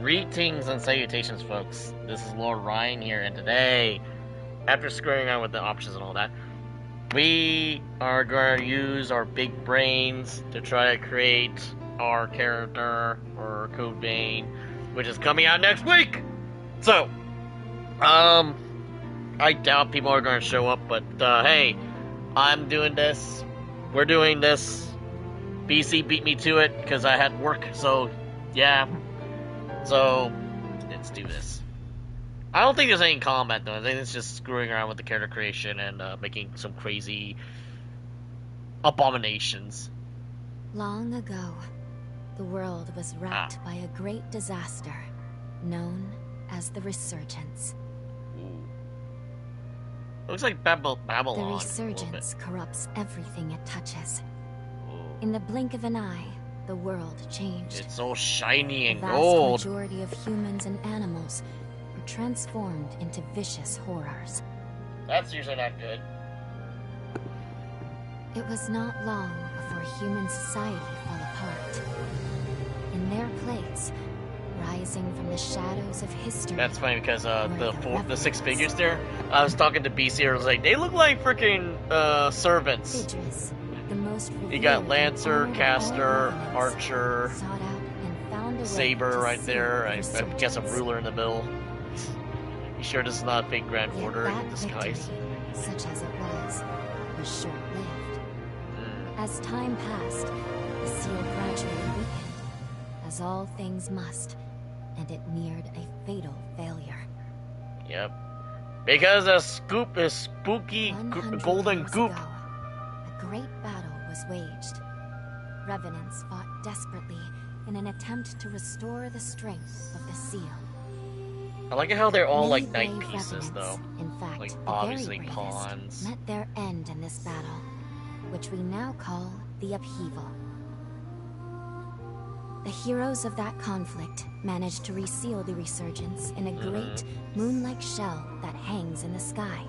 Greetings and salutations, folks. This is Lord Ryan here, and today, after screwing around with the options and all that, we are going to use our big brains to try to create our character, or Code Vein, which is coming out next week! So, I doubt people are going to show up, but, hey, I'm doing this, we're doing this, BC beat me to it, because I had work, so, yeah. So, let's do this. I don't think there's any combat though. I think it's just screwing around with the character creation and making some crazy abominations. Long ago, the world was racked by a great disaster known as the Resurgence. Ooh. Looks like Babylon. The Resurgence corrupts everything it touches. Ooh. In the blink of an eye, the world changed. It's all shiny and the vast gold. Majority of humans and animals were transformed into vicious horrors. That's usually not good. It was not long before human society fell apart. In their place, rising from the shadows of history. That's funny because the six figures there. I was talking to BC. I was like, they look like freaking servants. Idris, the most You got Lancer, Caster, Archer, Saber right there. I guess a ruler in the middle. You sure this is not a fake Grand Order in disguise? Such as it was short-lived. As time passed, the seal gradually weakened, as all things must, and it neared a fatal failure. Yep. Because a scoop is spooky golden goop. Ago, a great battle was waged. Revenants fought desperately in an attempt to restore the strength of the seal. I like how they're all like Many knight brave pieces, revenants, though. In fact, Like, the obviously very pawns. met their end in this battle, which we now call the upheaval. The heroes of that conflict managed to reseal the Resurgence in a great, moon-like shell that hangs in the sky.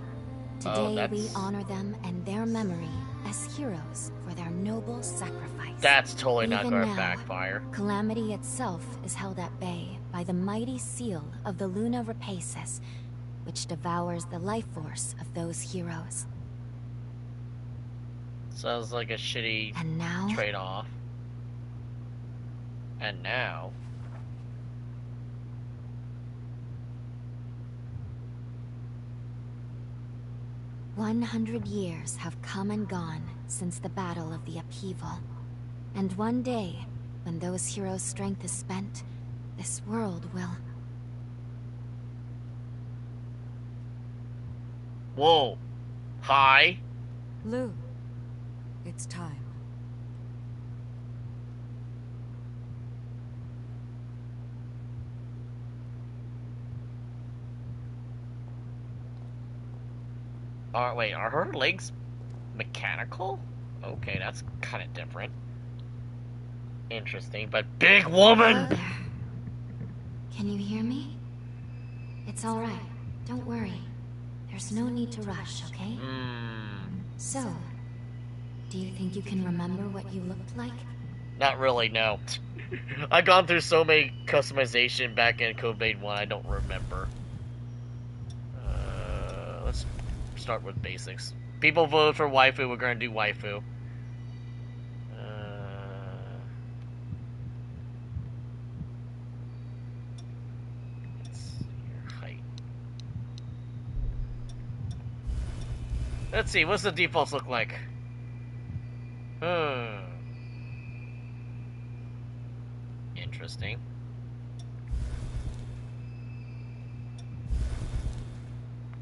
Today we honor them and their memory as heroes for their noble sacrifice. That's totally not Even going to now, backfire. Calamity itself is held at bay by the mighty seal of the Luna Rapaces, which devours the life force of those heroes. Sounds like a shitty And now, trade-off. And now... 100 years have come and gone since the Battle of the Upheaval. And one day, when those heroes' strength is spent, this world will... Whoa. Hi. Lu, it's time. Wait, are her legs mechanical? Okay, that's kind of different. Interesting, but big woman! Hello there. Can you hear me? It's alright. Don't worry. There's no need to rush, okay? So, do you think you can remember what you looked like? Not really, no. I've gone through so many customization back in Code Vein 1, I don't remember. Let's start with basics. People voted for waifu, we're gonna do waifu. Let's see your height. Let's see, what's the defaults look like? Interesting.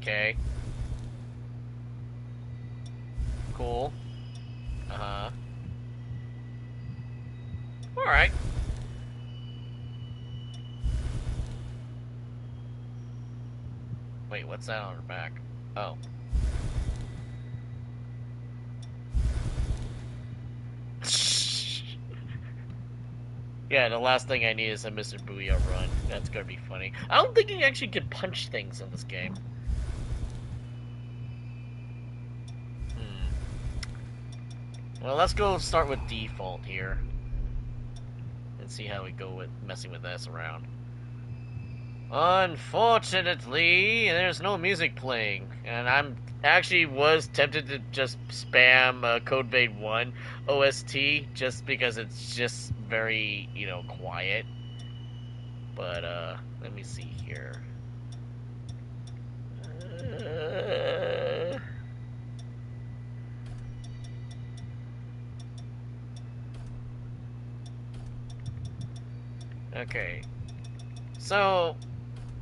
Okay. Cool. Alright. Wait, what's that on her back? Oh. Yeah, the last thing I need is a Mr. Booyah run. That's gonna be funny. I don't think you actually can punch things in this game. Well, let's go start with default here. And see how we go with messing with this around. Unfortunately, there's no music playing, and I'm actually was tempted to just spam Code Vein 1 OST just because it's just very, quiet. But, let me see here. Uh... Okay. So,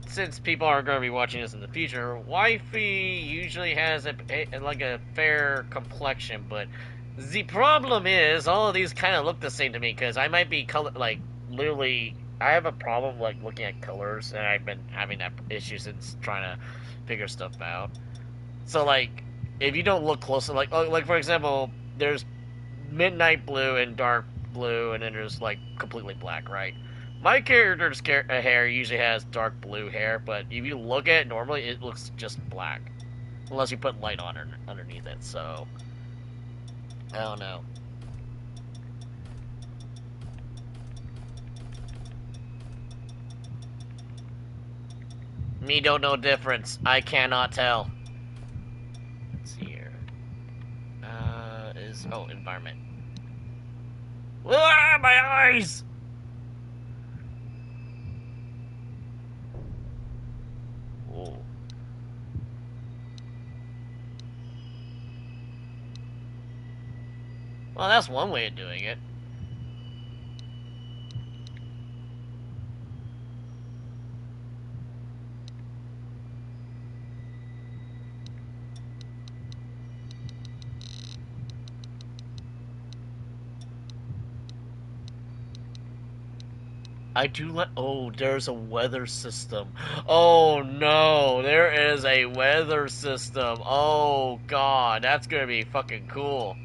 since people are going to be watching this in the future, Waifu usually has a fair complexion, but the problem is all of these kind of look the same to me because I might be literally. I have a problem looking at colors, and I've been having that issue since trying to figure stuff out. So if you don't look closely, for example, there's midnight blue and dark blue, and then there's completely black, right? My character's hair usually has dark blue hair, but if you look at it normally, it looks just black. Unless you put light on underneath it, so... I don't know. Me don't know difference. I cannot tell. Let's see here. Environment. Ah, my eyes! Whoa. Well, that's one way of doing it. Oh, there's a weather system. Oh no, there is a weather system. Oh god, that's gonna be fucking cool.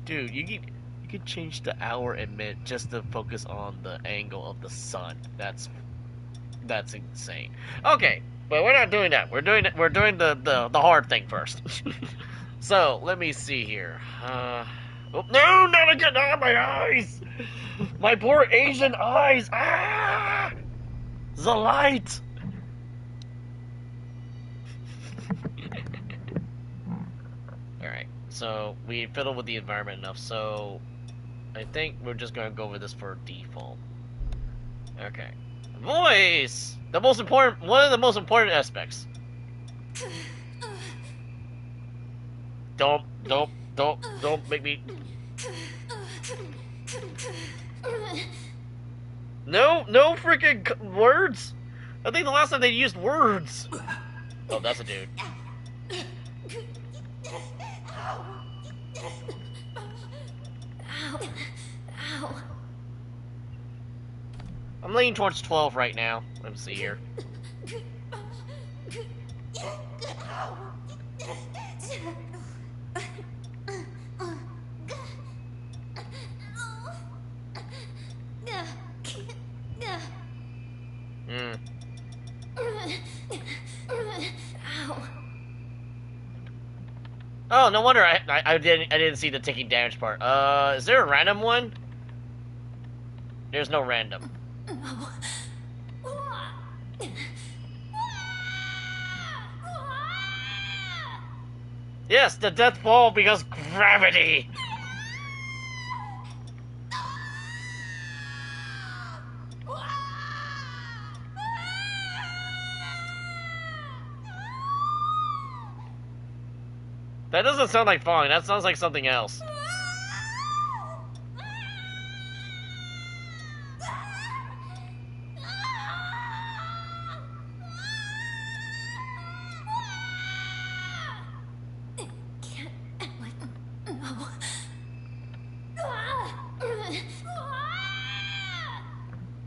Dude, you could change the hour and minute just to focus on the angle of the sun. That's insane. Okay, but we're not doing that. We're doing the hard thing first. So, let me see here. Oh, no, not again! Ah, my eyes! My poor Asian eyes! Ah! The light! Alright, so we fiddled with the environment enough, so I think we're just gonna go with this for default. Okay. Voice! One of the most important aspects. Don't make me... No freaking words! I think the last time they used words! Oh, that's a dude. Ow. I'm leaning towards 12 right now. Let me see here. Oh, no wonder I didn't see the taking damage part. Is there a random one? There's no random. Yes, the death fall because gravity. That doesn't sound like falling. That sounds like something else.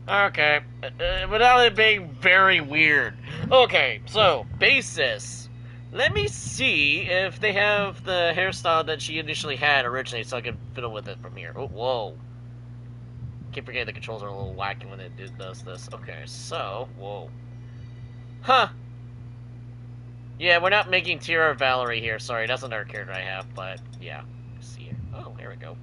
Okay, without it being very weird. Okay, so, basis. Let me see if they have the hairstyle that she initially had originally so I can fiddle with it from here. Oh, whoa. Keep forgetting the controls are a little wacky when it does this. Okay, so, whoa. Huh. Yeah, we're not making Tira Valerie here. Sorry, that's another character I have, but yeah. Let's see here. Oh, here we go.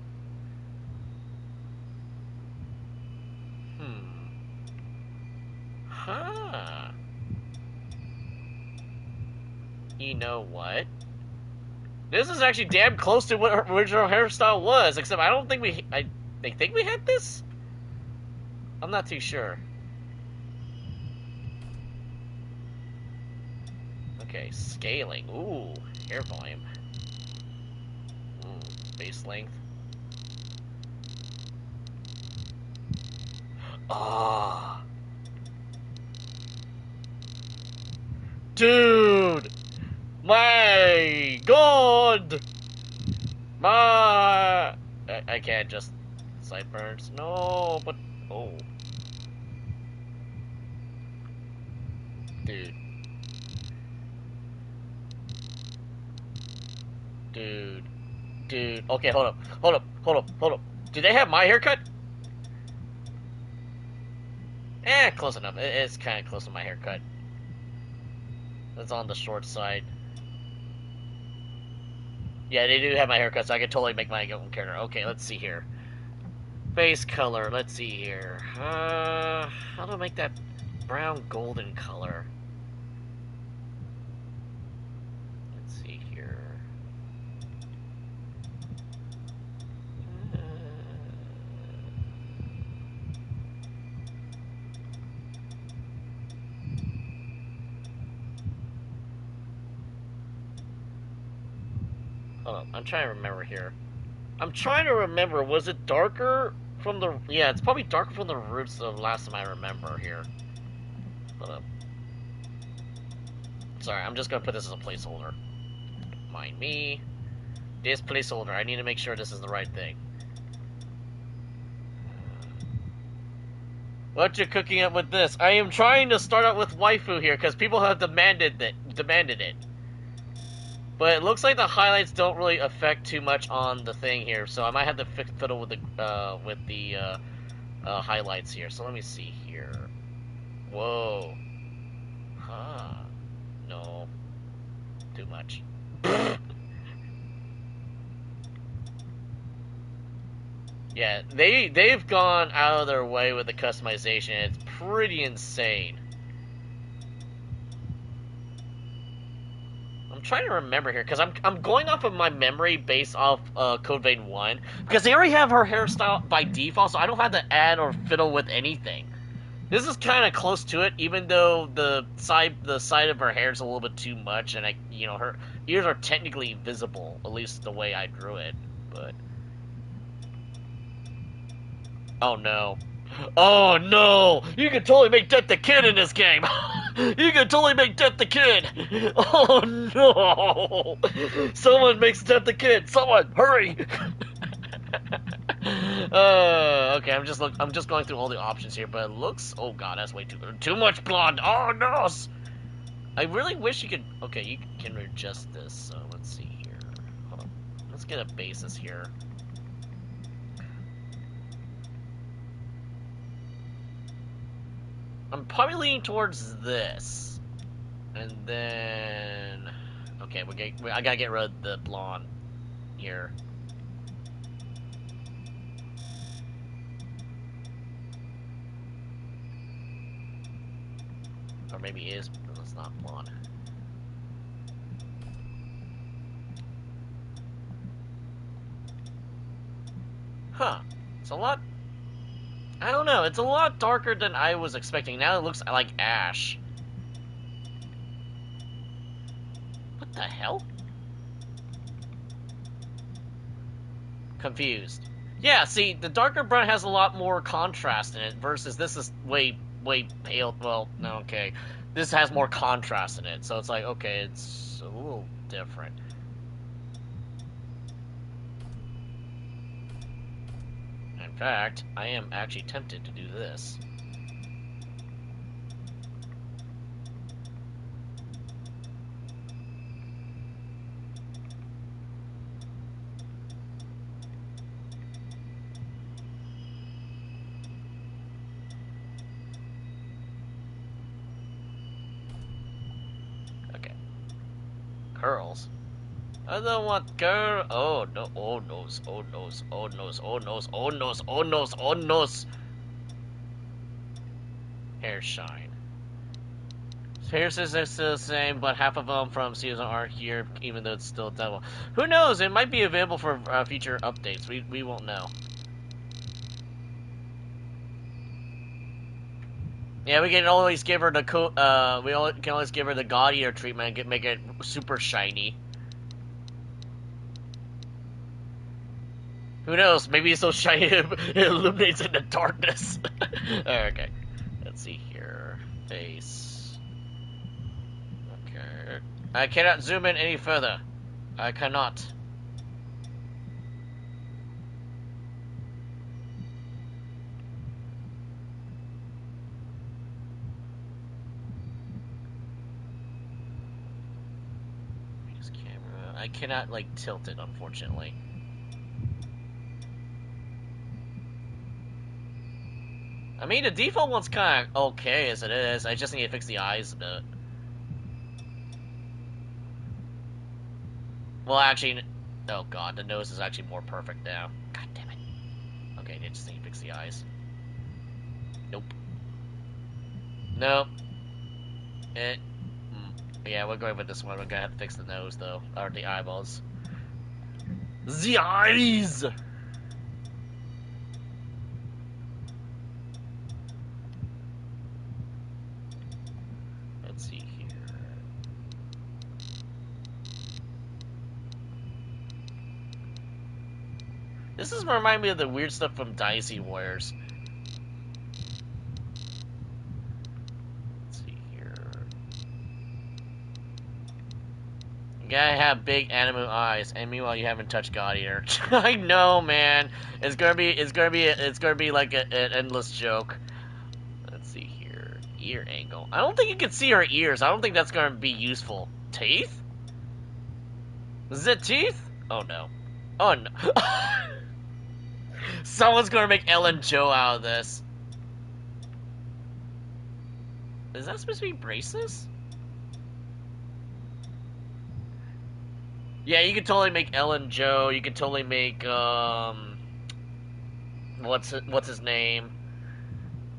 you know what? This is actually damn close to what her original hairstyle was, except I don't think they think we had this? I'm not too sure. Okay, scaling. Ooh, hair volume. Base length. Ah. Dude! My God! I can't just sideburns. No, but oh, dude, dude. Okay, hold up. Do they have my haircut? Close enough. It's kind of close to my haircut. That's on the short side. Yeah, they do have my haircut, so I could totally make my own character. Okay, let's see here. Face color, let's see here. How do I make that brown golden color? Let's see here. Hold on, I'm trying to remember here. I'm trying to remember, was it darker from the... Yeah, it's probably darker from the roots of last time I remember here. Hold up. Sorry, I'm just gonna put this as a placeholder. Mind me. This placeholder, I need to make sure this is the right thing. What you cooking up with this? I am trying to start out with waifu here, because people have demanded it. But it looks like the highlights don't really affect too much on the thing here, so I might have to fiddle with the highlights here. So let me see here. Whoa. Huh. No. Too much. Yeah, they've gone out of their way with the customization. It's pretty insane. I'm trying to remember here, because I'm going off of my memory based off Code Vein 1, because they already have her hairstyle by default, so I don't have to add or fiddle with anything. This is kind of close to it, even though the side of her hair is a little bit too much, and her ears are technically visible, at least the way I drew it. But oh no. Oh no! You can totally make Death the Kid in this game! You can totally make Death the Kid! Oh no! Someone makes Death the Kid! Someone! Hurry! Okay, I'm just going through all the options here, but it looks... Oh god, that's way too much blonde! Oh no! I really wish you could... Okay, you can adjust this, so let's see here. Hold on. Let's get a basis here. I'm probably leaning towards this, and then okay, I gotta get rid of the blonde here. Or maybe it is, but it's not blonde. Huh? It's a lot. I don't know, it's a lot darker than I was expecting. Now it looks like ash. What the hell? Confused. Yeah, see, the darker brown has a lot more contrast in it, versus this is way pale. Well, no, okay. This has more contrast in it, so it's like, okay, it's a little different. In fact, I am actually tempted to do this. Okay. Curls. I don't want girl. Oh no! Oh noes! Oh noes! Oh noes! Oh noes! Oh noes! Oh noes! Oh noes! Hair shine. Pierces are still the same, but half of them from season aren't here, even though it's still devil. Who knows? It might be available for future updates. We won't know. Yeah, we can always give her the can always give her the God Eater treatment and make it super shiny. Who knows? Maybe it's so shiny it illuminates in the darkness. Okay, let's see here. Face. Okay. I cannot zoom in any further. I cannot. Use camera. I cannot like tilt it, unfortunately. I mean, the default one's kind of okay as it is. I just need to fix the eyes a bit. Well, actually, oh god, the nose is actually more perfect now. God damn it. Okay, I just need to fix the eyes. Nope. Nope. Yeah, we're going with this one. We're gonna have to fix the nose, though. Or the eyeballs. The eyes! Let's see here. This is remind me of the weird stuff from Dynasty Warriors. Let's see here. You gotta have big anime eyes, and meanwhile you haven't touched God Eater. I know, man. It's gonna be like an endless joke. Let's see here. Ear angle. I don't think you can see her ears. I don't think that's gonna be useful. Teeth? Is it teeth? Oh no. Oh no. Someone's gonna make Ellen Joe out of this. Is that supposed to be braces? Yeah, you could totally make Ellen Joe. You could totally make what's his name?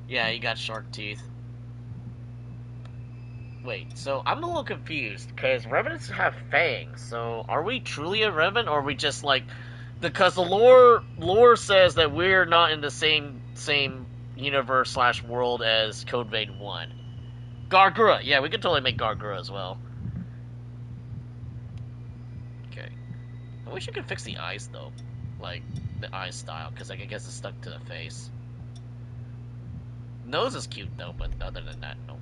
Yeah, you got shark teeth. Wait, so I'm a little confused because revenants have fangs. So are we truly a revenant, or are we just like? Because the lore says that we're not in the same universe / world as Code Vein 1. Gargura, yeah, we could totally make Gargura as well. Okay. I wish you could fix the eyes though, like the eye style, because like, I guess it's stuck to the face. Nose is cute though, but other than that, no.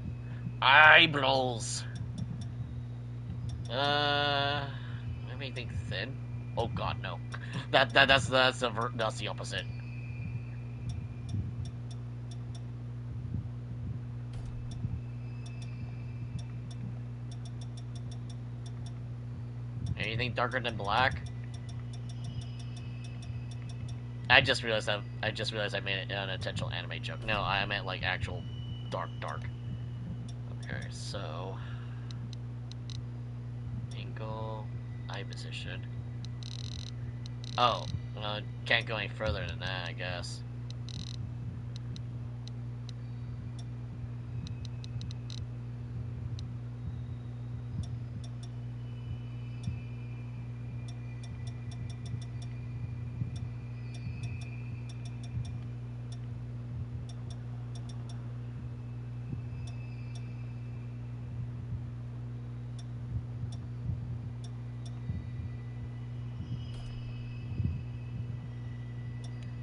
Eyebrows. Anything thin? Oh god, no. That's the opposite. Anything darker than black? I just realized I made an unintentional anime joke. No, I meant like actual dark. Okay, so angle, eye position. Oh, well, can't go any further than that, I guess.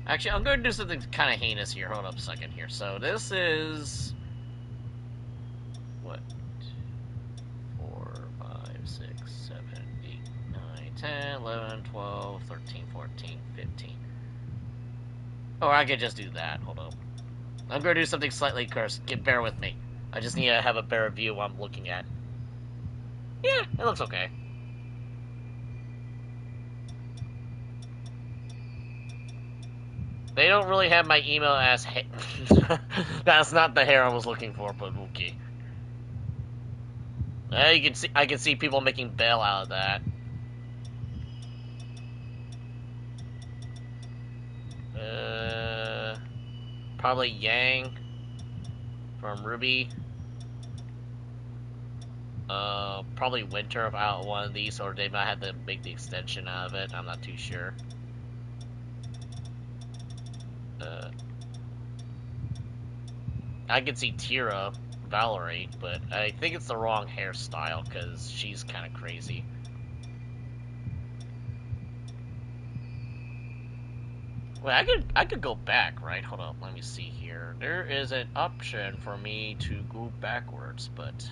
Actually, I'm going to do something kind of heinous here. Hold up a second here. So this is... What? 4, 5, 6, 7, 8, 9, 10, 11, 12, 13, 14, 15. Or I could just do that. Hold up. I'm going to do something slightly cursed. Bear with me. I just need to have a better view of what I'm looking at. Yeah, it looks okay. They don't really have my email as that's not the hair I was looking for, but okay. You can see, I can see people making bail out of that. Probably Yang from Ruby. Probably winter out one of these, or they might have to make the extension out of it. I'm not too sure. I can see Tira, Valerie, but I think it's the wrong hairstyle because she's kind of crazy. Wait, I could go back, right? Hold on, let me see here. There is an option for me to go backwards, but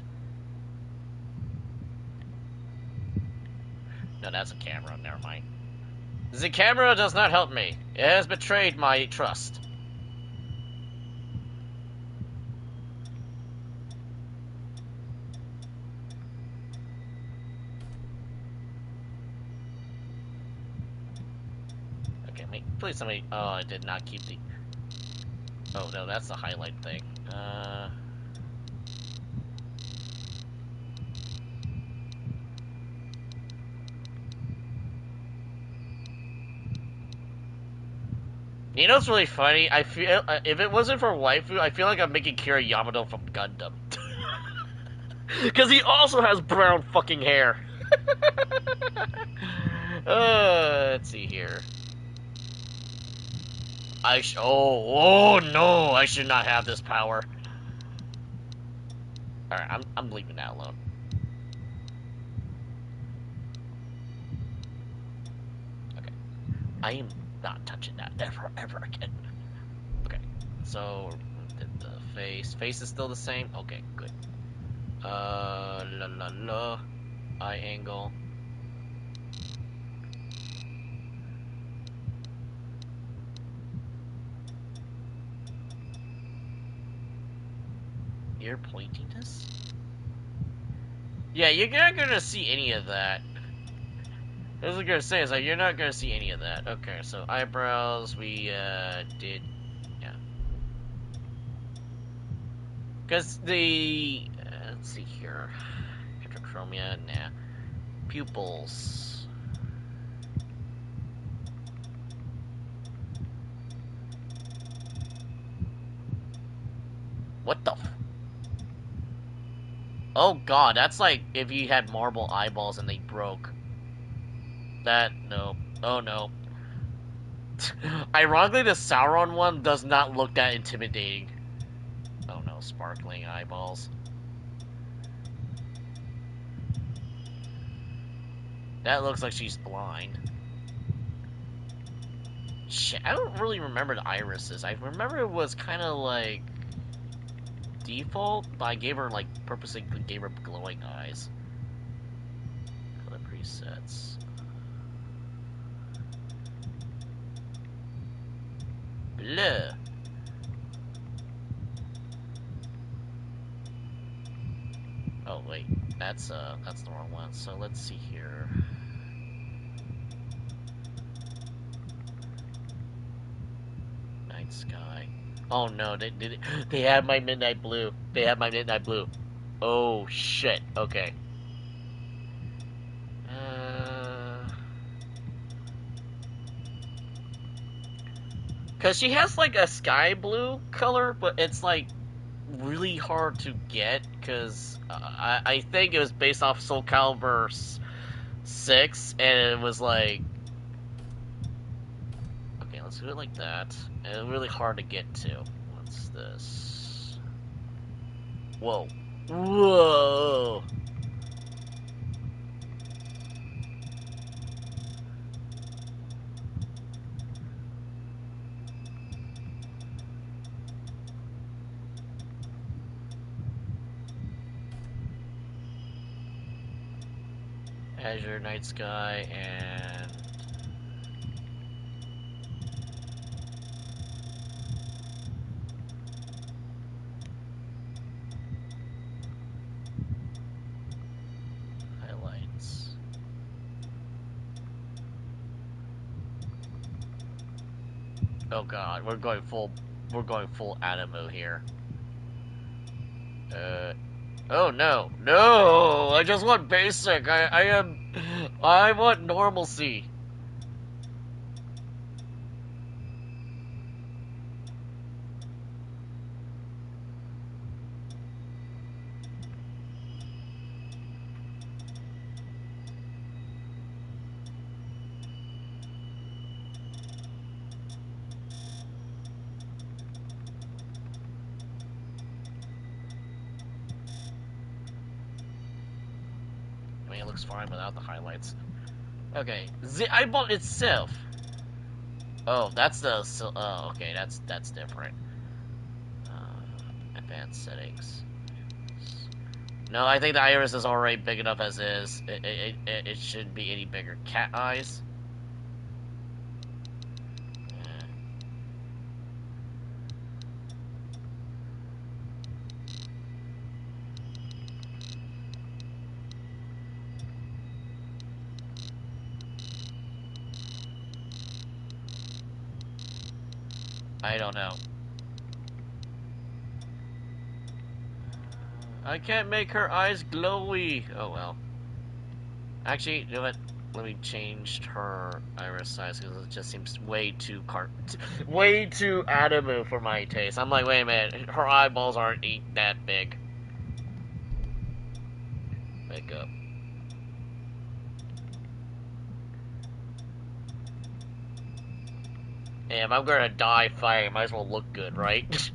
no, that's a camera. Never mind. The camera does not help me. It has betrayed my trust. Okay, please somebody. Oh, I did not keep the. Oh no, that's the highlight thing. You know what's really funny? I feel if it wasn't for Waifu, I feel like I'm making Kira Yamato from Gundam. Because he also has brown fucking hair. Let's see here. Oh no! I should not have this power. All right, I'm leaving that alone. Okay, I am not touching that ever again. Okay, so the face is still the same. Okay, good. Eye angle. Ear pointiness? Yeah, you're not gonna see any of that. I was gonna say, is like, you're not gonna see any of that. Okay, so eyebrows, we, did, yeah. Because the, let's see here. Heterochromia, nah. Pupils. What the f- Oh god, that's like if you had marble eyeballs and they broke. That, no. Oh no. Ironically, the Sauron one does not look that intimidating. Oh no, sparkling eyeballs. That looks like she's blind. Shit, I don't really remember the irises. I remember it was kind of like default, but I gave her like purposely gave her glowing eyes. Color presets. Bleh. Oh wait, that's the wrong one. So let's see here. Night sky. Oh no, they did it. They had my midnight blue. They had my midnight blue. Oh shit. Okay. Cause she has like a sky blue color, but it's like really hard to get because I think it was based off Soul Calibur 6, and it was like, okay, let's do it like that, and it's really hard to get to. What's this? Whoa. Whoa! Azure, Night Sky, and highlights. Oh god, we're going full anime here. Oh no, no! I just want basic. I want normalcy. it looks fine without the highlights. Okay, the eyeball itself. Oh, that's the. Oh, okay, that's different. Advanced settings. No, I think the iris is already big enough as is. It shouldn't be any bigger. Cat eyes. I don't know. I can't make her eyes glowy. Oh well. Actually, you know what? Let me change her iris size because it just seems way too way too anime for my taste. I'm like, wait a minute, her eyeballs aren't that big. Makeup. Hey, if I'm gonna die fighting, might as well look good, right?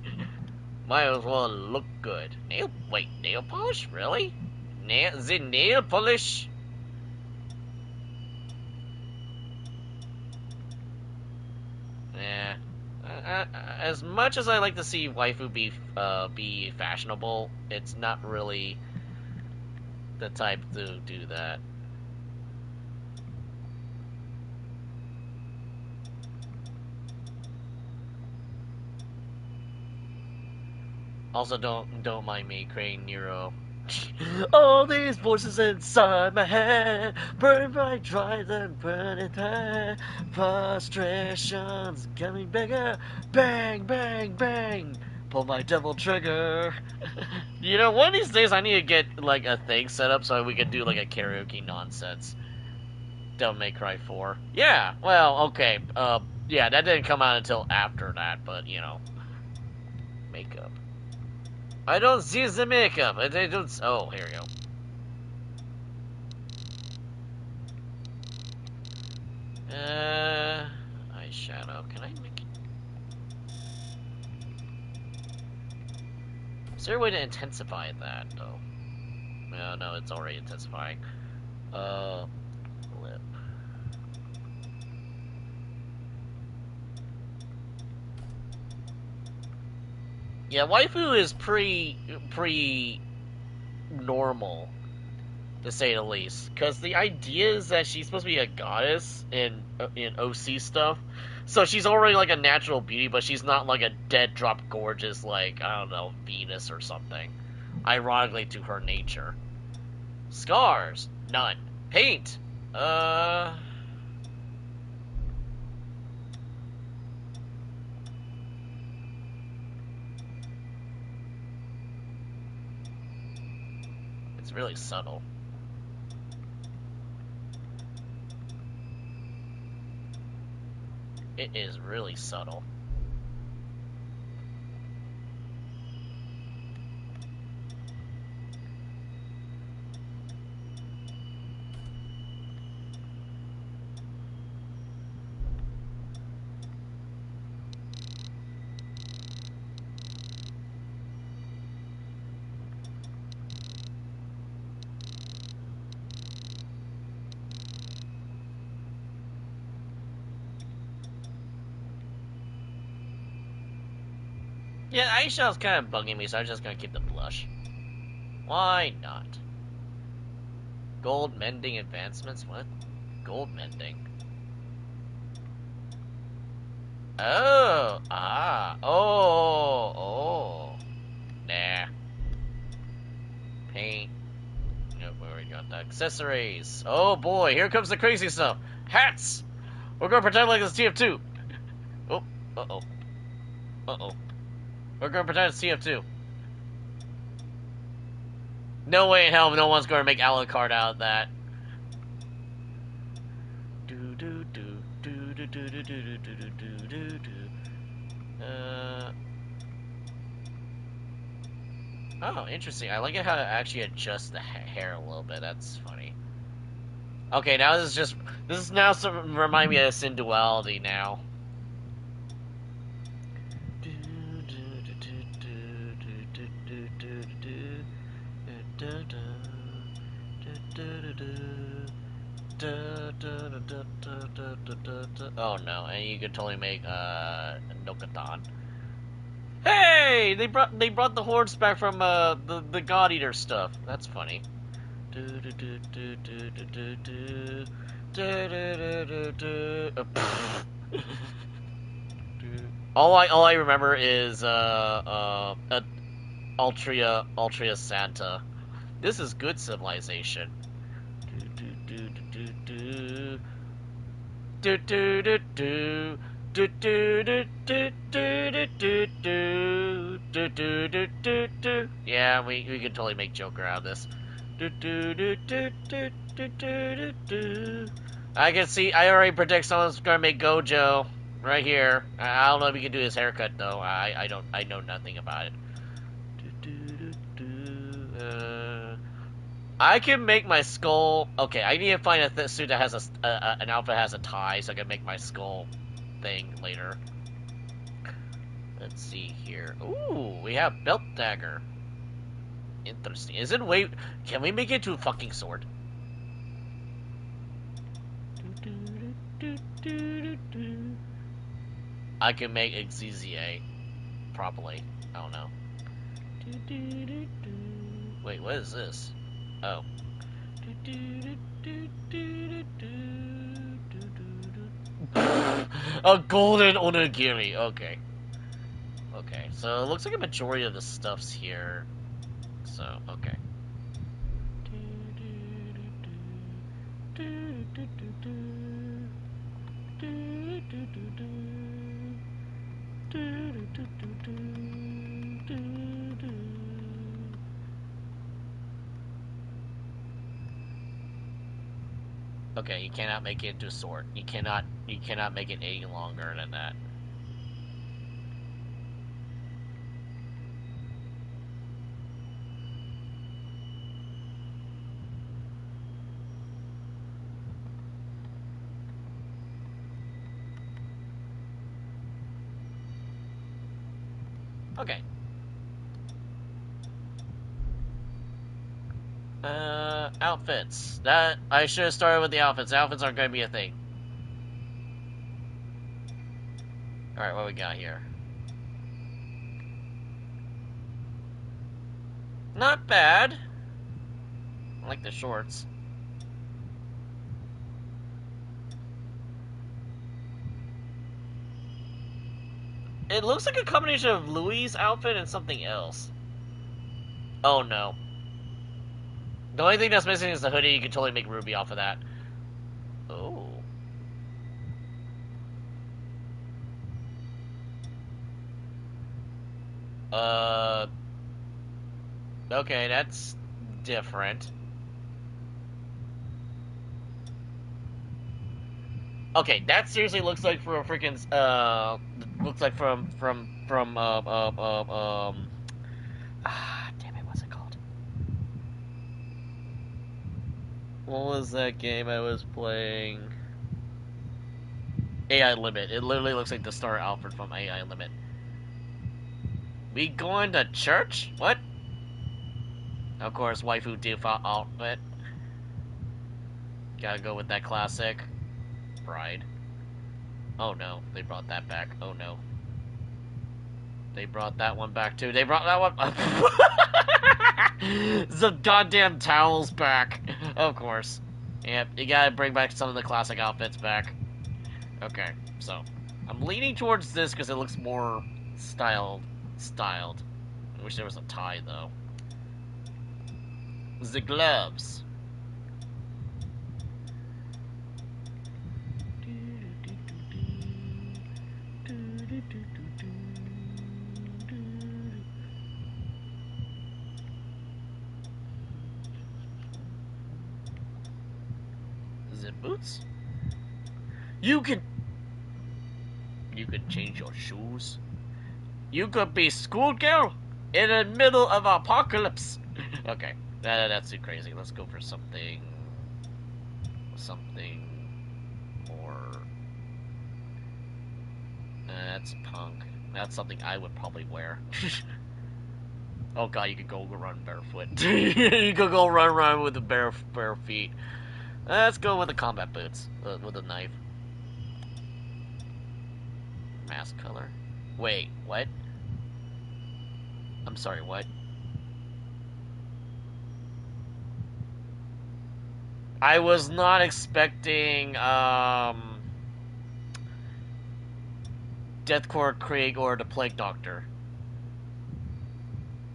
Might as well look good. Nail polish? Really? Nail polish? Yeah. As much as I like to see waifu be fashionable, it's not really the type to do that. Also, don't mind me creating Nero. All these voices inside my head, burn bright, dry, then burn it high. Frustrations getting bigger. Bang, bang, bang. Pull my devil trigger. You know, one of these days I need to get like a thing set up so we can do like a karaoke nonsense. Devil May Cry 4. Yeah, well, okay. Yeah, that didn't come out until after that, but you know, makeup. I don't see the makeup. I don't. Oh, here we go. Eyeshadow. Can I make it? Is there a way to intensify that though? No, it's already intensifying. Lip. Yeah, waifu is pretty normal, to say the least. Because the idea is that she's supposed to be a goddess in OC stuff, so she's already like a natural beauty, but she's not like a dead drop gorgeous like I don't know Venus or something. Ironically, to her nature. Scars, none. Paint, it's really subtle. It is really subtle. Yeah, eyeshadow's kind of bugging me, so I'm just gonna keep the blush. Why not? Gold mending advancements? What? Gold mending? Oh! Oh! Nah. Paint. Nope, we already got that. Accessories. Oh boy, here comes the crazy stuff. Hats! We're gonna pretend like it's TF2. Oh, uh-oh. Uh-oh. We're gonna pretend it's TF2. No way in hell no one's gonna make Alucard out of that. Oh, interesting. I like it how it actually adjusts the hair a little bit. That's funny. Okay, now this is now remind me of Sin Duality now. Oh no, and you could totally make Nokadan. Hey, they brought the horns back from the God Eater stuff. That's funny. All I remember is Altria Santa. This is good civilization. Yeah, we could totally make Joker out of this. I can see. I already predict someone's gonna make Gojo right here. I don't know if he can do his haircut though. I know nothing about it. I can make my skull. Okay, I need to find a suit that has an outfit that has a tie, so I can make my skull thing later. Let's see here. Ooh, we have belt dagger. Interesting. Can we make it into a fucking sword? I can make Exizia properly. I don't know. Wait, what is this? Oh. A golden onigiri. Okay. Okay, so it looks like a majority of the stuff's here. So, okay. Okay, you cannot make it into a sword. You cannot make it any longer than that. Okay. Outfits. That I should have started with the outfits. Outfits aren't going to be a thing. Alright, what we got here? Not bad. I like the shorts. It looks like a combination of Louis' outfit and something else. Oh no. The only thing that's missing is the hoodie. You can totally make Ruby off of that. Oh. Okay, that's different. Okay, that seriously looks like from a freaking looks like from damn it, what's it called? What was that game I was playing? AI Limit. It literally looks like the Star Alfred from AI Limit. We going to church? What? Of course, waifu default outfit. Gotta go with that classic. Bride. Oh no, they brought that back. Oh no. They brought that one back too. They brought that one. The goddamn towels back. Of course. Yep, you gotta bring back some of the classic outfits back. Okay, so I'm leaning towards this because it looks more styled. I wish there was a tie though. The gloves. The boots. You could change your shoes. You could be schoolgirl in the middle of apocalypse. Okay, that's too crazy. Let's go for something more. That's punk. That's something I would probably wear. Oh god, you could go run barefoot. You could go run with the bare feet. Let's go with the combat boots with a knife. Mask color. Wait, what? I'm sorry, what? I was not expecting, Deathcore Krieg or the Plague Doctor.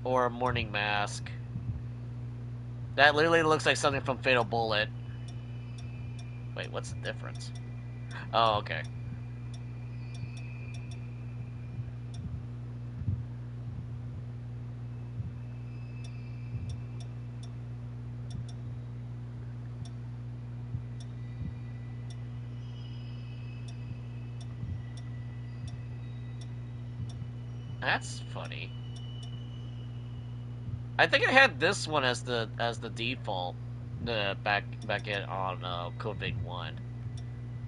Or a Morning Mask. That literally looks like something from Fatal Bullet. Wait, what's the difference? Oh, okay. That's funny. I think I had this one as the default, back in on Code Vein 1.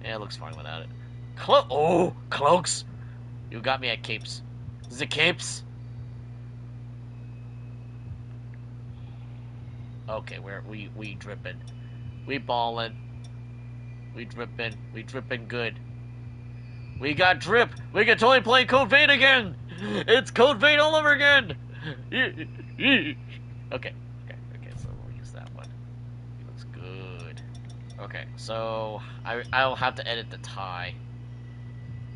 Yeah, it looks fine without it. Cloaks! You got me at capes. The capes? Okay, we dripping. We ballin'. We dripping good. We got drip! We can totally play Code Vein again! It's Code Vein all over again! Okay, so we'll use that one. It looks good. Okay, so I'll have to edit the tie.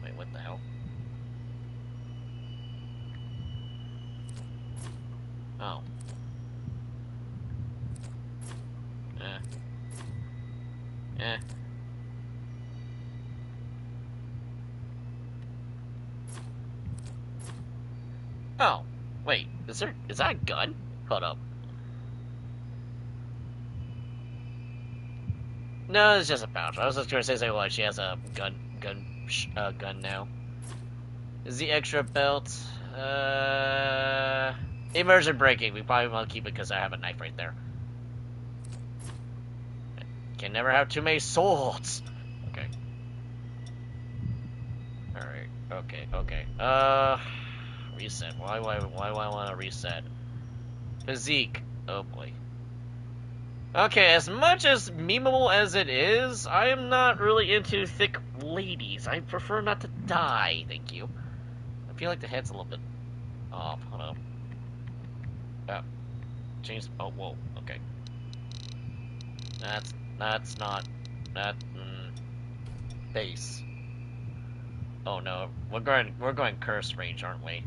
Wait, what the hell? Oh. Eh. Oh, wait, is that a gun? Hold up. No, it's just a pouch. I was just gonna say like she has a gun now. Is the extra belt, immersion breaking. We probably want to keep it because I have a knife right there. Can never have too many swords. Okay. Alright, okay. Reset. Why do I want to reset? Physique. Oh boy. Okay, as much as memeable as it is, I am not really into thick ladies. I prefer not to die, thank you. I feel like the head's a little bit off. Hold on. Oh. Change. Oh, whoa. Okay. That's not. Base. Oh no, we're going curse range, aren't we?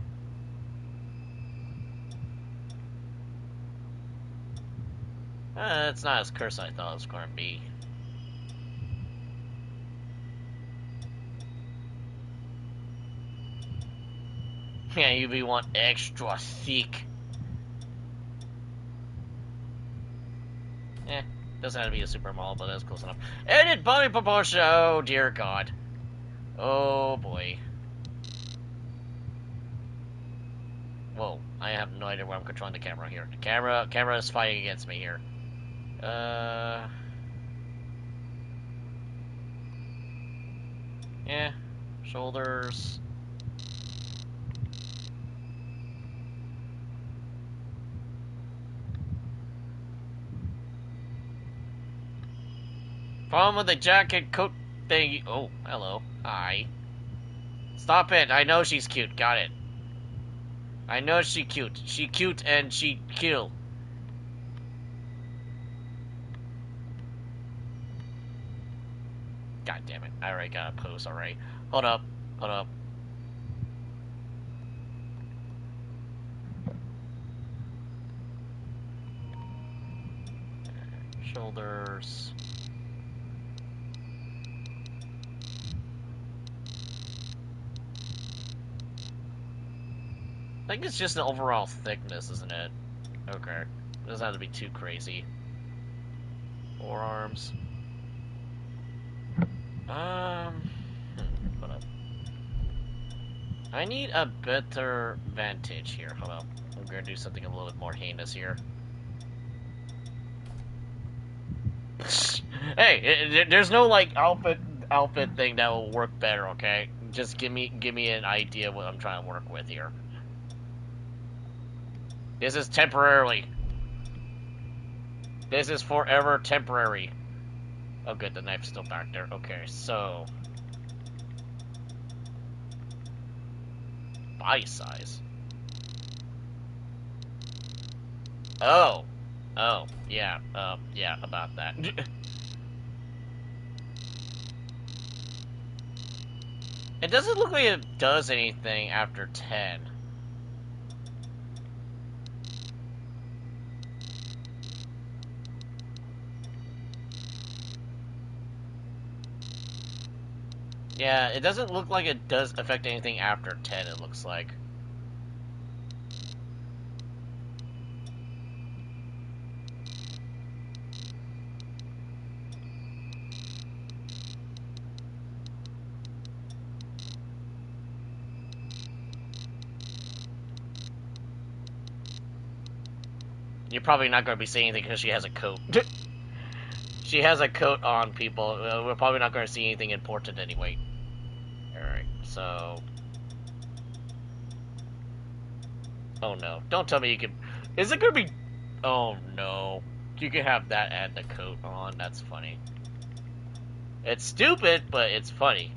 It's not as cursed as I thought it was going to be. Yeah, you want extra thick. Doesn't have to be a supermodel, but that's close enough. Edit body proportion. Oh dear God. Oh boy. Whoa, I have no idea where I'm controlling the camera here. The camera is fighting against me here. Yeah, shoulders. Problem with the jacket coat thing. Oh, hello. Hi. Stop it. I know she's cute. Got it. I know she cute. She cute and she kill. God damn it. I already got a pose already. Hold up. Shoulders. I think it's just the overall thickness, isn't it? Okay. It doesn't have to be too crazy. Forearms. Hold up. I need a better vantage here. Hold up. I'm gonna do something a little bit more heinous here. Hey, there's no like outfit thing that will work better, okay? Just give me an idea of what I'm trying to work with here. This is temporarily. This is forever temporary. Oh good, the knife's still back there. Okay, so body size. Oh. Oh, yeah. Yeah, about that. It doesn't look like it does anything after 10. Yeah, it doesn't look like it does affect anything after 10, it looks like. You're probably not going to be saying anything because she has a coat. She has a coat on, people. We're probably not going to see anything important anyway. Alright, so... Oh no. Don't tell me you can... Is it going to be... Oh no. You can have that and the coat on. That's funny. It's stupid, but it's funny.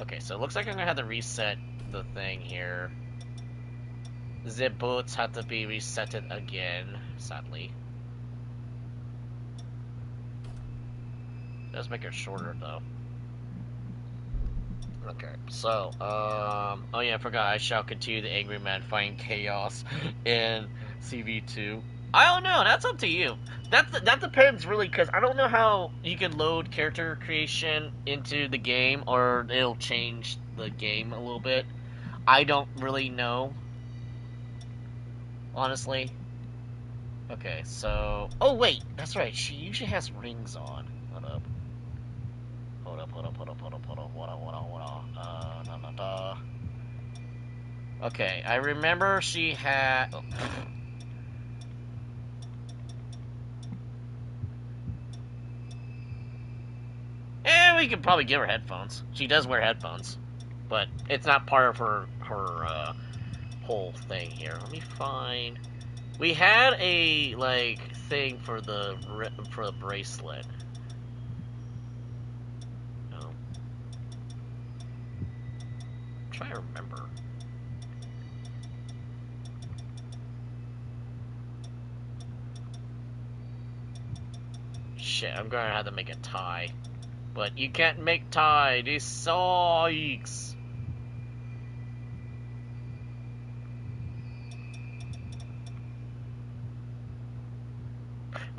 Okay, so it looks like I'm going to have to reset the thing here. The bullets have to be resetted again, sadly. Let's make it shorter, though. Okay, so, oh yeah, I forgot, I shall continue the Angry Man fighting chaos in CV2. I don't know, that's up to you. That depends, really, because I don't know how you can load character creation into the game, or it'll change the game a little bit. I don't really know, honestly. Okay, so... Oh, wait, that's right, she usually has rings on. Hold up. Hold up. Okay, I remember she had... Oh. Eh, we could probably give her headphones. She does wear headphones. But it's not part of her whole thing here. Let me find... We had a, like, thing for the bracelet. No. I'm trying to remember. Shit, I'm gonna have to make a tie. But you can't make tie, this sucks.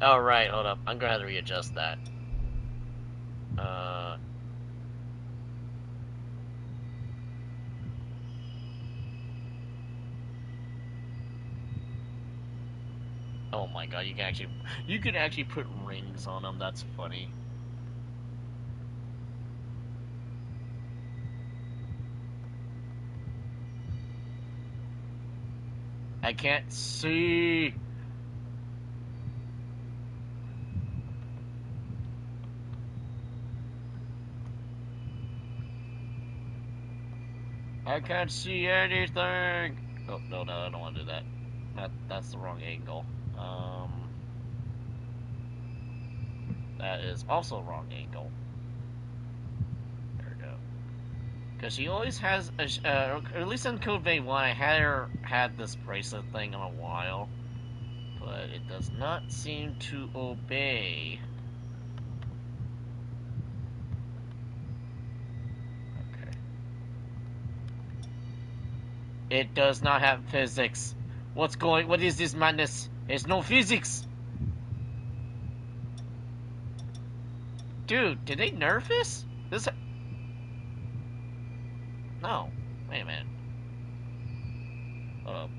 Alright, hold up. I'm gonna have to readjust that. Oh my god, you can actually put rings on them, that's funny. I can't see. I can't see anything. Oh, no, I don't want to do that. That's the wrong angle. That is also a wrong angle. There we go. Because she always has, at least in Code Vein 1, I had this bracelet thing in a while. But it does not seem to obey. Okay. It does not have physics. What is this madness? There's no physics! Dude, did they nerf this? No. Wait a minute. Uh-oh.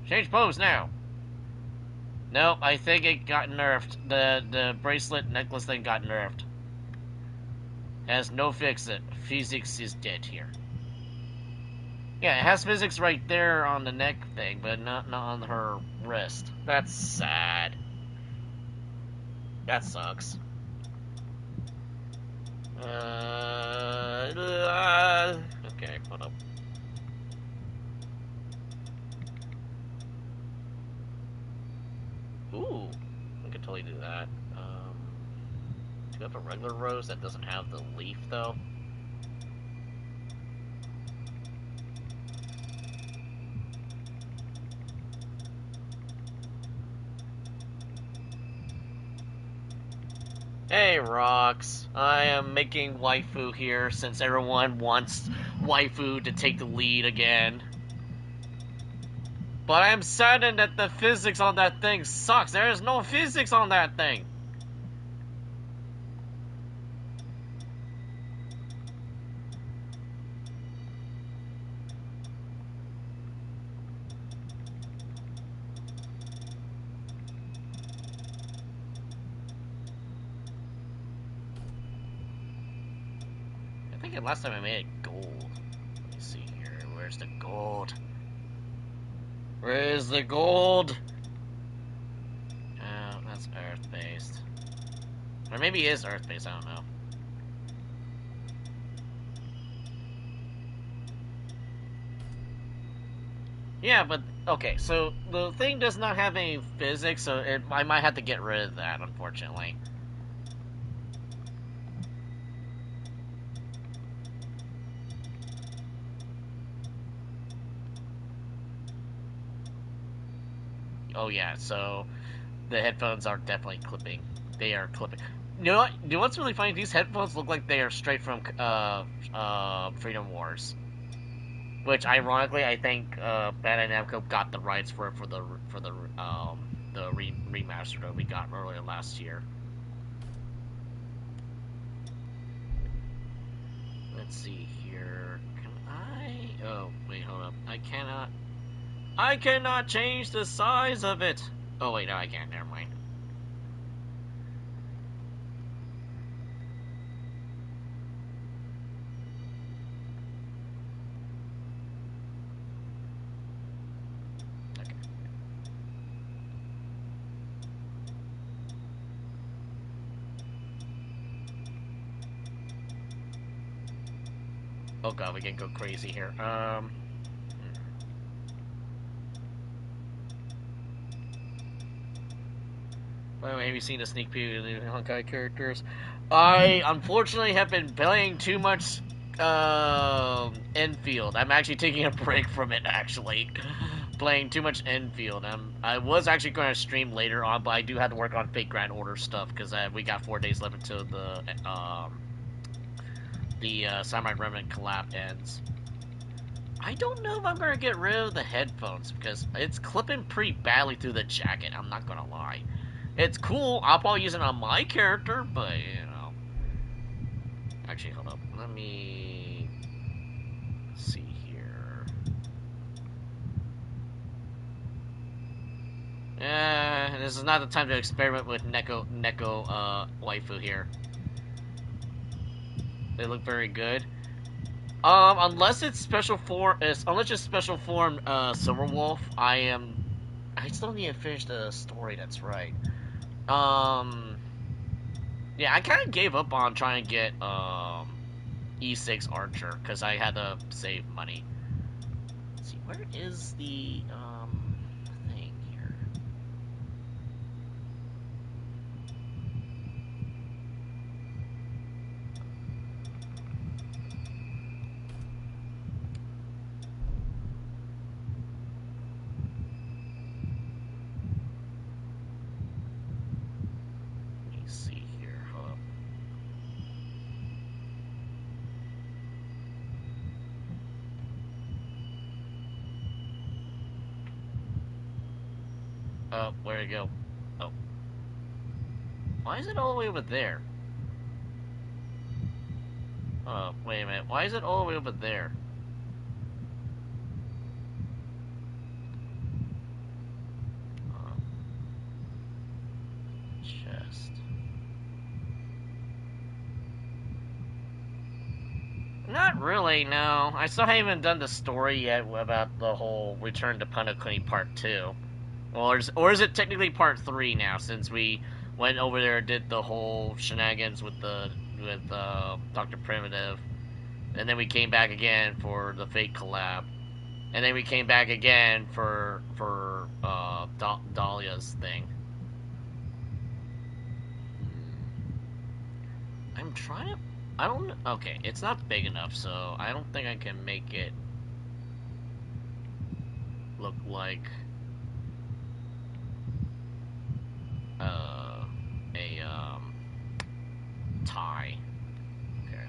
Change pose now! Nope, I think it got nerfed. The bracelet necklace thing got nerfed. Has no physics is dead here. Yeah, it has physics right there on the neck thing, but not on her wrist. That's sad. That sucks. Okay, hold up. Ooh, I could totally do that. Do I have a regular rose that doesn't have the leaf, though? Hey, Rox. I am making waifu here since everyone wants waifu to take the lead again. But I am saddened that the physics on that thing sucks. There is no physics on that thing. I think last time I made it gold. Let me see here. Where's the gold? Where's the gold? Oh, that's earth-based. Or maybe it is earth-based, I don't know. Yeah, but, okay, so the thing does not have any physics, so I might have to get rid of that, unfortunately. Oh yeah, so the headphones are definitely clipping. They are clipping. You know what? You know what's really funny? These headphones look like they are straight from Freedom Wars. Which, ironically, I think Bandai Namco got the rights for the remaster that we got earlier last year. Let's see here. Can I? Oh wait, hold up. I cannot change the size of it. Oh wait, no, I can't. Never mind. Oh god, we can go crazy here. By the way, have you seen the sneak peek of the Honkai characters? I unfortunately have been playing too much Enfield. I'm actually taking a break from it, actually. Playing too much Enfield. I was actually going to stream later on, but I do have to work on Fate Grand Order stuff, because we got 4 days left until the Samurai Remnant collab ends. I don't know if I'm going to get rid of the headphones, because it's clipping pretty badly through the jacket, I'm not going to lie. It's cool, I'll probably use it on my character, but, you know. Actually, hold up, let me see here. This is not the time to experiment with Neko waifu here. They look very good. Unless it's special form, unless it's special form, Silverwolf, I still need to finish the story, that's right. Yeah, I kind of gave up on trying to get, E6 Archer, because I had to save money. Let's see, where is the, thing here? Let me see here, hold up. Oh, where'd it go? Oh. Why is it all the way over there? Oh, wait a minute. Why is it all the way over there? Chest. Not really, no. I still haven't even done the story yet about the whole Return to Punakuni Part 2. Or is it technically Part 3 now, since we went over there and did the whole shenanigans with Dr. Primitive. And then we came back again for the Fate collab. And then we came back again for Dahlia's thing. trying to... I don't... Okay, it's not big enough, so I don't think I can make it look like a tie. Okay,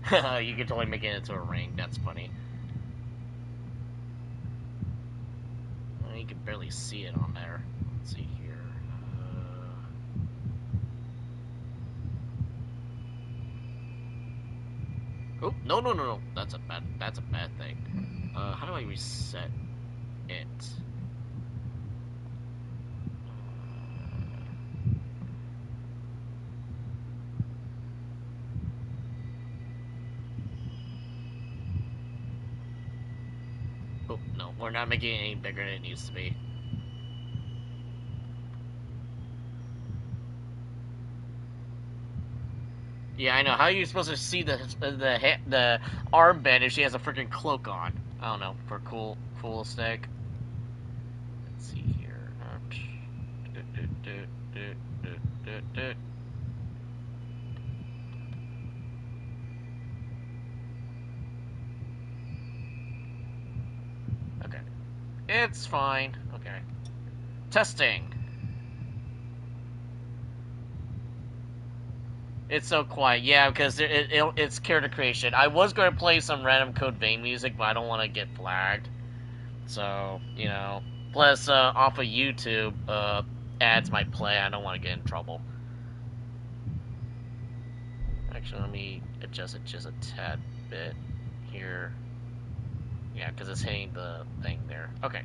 hello. You can totally make it into a ring. That's funny. Well, you can barely see it on there. Let's see here. Oh, no. That's a bad thing. How do I reset it? Oh, no, we're not making it any bigger than it needs to be. Yeah, I know. How are you supposed to see the armband if she has a freaking cloak on? I don't know. For cool sake. Let's see here. Okay. It's fine. Okay. Testing. It's so quiet. Yeah, because it's character creation. I was going to play some random Code Vein music, but I don't want to get flagged. So, you know. Plus, off of YouTube, ads might play. I don't want to get in trouble. Actually, let me adjust it just a tad bit here. Yeah, because it's hitting the thing there. Okay.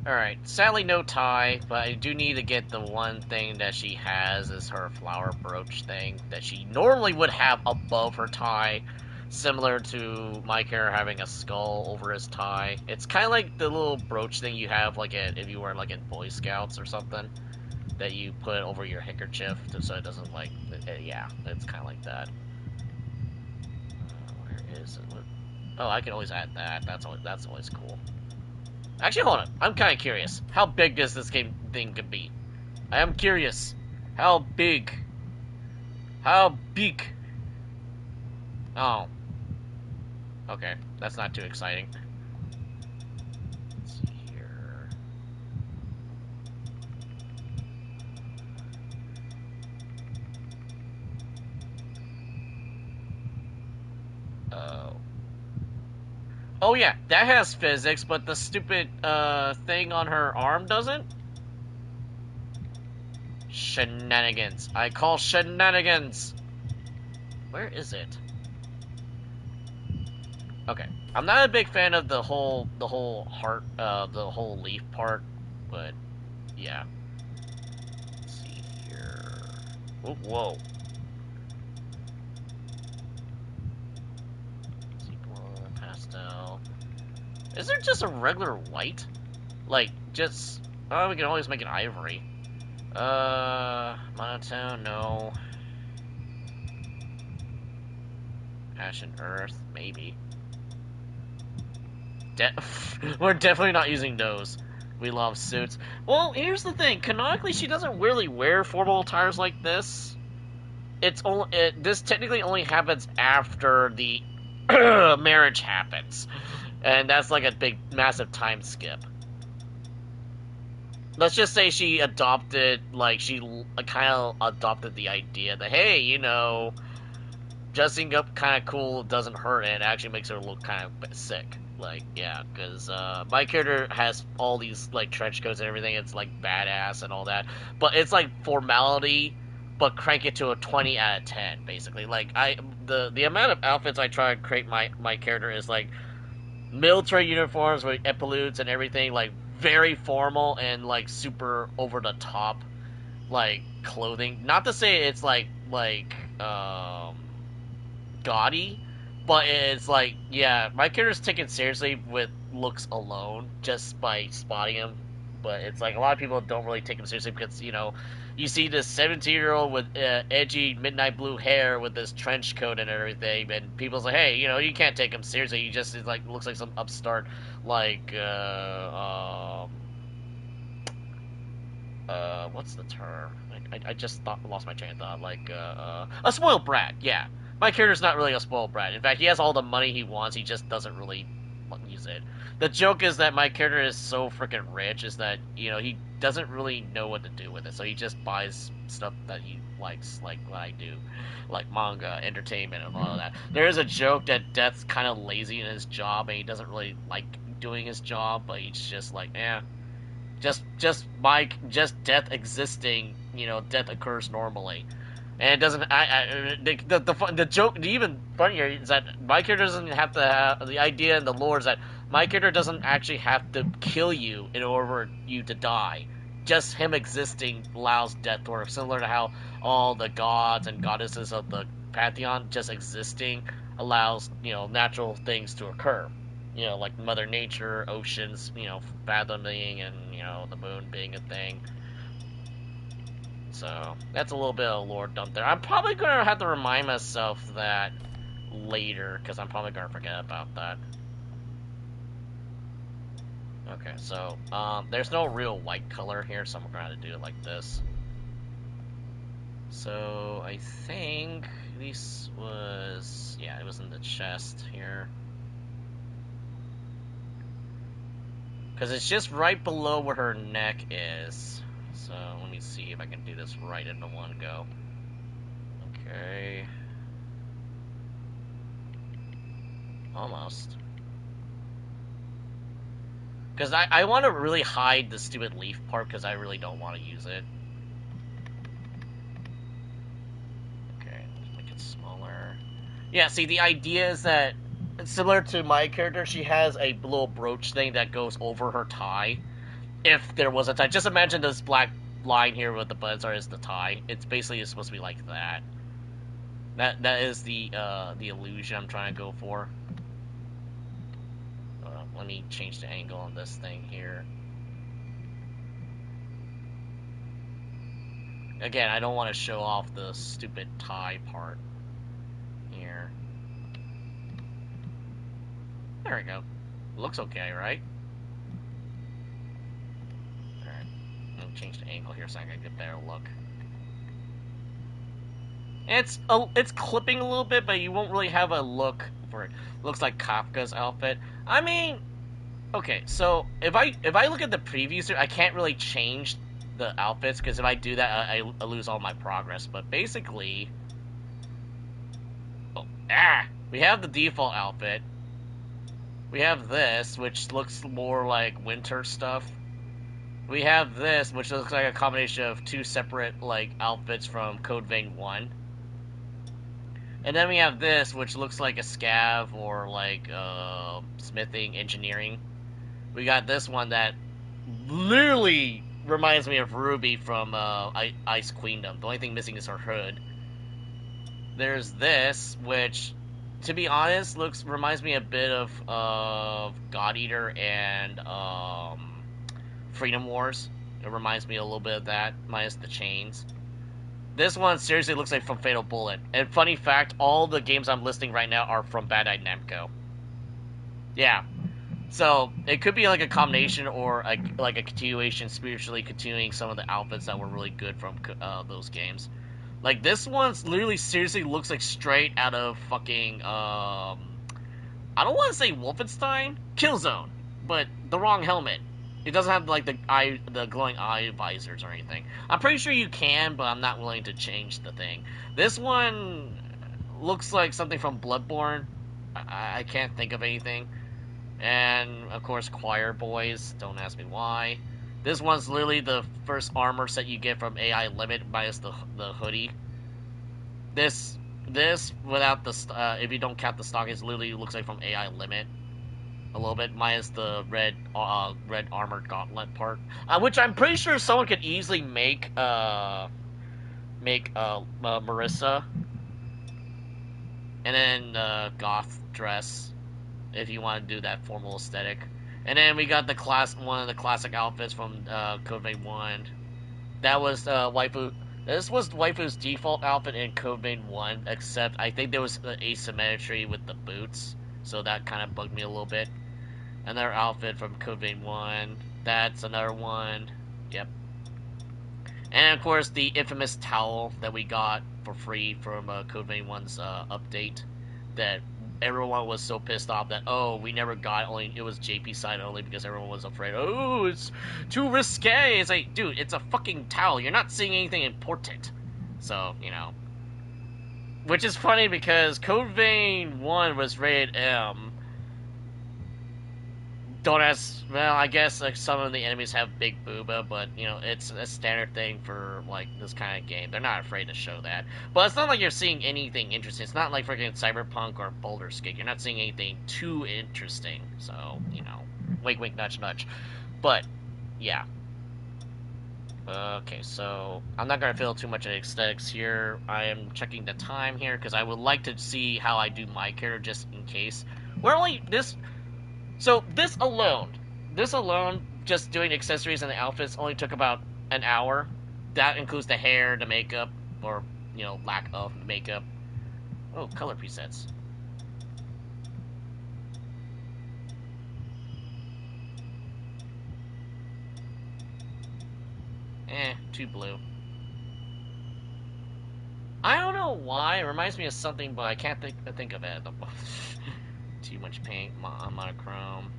Alright, sadly no tie, but I do need to get the one thing that she has is her flower brooch thing that she normally would have above her tie, similar to my character having a skull over his tie. It's kind of like the little brooch thing you have like if you were like in Boy Scouts or something, that you put over your handkerchief so it doesn't like, yeah, it's kind of like that. Where is it? Oh, I can always add that. That's always cool. Actually, hold on. I'm kind of curious. How big does this thing could be? I am curious. How big? How big? Oh. Okay. That's not too exciting. Let's see here. Oh. Oh yeah, that has physics, but the stupid thing on her arm doesn't? Shenanigans. I call shenanigans. Where is it? Okay. I'm not a big fan of the whole heart, the whole leaf part, but yeah. Let's see here. Oh, whoa. Pastel. Is there just a regular white? Like, just... Oh, we can always make an ivory. Monotone, no. Ashen Earth, maybe. We're definitely not using those. We love suits. Well, here's the thing. Canonically, she doesn't really wear formal attires like this. It's only... this technically only happens after the marriage happens. And that's like a big, massive time skip. Let's just say she adopted, like, she kind of adopted the idea that, hey, you know, dressing up kind of cool doesn't hurt, and it actually makes her look kind of sick. Like, yeah, because my character has all these, like, trench coats and everything. It's, like, badass and all that. But it's, like, formality, but crank it to a 20 out of 10, basically. Like, the amount of outfits I try to create my character is, like, military uniforms with epaulettes and everything, like, very formal and, like, super over-the-top, like, clothing. Not to say it's, like, gaudy, but it's like, yeah, my character's taken seriously with looks alone, just by spotting him. But it's like a lot of people don't really take him seriously because, you know, you see this 17-year-old with edgy midnight blue hair with this trench coat and everything, and people's like, hey, you know, you can't take him seriously. He just is like looks like some upstart, like what's the term? I just lost my train of thought. Like, a spoiled brat. Yeah, my character's not really a spoiled brat. In fact, he has all the money he wants. He just doesn't really use it. The joke is that my character is so freaking rich, is that, you know, he doesn't really know what to do with it. So he just buys stuff that he likes, like what I do, like manga, entertainment, and all of that. There is a joke that Death's kind of lazy in his job, and he doesn't really like doing his job, but he's just like, eh. Just death existing, you know, death occurs normally, and it doesn't. The joke, the even funnier is that my character doesn't have to have the idea, and the lore is that my character doesn't actually have to kill you in order for you to die. Just him existing allows death to work, similar to how all the gods and goddesses of the pantheon just existing allows, you know, natural things to occur. You know, like Mother Nature, oceans, you know, fathoming, and, you know, the moon being a thing. So, that's a little bit of lore dump there. I'm probably going to have to remind myself that later, because I'm probably going to forget about that. Okay, so, there's no real white color here, so I'm going to have to do it like this. So, I think this was, yeah, it was in the chest here. Because it's just right below where her neck is. So, let me see if I can do this right into one go. Okay. Almost. Because I want to really hide the stupid leaf part, because I really don't want to use it. Okay, make it smaller. Yeah, see, the idea is that, similar to my character, she has a little brooch thing that goes over her tie. If there was a tie. Just imagine this black line here with the buttons are is the tie. It's basically supposed to be like that. That is the illusion I'm trying to go for. Let me change the angle on this thing here. Again, I don't want to show off the stupid tie part here. There we go. Looks okay, right? Alright. Let me change the angle here so I can get a better look. It's clipping a little bit, but you won't really have a look for it. Looks like Kafka's outfit. I mean, okay, so if I look at the previews here, I can't really change the outfits, because if I do that, I lose all my progress. But basically, we have the default outfit. We have this, which looks more like winter stuff. We have this, which looks like a combination of two separate, like, outfits from Code Vein 1. And then we have this, which looks like a scav or, like, smithing, engineering. We got this one that literally reminds me of Ruby from Ice Queendom. The only thing missing is her hood. There's this, which, to be honest, reminds me a bit of God Eater and Freedom Wars. It reminds me a little bit of that, minus the chains. This one seriously looks like from Fatal Bullet. And funny fact, all the games I'm listing right now are from Bandai Namco. Yeah. So, it could be like a combination or like a continuation, spiritually continuing some of the outfits that were really good from those games. Like, this one's literally seriously looks like straight out of fucking, I don't want to say Wolfenstein, Killzone, but the wrong helmet. It doesn't have, like, the glowing eye visors or anything. I'm pretty sure you can, but I'm not willing to change the thing. This one looks like something from Bloodborne. I can't think of anything. And, of course, Choir Boys. Don't ask me why. This one's literally the first armor set you get from AI Limit, minus the hoodie. This without the if you don't count the stock, it literally looks like from AI Limit. A little bit, minus the red armored gauntlet part, which I'm pretty sure someone could easily make Marissa. And then goth dress, if you want to do that formal aesthetic. And then we got one of the classic outfits from Code Vein 1. That was waifu. This was waifu's default outfit in Code Vein 1, except I think there was asymmetry with the boots, so that kind of bugged me a little bit. Another outfit from Code Vein 1. That's another one. Yep. And of course, the infamous towel that we got for free from Code Vein 1's update. That everyone was so pissed off that, oh, we never got it was JP side only because everyone was afraid, oh, it's too risque. It's like, dude, it's a fucking towel. You're not seeing anything important. So, you know. Which is funny because Code Vein 1 was rated M. Don't ask, well, I guess like some of the enemies have big booba, but you know, it's a standard thing for like this kind of game. They're not afraid to show that. But it's not like you're seeing anything interesting. It's not like freaking Cyberpunk or Baldur's Gate. You're not seeing anything too interesting. So, you know, wink wink nudge nudge. But yeah. Okay, so I'm not gonna fill too much of aesthetics here. I am checking the time here because I would like to see how I do my character just in case. We're only So this alone, just doing accessories and the outfits only took about an hour. That includes the hair, the makeup, or, you know, lack of makeup. Oh, color presets. Too blue. I don't know why. It reminds me of something, but I can't think of it. Too much paint, monochrome.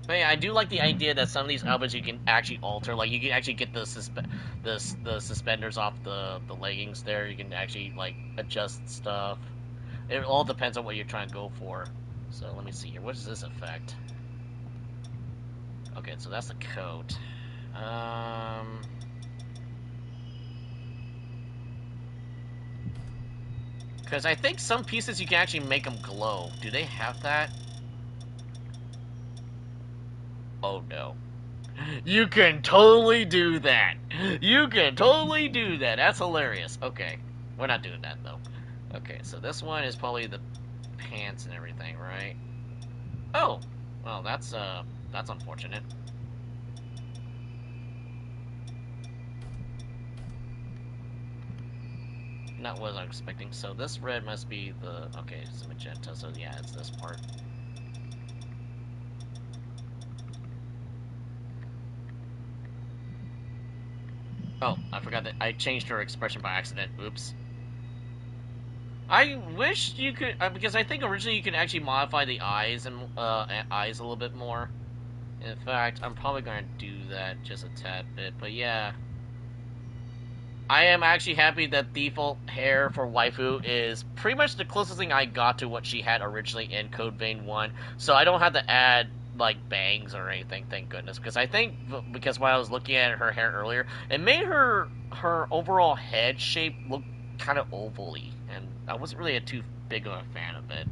But yeah, I do like the idea that some of these outfits you can actually alter. Like, you can actually get the suspenders off the leggings there. You can actually, like, adjust stuff. It all depends on what you're trying to go for. So, let me see here. What is this effect? Okay, so that's the coat. Because I think some pieces you can actually make them glow. Do they have that? Oh no. You can totally do that. You can totally do that. That's hilarious. Okay. We're not doing that though. Okay, so this one is probably the pants and everything, right? Oh. Well, that's unfortunate. Not what I was expecting. So this red must be the... Okay, it's the magenta, so yeah, it's this part. Oh, I forgot that I changed her expression by accident. Oops. I wish you could... because I think originally you could actually modify the eyes and eyes a little bit more. In fact, I'm probably going to do that just a tad bit, but yeah. I am actually happy that default hair for waifu is pretty much the closest thing I got to what she had originally in Code Vein 1. So I don't have to add, like, bangs or anything, thank goodness. Because I think, because when I was looking at her hair earlier, it made her overall head shape look kind of ovally. And I wasn't really too big of a fan of it.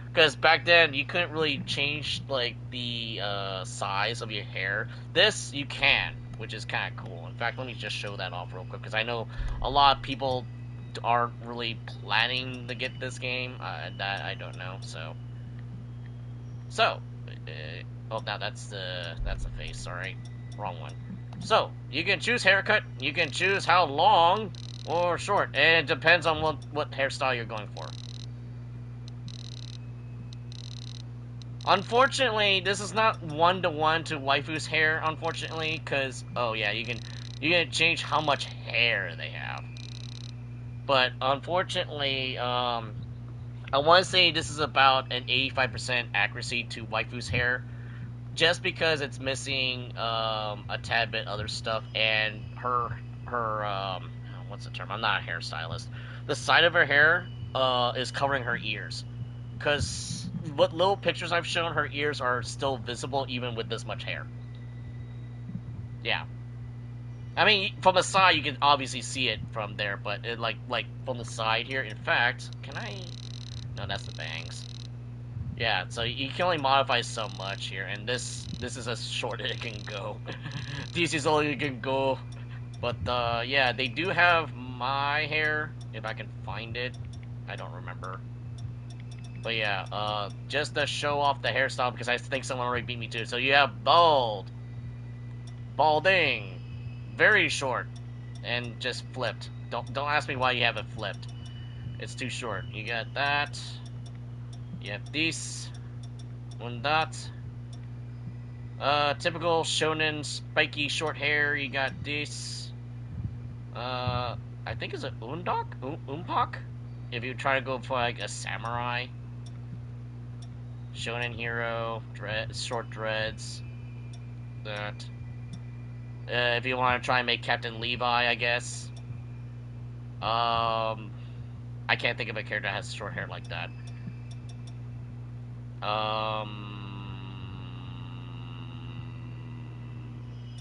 Because back then, you couldn't really change, like, the size of your hair. This, you can, which is kind of cool. In fact, let me just show that off real quick, because I know a lot of people aren't really planning to get this game. That I don't know, so... oh, now that's the face, sorry. Wrong one. So, you can choose haircut, you can choose how long or short, and it depends on what hairstyle you're going for. Unfortunately, this is not one-to-one to waifu's hair, unfortunately, because, oh yeah, you can change how much hair they have. But, unfortunately, I want to say this is about an 85% accuracy to waifu's hair, just because it's missing, a tad bit other stuff, and her, what's the term? I'm not a hairstylist. The side of her hair, is covering her ears. Because what little pictures I've shown, her ears are still visible even with this much hair. Yeah. I mean, from the side, you can obviously see it from there, but it, like from the side here, in fact, can I... No, that's the bangs. Yeah, so you can only modify so much here, and this is as short as it can go. This is all you can go. But yeah, they do have my hair if I can find it. I don't remember. But yeah, just to show off the hairstyle because I think someone already beat me to it. So you have bald, balding, very short, and just flipped. Don't ask me why you have it flipped. It's too short. You got that. You have this. One dot. Typical shonen spiky short hair. You got this. I think it's an undok? Umpak? If you try to go for like a samurai. Shonen hero. Short dreads. That. If you want to try and make Captain Levi, I guess. I can't think of a character that has short hair like that.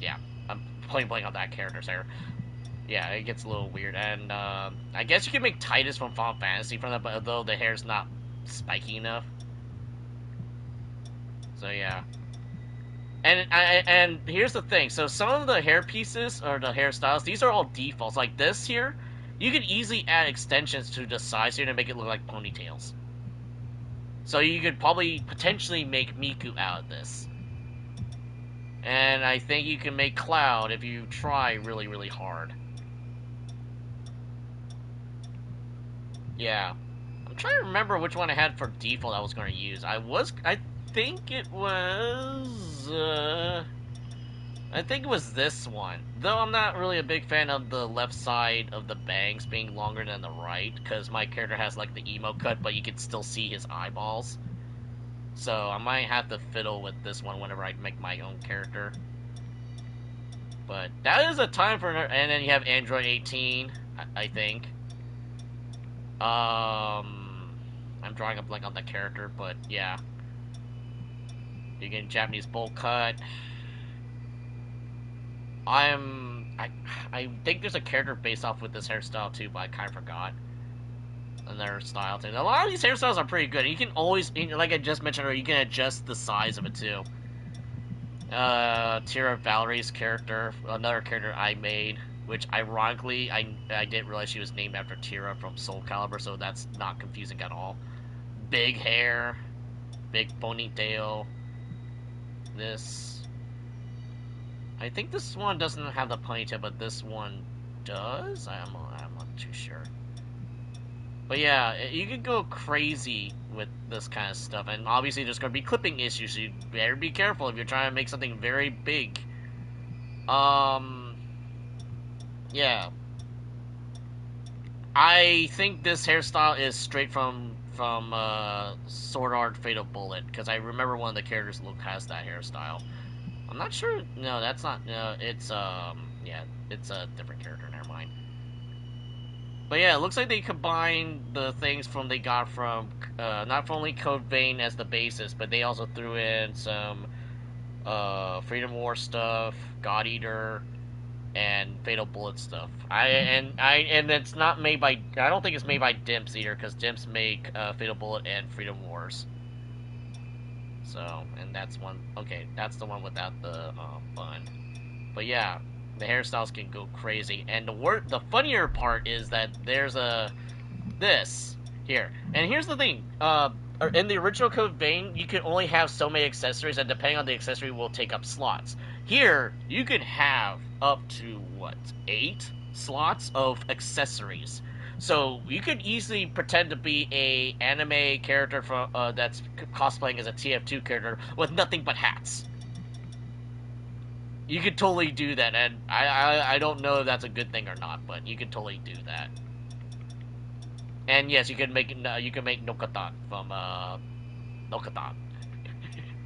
Yeah, I'm point blank on that character's hair. Yeah, it gets a little weird, and I guess you can make Titus from Final Fantasy from that, but though the hair's not spiky enough. So yeah, and here's the thing. So some of the hair pieces or the hairstyles, these are all defaults. Like this here, you could easily add extensions to the sides here to make it look like ponytails. So you could probably potentially make Miku out of this. And I think you can make Cloud if you try really, really hard. Yeah. I'm trying to remember which one I had for default I was going to use. I think it was this one. Though I'm not really a big fan of the left side of the bangs being longer than the right, because my character has like the emo cut, but you can still see his eyeballs. So I might have to fiddle with this one whenever I make my own character. But that is a time for, and then you have Android 18, I think. I'm drawing a blank on the character, but yeah. You get Japanese bowl cut. I think there's a character based off with this hairstyle too, but I kind of forgot. Another style too. A lot of these hairstyles are pretty good. You can always, like I just mentioned earlier, you can adjust the size of it too. Tira Valerie's character, another character I made, which ironically I didn't realize she was named after Tira from Soul Calibur, so that's not confusing at all. Big hair, big ponytail. This, I think this one doesn't have the ponytail, but this one does. I'm not too sure. But yeah, you could go crazy with this kind of stuff, and obviously there's going to be clipping issues, so you better be careful if you're trying to make something very big. Yeah. I think this hairstyle is straight from Sword Art Fatal Bullet, because I remember one of the characters Luke has that hairstyle. I'm not sure, no, that's not, no, it's, yeah, it's a different character, never mind. But yeah, it looks like they combined the things they got from not only Code Vein as the basis, but they also threw in some Freedom War stuff, God Eater, and Fatal Bullet stuff. And it's not made by, I don't think it's made by Dimps either, because Dimps make Fatal Bullet and Freedom Wars. So, and that's one. Okay, that's the one without the bun. But yeah. The hairstyles can go crazy, and the funnier part is that there's this here, and here's the thing. In the original Code Vein, you can only have so many accessories, and depending on the accessory, will take up slots. Here, you can have up to 8 slots of accessories. So you could easily pretend to be a anime character from that's cosplaying as a TF2 character with nothing but hats. You could totally do that, and I don't know if that's a good thing or not, but you could totally do that. And yes, you can make Nokatan from Nokatan.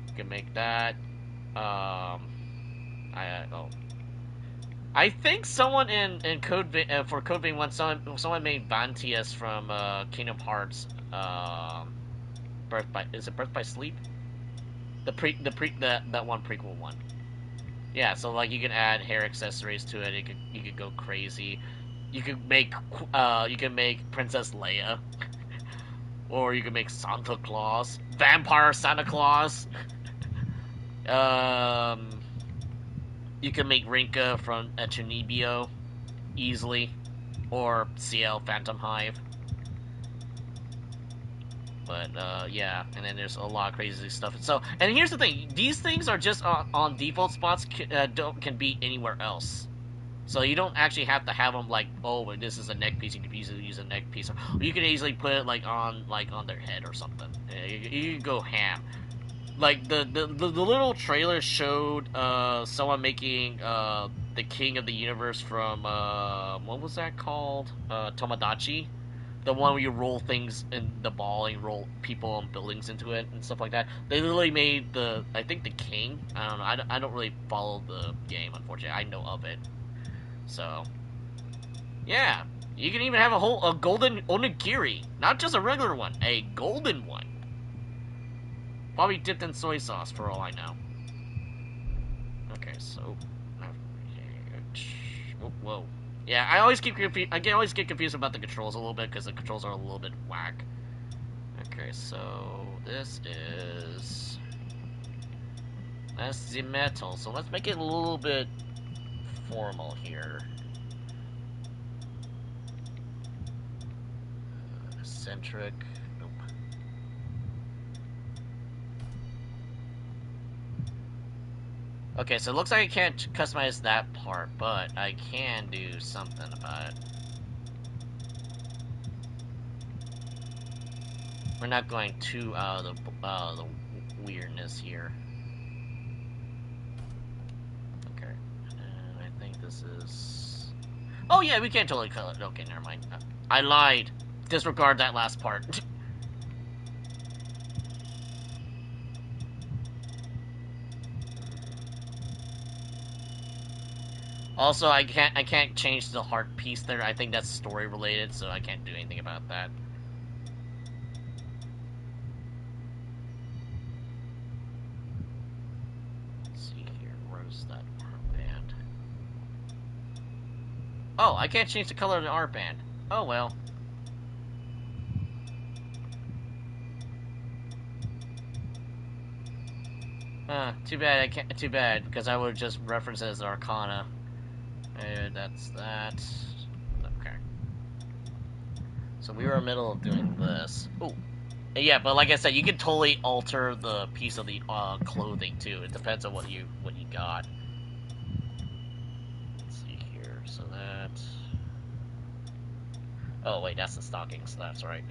You can make that. I think someone in Code Vein, for Code Vein 1, someone made Vantius from Kingdom Hearts. Birth by Sleep? That one prequel one. Yeah, so like you can add hair accessories to it. You could go crazy. You could make Princess Leia. Or you can make Santa Claus, Vampire Santa Claus. You can make Rinka from Echinibio easily, or CL Phantom Hive. But yeah, and then there's a lot of crazy stuff. So, and here's the thing: these things are just on default spots. Can be anywhere else. So you don't actually have to have them like, oh, this is a neck piece. You can easily use a neck piece. Or you can easily put it like on their head or something. You can go ham. Like the little trailer showed someone making the King of the Universe from what was that called? Tomodachi. The one where you roll things in the ball and you roll people and buildings into it and stuff like that. They literally made I think the king. I don't know. I don't really follow the game, unfortunately. I know of it. So, yeah. You can even have a golden onigiri. Not just a regular one. A golden one. Probably dipped in soy sauce for all I know. Okay, so... Whoa. Yeah, I always get confused about the controls a little bit because the controls are a little bit whack. Okay, so this is... That's the metal, so let's make it a little bit formal here. Eccentric. Nope. Okay, so it looks like I can't customize that part, but I can do something about it. We're not going too out of the weirdness here. Okay, and I think this is... Oh yeah, we can totally color it. Okay, never mind. I lied. Disregard that last part. Also, I can't change the heart piece there. I think that's story related, so I can't do anything about that. Let's see here. Where's that armband? Oh, I can't change the color of the armband. Oh well. Too bad I can't. Too bad, because I would just reference it as Arcana. That's that. Okay. So we were in the middle of doing this. Oh, yeah, but like I said, you can totally alter the piece of the clothing too. It depends on what you got. Let's see here. So that. Oh wait, that's the stockings. That's right.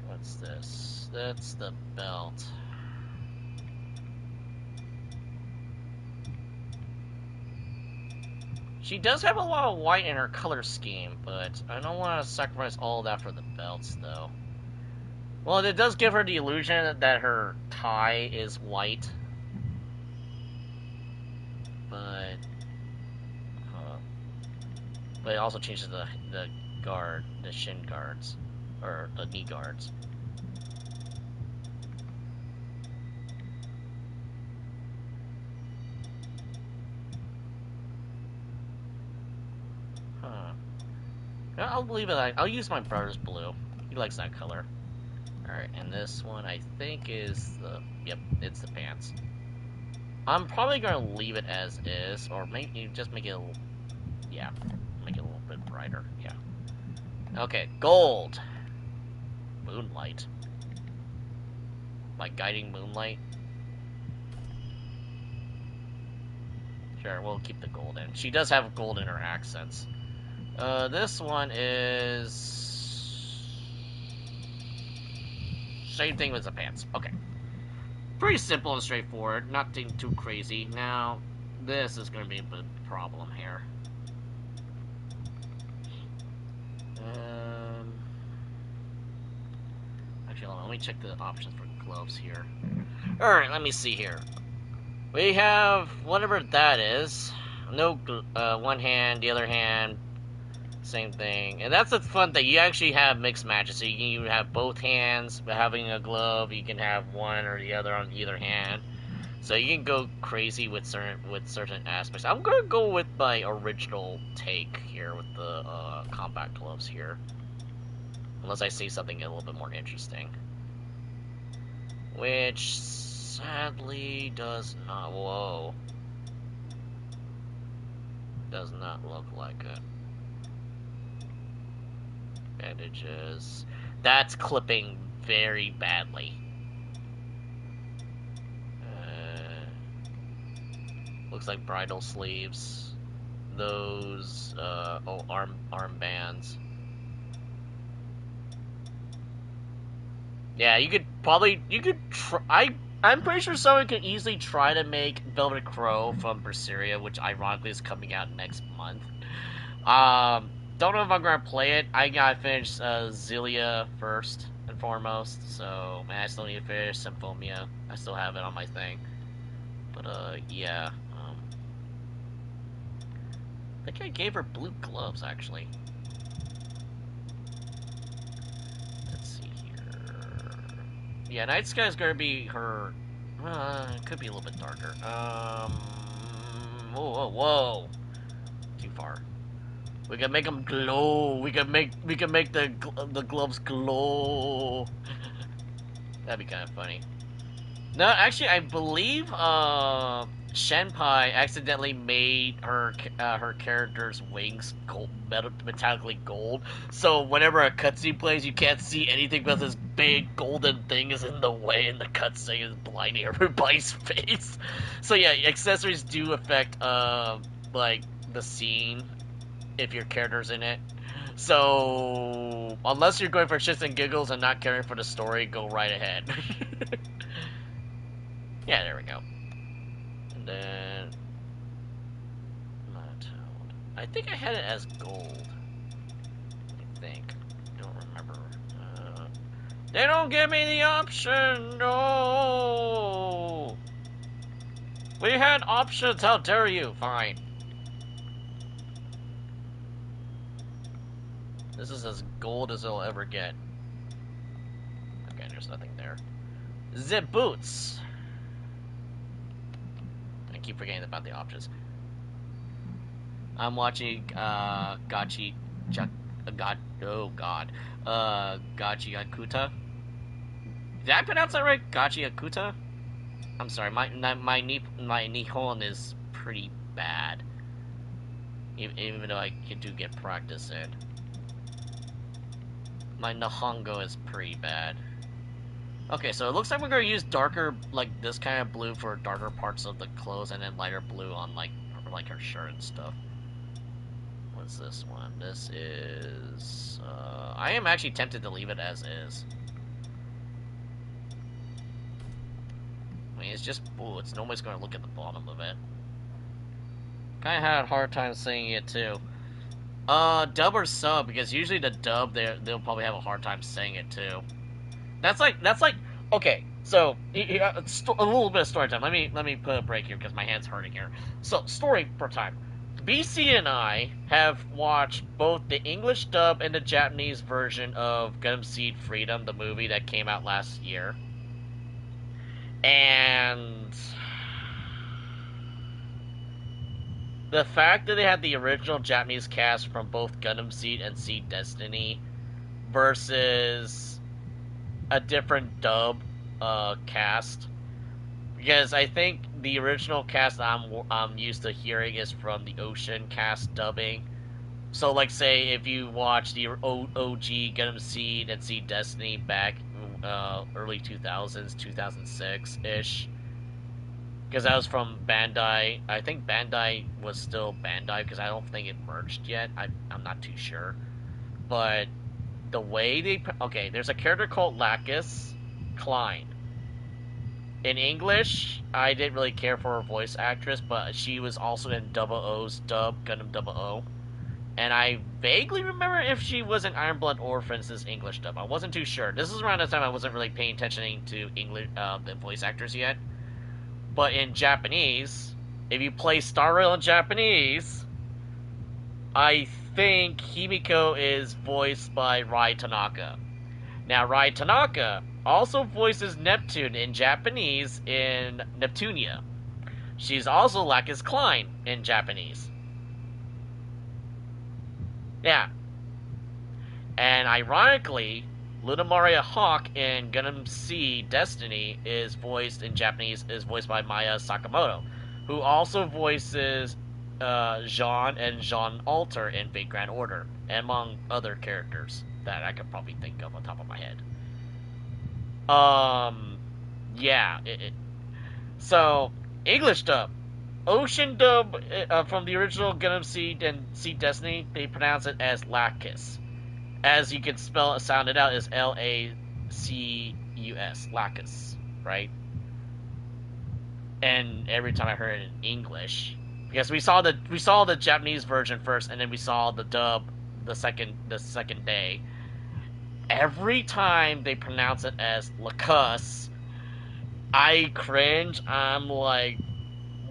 What's this? That's the belt. She does have a lot of white in her color scheme, but I don't want to sacrifice all of that for the belts, though. Well, it does give her the illusion that her tie is white. But it also changes the shin guards, or the knee guards. I'll leave it. I'll use my brother's blue. He likes that color. Alright, and this one I think is the... Yep, it's the pants. I'm probably going to leave it as is, or maybe just make it a little... Yeah, make it a little bit brighter. Yeah. Okay, gold. Moonlight. Like guiding moonlight. Sure, we'll keep the gold in. She does have gold in her accents. This one is... Same thing with the pants. Okay. Pretty simple and straightforward. Nothing too crazy. Now, this is going to be a big problem here. Actually, hold on. Let me check the options for gloves here. Alright, let me see here. We have whatever that is. No, one hand, the other hand, same thing. And that's the fun thing. You actually have mixed matches. So you can have both hands, but having a glove, you can have one or the other on either hand. So you can go crazy with certain aspects. I'm gonna go with my original take here with the combat gloves here, unless I see something a little bit more interesting, which sadly does not. Whoa, does not look like it. Bandages. That's clipping very badly. Looks like bridle sleeves. Those, armbands. Yeah, you could try, I'm pretty sure someone could easily try to make Velvet Crow from Berseria, which ironically is coming out next month. Don't know if I'm gonna play it. I gotta finish, Xillia first and foremost, so, man, I still need to finish Symphomia. I still have it on my thing. But, yeah, I think I gave her blue gloves, actually. Let's see here. Yeah, Night Sky's gonna be her... it could be a little bit darker. Whoa. Too far. We can make them glow. We can make the gloves glow. That'd be kind of funny. No, actually, I believe Shenpai accidentally made her character's wings metallically gold. So whenever a cutscene plays, you can't see anything but this big golden thing is in the way, and the cutscene is blinding everybody's face. So yeah, accessories do affect like the scene if your character's in it. So unless you're going for shits and giggles and not caring for the story, go right ahead. Yeah, there we go. And then monotone. I think I had it as gold. I think. Don't remember. They don't give me the option. No. We had options. How dare you? Fine. This is as gold as it'll ever get. Okay, there's nothing there. Zip boots. Keep forgetting about the options. I'm watching Gachi Akuta. Did I pronounce that right? Gachi Akuta? I'm sorry, my Nihon is pretty bad. Even though I do get practice in. My Nihongo is pretty bad. Okay, so it looks like we're gonna use darker, like this kind of blue for darker parts of the clothes, and then lighter blue on like her shirt and stuff. What's this one? This is. I am actually tempted to leave it as is. I mean, it's just. Ooh, it's nobody's gonna look at the bottom of it. Kind of had a hard time saying it too. Dub or sub, because usually the dub they'll probably have a hard time saying it too. That's like, okay, so, a little bit of story time. Let me put a break here, because my hand's hurting here. So, story for time. BC and I have watched both the English dub and the Japanese version of Gundam Seed Freedom, the movie that came out last year. And the fact that they had the original Japanese cast from both Gundam Seed and Seed Destiny versus a different dub cast, because I think the original cast I'm used to hearing is from the Ocean cast dubbing. So like, say if you watch the OG Gundam Seed and Seed Destiny back early 2000s, 2006 ish, because that was from Bandai. I think Bandai was still Bandai, because I don't think it merged yet. I'm not too sure, but the way they... Okay, there's a character called Lacus Klein. In English, I didn't really care for her voice actress, but she was also in Double O's dub, Gundam Double O. And I vaguely remember if she was in Iron Blood Orphans' English dub. I wasn't too sure. This is around the time I wasn't really paying attention to English, the voice actors yet. But in Japanese, if you play Star Rail in Japanese, I think Himiko is voiced by Rai Tanaka. Now, Rai Tanaka also voices Neptune in Japanese in Neptunia. She's also Lacus Klein in Japanese. Yeah. And ironically, Luna Maria Hawk in Gundam Seed Destiny is voiced in Japanese, is voiced by Maya Sakamoto, who also voices Jean and Jean Alter in Fate Grand Order, among other characters that I could probably think of on top of my head. Yeah. So, English dub. Ocean dub from the original Gundam Seed and Seed Destiny, they pronounce it as Lacus. As you can sound it out, is Lacus, Lacus, right? And every time I heard it in English, because we saw the Japanese version first, and then we saw the dub the second day. Every time they pronounce it as Lacus, I cringe. I'm like,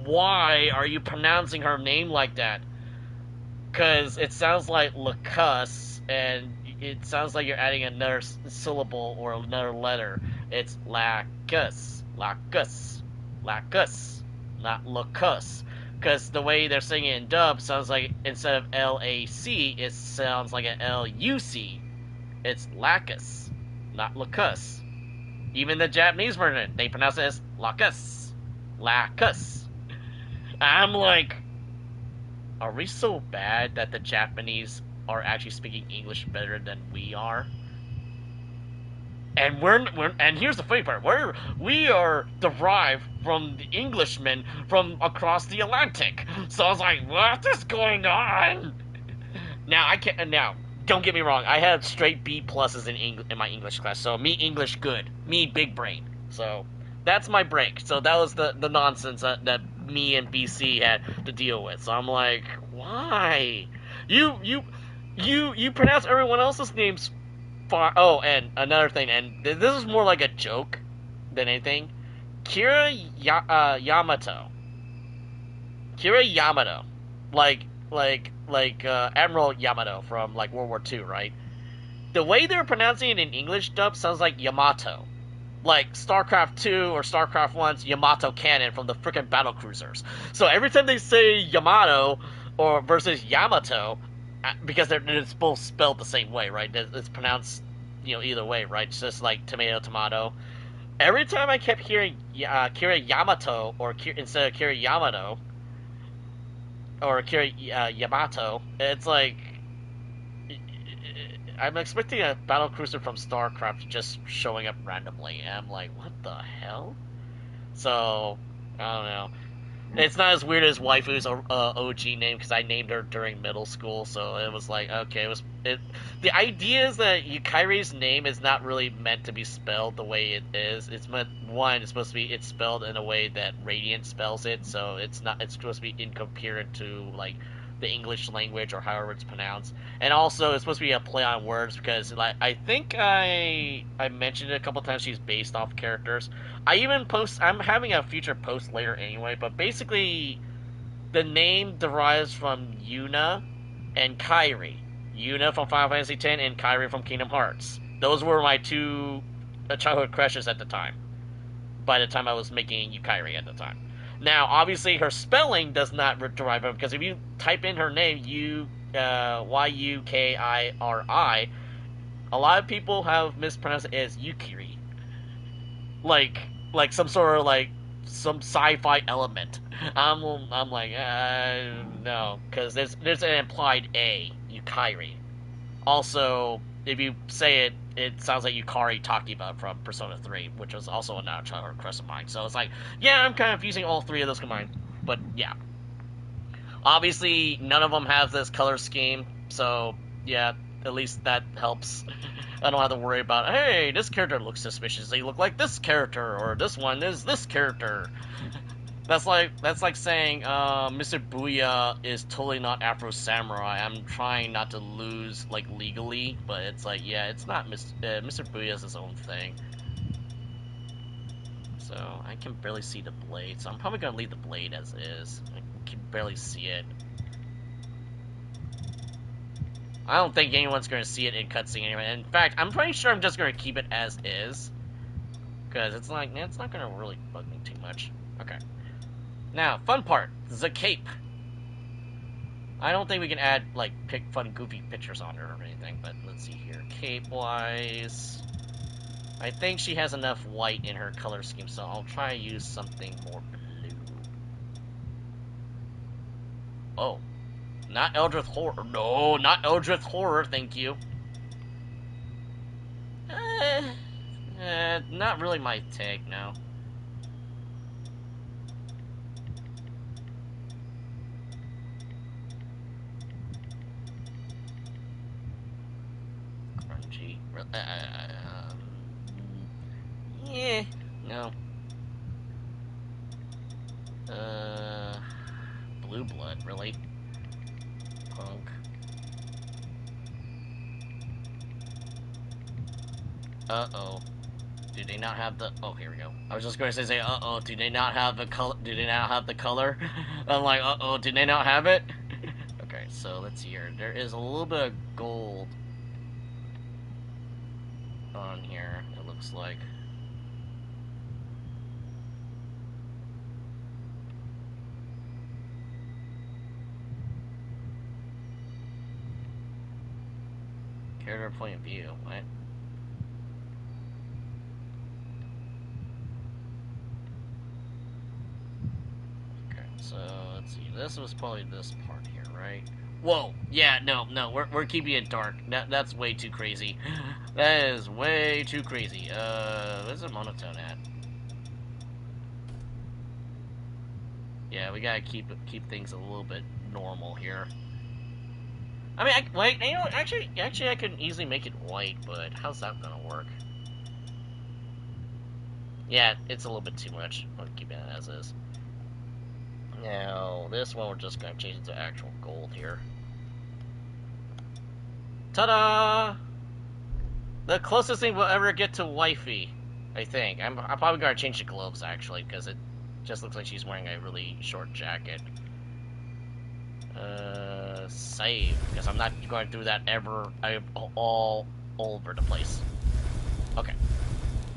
why are you pronouncing her name like that? Because it sounds like Lacus, and it sounds like you're adding another syllable or another letter. It's Lacus, Lacus, Lacus, not Lacus. Because the way they're singing it in dub sounds like, instead of L-A-C, it sounds like an L-U-C. It's Lacus, not Lacus. Even the Japanese version, they pronounce it as Lacus, Lacus. I'm like, are we so bad that the Japanese are actually speaking English better than we are? And and here's the funny part: we are derived from the Englishmen from across the Atlantic. So I was like, what is going on? Now, don't get me wrong. I had straight B pluses in my English class. So me English good, me big brain. So that's my break. So that was the nonsense that me and BC had to deal with. So I'm like, why? You pronounce everyone else's names far. Oh, and another thing, and this is more like a joke than anything. Yamato, like Admiral Yamato from like World War II, right? The way they're pronouncing it in English dub sounds like Yamato. Like StarCraft 2 or StarCraft 1's Yamato cannon from the freaking battle cruisers. So every time they say Yamato or versus Yamato, because it's both spelled the same way, right? It's pronounced, either way, right? It's just like tomato. Every time I kept hearing Kira Yamato instead of Kira Yamato or Kira Yamato, it's like I'm expecting a battlecruiser from StarCraft just showing up randomly, and I'm like, what the hell? So, I don't know. It's not as weird as Waifu's OG name, because I named her during middle school, so it was like, okay, the idea is that Yukaire's name is not really meant to be spelled the way it is. It's supposed to be, it's spelled in a way that Radiant spells it, so it's supposed to be incoherent to, like, the English language or however it's pronounced. And also, it's supposed to be a play on words, because like I think I mentioned it a couple times, she's based off characters. I'm having a future post later anyway, but basically the name derives from Yuna and Kairi. Yuna from Final Fantasy X and Kairi from Kingdom Hearts. Those were my two childhood crushes at the time, by the time I was making Yukari at the time. Now, obviously, her spelling does not derive from, because if you type in her name, Yukiri, a lot of people have mispronounced it as Yukiri. Like some sort of, like, some sci-fi element. I'm like, no, because there's an implied A, Yukiri. Also, if you say it, it sounds like Yukari Takiba from Persona 3, which was also a childhood crush of mine. So it's like, yeah, I'm kind of using all three of those combined. But yeah. Obviously, none of them have this color scheme, so yeah, at least that helps. I don't have to worry about, hey, this character looks suspicious. They look like this character, or this one is this character. That's like saying Mr. Booyah is totally not Afro Samurai. I'm trying not to lose, like, legally, but it's like, yeah, it's not Mr. Booyah's his own thing. So I can barely see the blade, so I'm probably gonna leave the blade as is. I can barely see it. I don't think anyone's gonna see it in cutscene anyway. In fact, I'm pretty sure I'm just gonna keep it as is. Because it's like, it's not gonna really bug me too much. Okay. Now, fun part, the cape. I don't think we can add, like, pick fun, goofy pictures on her or anything, but let's see here. Cape-wise, I think she has enough white in her color scheme, so I'll try to use something more blue. Oh. Not Eldritch Horror. No, not Eldritch Horror, thank you. Not really my take, no. Grungy. Yeah, no. Blue blood, really? Punk. Uh-oh. Do they not have the... Oh, here we go. I was just going to say, uh-oh, do they not have the color? Do they not have the color? I'm like, uh-oh, did they not have it? Okay, so let's see here. There is a little bit of gold on here, it looks like. Character point of view, what? Okay, so let's see. This was probably this part here, right? Whoa! Yeah, no, we're keeping it dark. That's way too crazy. That is way too crazy. Where's the monotone at? Yeah, we gotta keep things a little bit normal here. I mean, wait, you know, actually, I can easily make it white, but how's that gonna work? Yeah, it's a little bit too much. I'll keep it as is. Now, this one we're just gonna change it to actual gold here. Ta-da! The closest thing we'll ever get to wifey, I think. I'm probably gonna change the gloves actually, because it just looks like she's wearing a really short jacket. Save, because I'm not going through that ever, all over the place. Okay.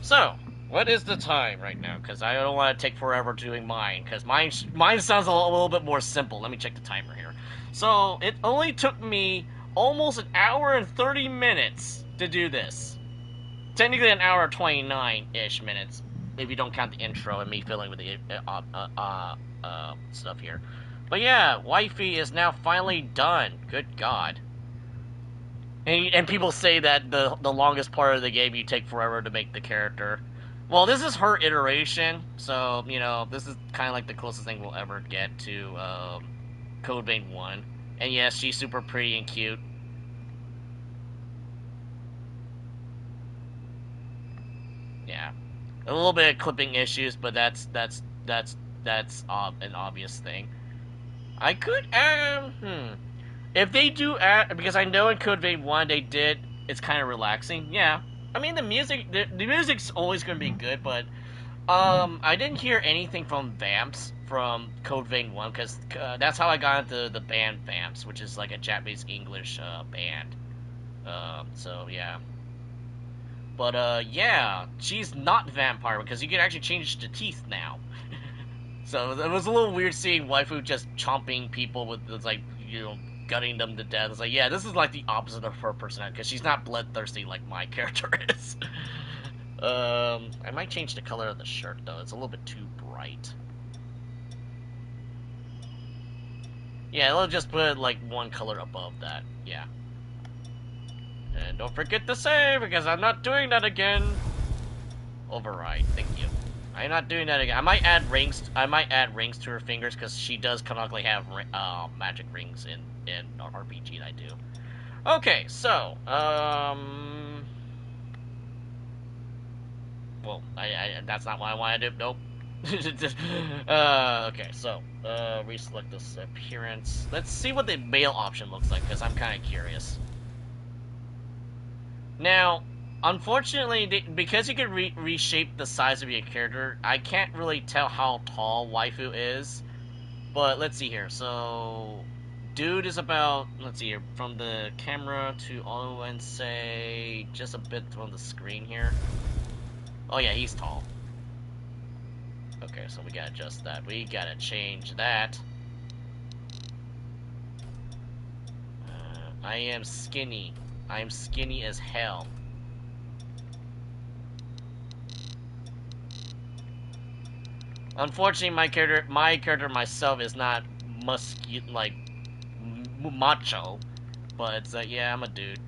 So, what is the time right now? Because I don't want to take forever doing mine, because mine sounds a little bit more simple. Let me check the timer here. So, it only took me almost an hour and 30 minutes to do this. Technically an hour 29-ish minutes, if you don't count the intro and me filling with the stuff here. But yeah, wifey is now finally done. Good God. And people say that the longest part of the game you take forever to make the character. Well, this is her iteration, so, you know, this is kind of like the closest thing we'll ever get to Code Vein 1. And yes, she's super pretty and cute. Yeah. A little bit of clipping issues, but that's an obvious thing. I could if they do add, because I know in Code Vein 1 they did, it's kind of relaxing. Yeah. I mean, the music's always going to be good, but I didn't hear anything from Vamps from Code Vein 1, because that's how I got into the band Vamps, which is like a Japanese-English band. So, yeah. But, yeah, she's not vampire, because you can actually change the teeth now. So it was a little weird seeing waifu just chomping people with, like, you know, gutting them to death. It's like, yeah, this is like the opposite of her personality, because she's not bloodthirsty like my character is. I might change the color of the shirt, though. It's a little bit too bright. Yeah, let's just put, like, one color above that. Yeah. And don't forget to save, because I'm not doing that again. Override, thank you. I'm not doing that again. I might add rings to her fingers, because she does canonically have magic rings in RPG that I do. Okay, so well, I that's not what I want to do. Nope. Okay, so reselect this appearance. Let's see what the male option looks like, because I'm kind of curious. Now, unfortunately, because you can reshape the size of your character, I can't really tell how tall waifu is. But let's see here. So, dude is about, let's see here, from the camera to all and say just a bit from the screen here. Oh yeah, he's tall. Okay, so we gotta adjust that. We gotta change that. I am skinny. I am skinny as hell. Unfortunately, my character myself is not like macho, but it's like, yeah, I'm a dude.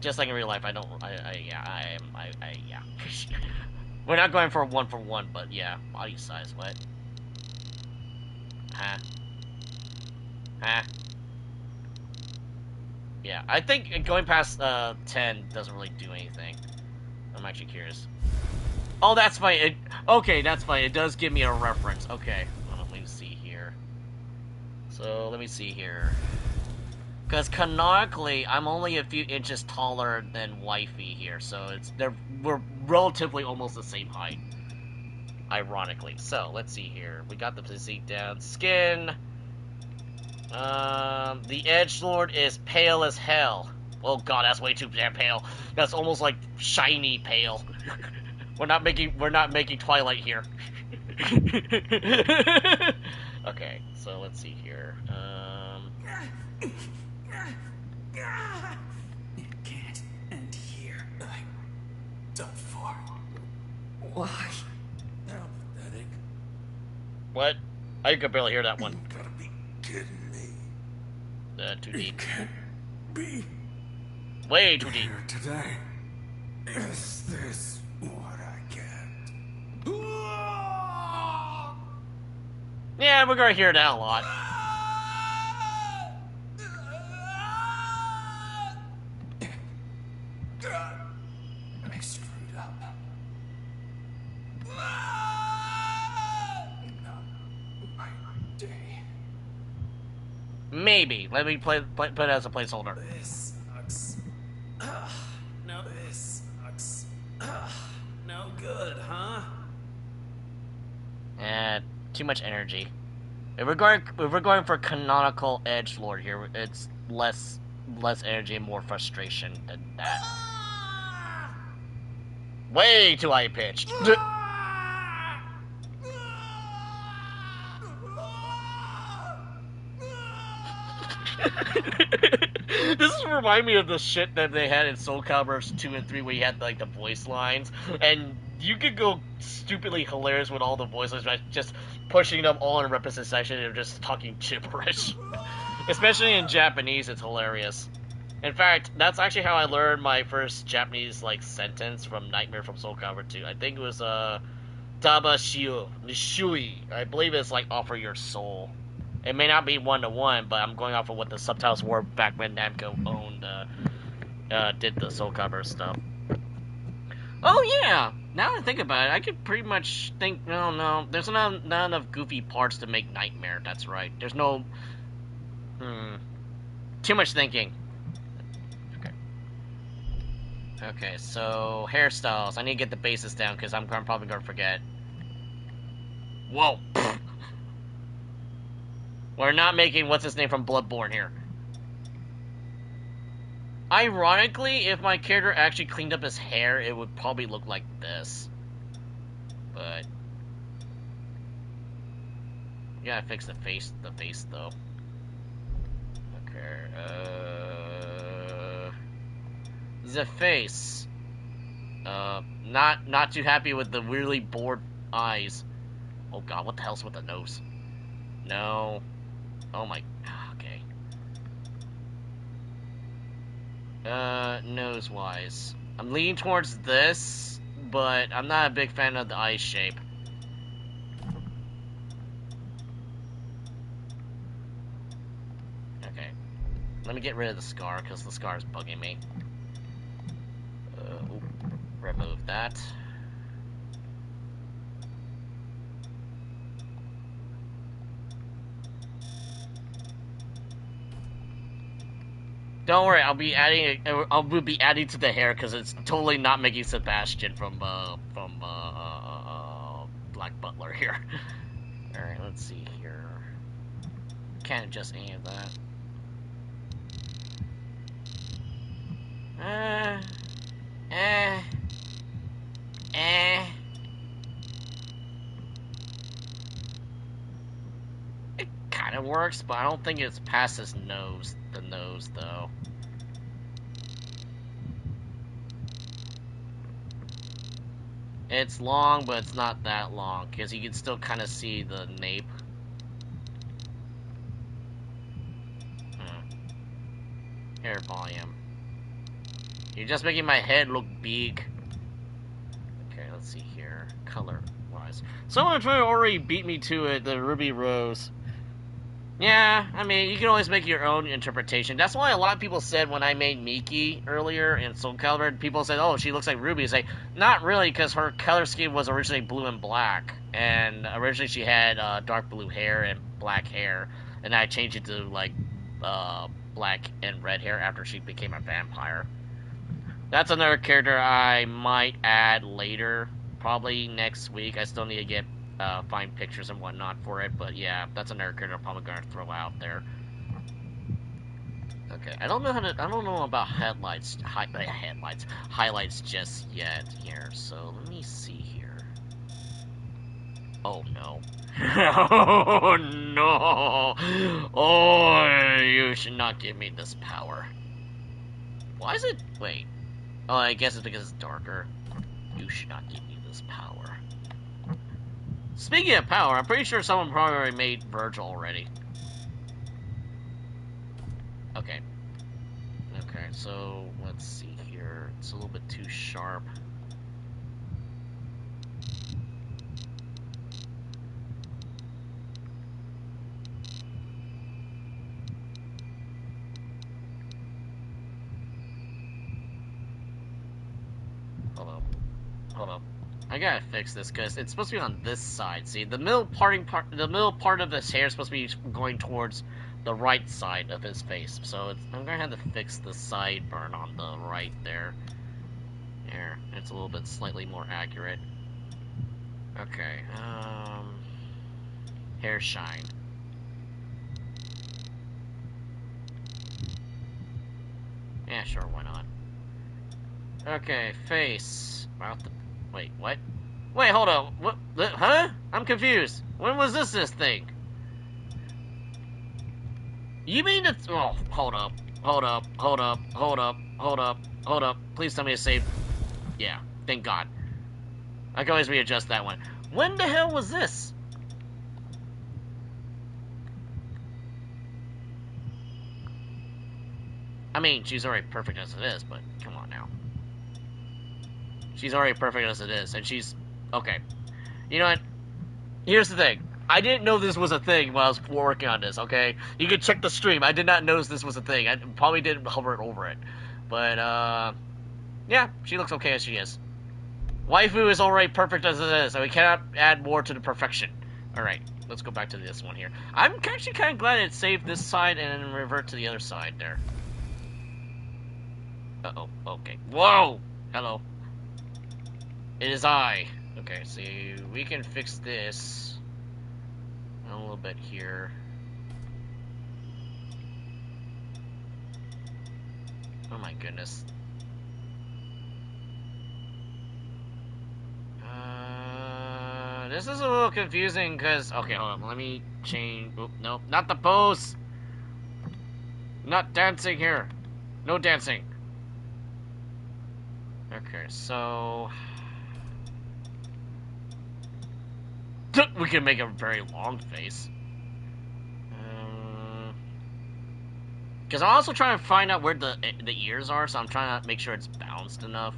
Just like in real life, I don't. Yeah. We're not going for a 1-for-1, but yeah, body size. What? Huh? Huh? Yeah, I think going past 10 doesn't really do anything. I'm actually curious. Oh, that's fine. Okay, that's fine. It does give me a reference. Okay, let me see here. So let me see here. Because canonically, I'm only a few inches taller than Wifey here, so we're relatively almost the same height. Ironically. So let's see here. We got the physique down. Skin. The Edgelord is pale as hell. Oh god, that's way too damn pale. That's almost like shiny pale. We're not making Twilight here. Okay, so let's see here. It can't end here. I'm done for. Why? How pathetic. What? I could barely hear that one. You gotta be kidding me. Too deep. It can't be. Way too deep. Here today. Is this what I get? Yeah, we're gonna hear that a lot. I screwed up. Not my day. Maybe. Let me put it as a placeholder. This sucks. No, this sucks. No good, huh? Too much energy. If we're going for canonical Edgelord here, it's less energy and more frustration than that. Way too high pitched. This remind me of the shit that they had in Soul Calibur 2 and 3 where you had like the voice lines, and you could go stupidly hilarious with all the voice lines by just pushing them all in representation and just talking gibberish. Especially in Japanese, it's hilarious. In fact, that's actually how I learned my first Japanese like sentence from Nightmare from Soul Calibur 2. I think it was Taba Shiu Nishui. I believe it's like offer your soul. It may not be 1-to-1, but I'm going off of what the subtitles were back when Namco did the Soul Calibur stuff. Oh yeah! Now that I think about it, I could pretty much think, no, there's not enough goofy parts to make Nightmare, that's right. There's no, too much thinking. Okay, so, hairstyles. I need to get the bases down, because I'm probably going to forget. Whoa! We're not making what's-his-name from Bloodborne here. Ironically, if my character actually cleaned up his hair, it would probably look like this. But... you gotta fix the face though. Okay, the face. Not too happy with the really bored eyes. Oh god, what the hell's with the nose? No. Oh my, okay. Nose-wise. I'm leaning towards this, but I'm not a big fan of the eye shape. Okay. Let me get rid of the scar, because the scar is bugging me. Remove that. Don't worry, I'll be adding to the hair because it's totally not making Sebastian from Black Butler here. All right, let's see here. Can't adjust any of that. It kind of works, but I don't think it's past his nose. The nose, though. It's long, but it's not that long, because you can still kind of see the nape. Hair volume. You're just making my head look big. Okay, let's see here. Color-wise. Someone already beat me to it, the Ruby Rose. Yeah, I mean, you can always make your own interpretation. That's why a lot of people said when I made Miki earlier in Soul Calibur, people said, oh, she looks like Ruby. It's like, not really, because her color scheme was originally blue and black. And originally she had dark blue hair and black hair. And I changed it to, like, black and red hair after she became a vampire. That's another character I might add later, probably next week. I still need to get find pictures and whatnot for it, but yeah, that's another character I'm probably gonna throw out there. Okay, I don't know about highlights just yet here. So let me see here. Oh no. Oh no! Oh, you should not give me this power. Why is it? Wait. Oh, I guess it's because it's darker. You should not give me this power. Speaking of power, I'm pretty sure someone probably already made Virgil already. Okay. Okay, so let's see here. It's a little bit too sharp. Hold up. I gotta fix this because it's supposed to be on this side. See, the middle part of his hair is supposed to be going towards the right side of his face. So I'm gonna have to fix the sideburn on the right there. There, it's a little bit slightly more accurate. Okay, hair shine. Yeah, sure, why not? Okay, face. Mouth. Wait, what? Wait, hold on. What? Huh? I'm confused. When was this thing? You mean it's... Oh, hold up. Please tell me it's saved. Yeah, thank God. I can always readjust that one. When the hell was this? I mean, she's already perfect as it is, but come on now. She's already perfect as it is, and she's... Okay. You know what? Here's the thing. I didn't know this was a thing while I was working on this, okay? You can check the stream. I did not know this was a thing. I probably didn't hover over it. But, yeah, she looks okay as she is. Waifu is already perfect as it is, so we cannot add more to the perfection. Alright, let's go back to this one here. I'm actually kind of glad it saved this side and then revert to the other side there. Uh-oh, okay. Whoa! Hello. It is I. Okay, so we can fix this a little bit here. Oh my goodness. This is a little confusing because... Okay, hold on. Let me change... Oh, no, not the pose! Not dancing here. No dancing. Okay, so... We can make a very long face. Because I'm also trying to find out where the ears are, so I'm trying to make sure it's balanced enough.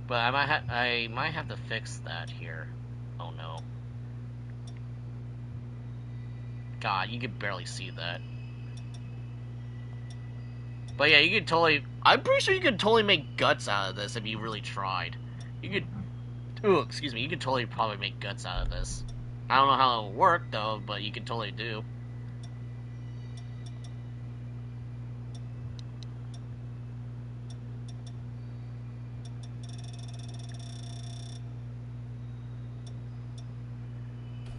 But I might have to fix that here. Oh no. God, you could barely see that. But yeah, you could totally... I'm pretty sure you could totally make guts out of this if you really tried. You could... Ooh, excuse me, you could totally probably make guts out of this. I don't know how it'll work, though, but you can totally do.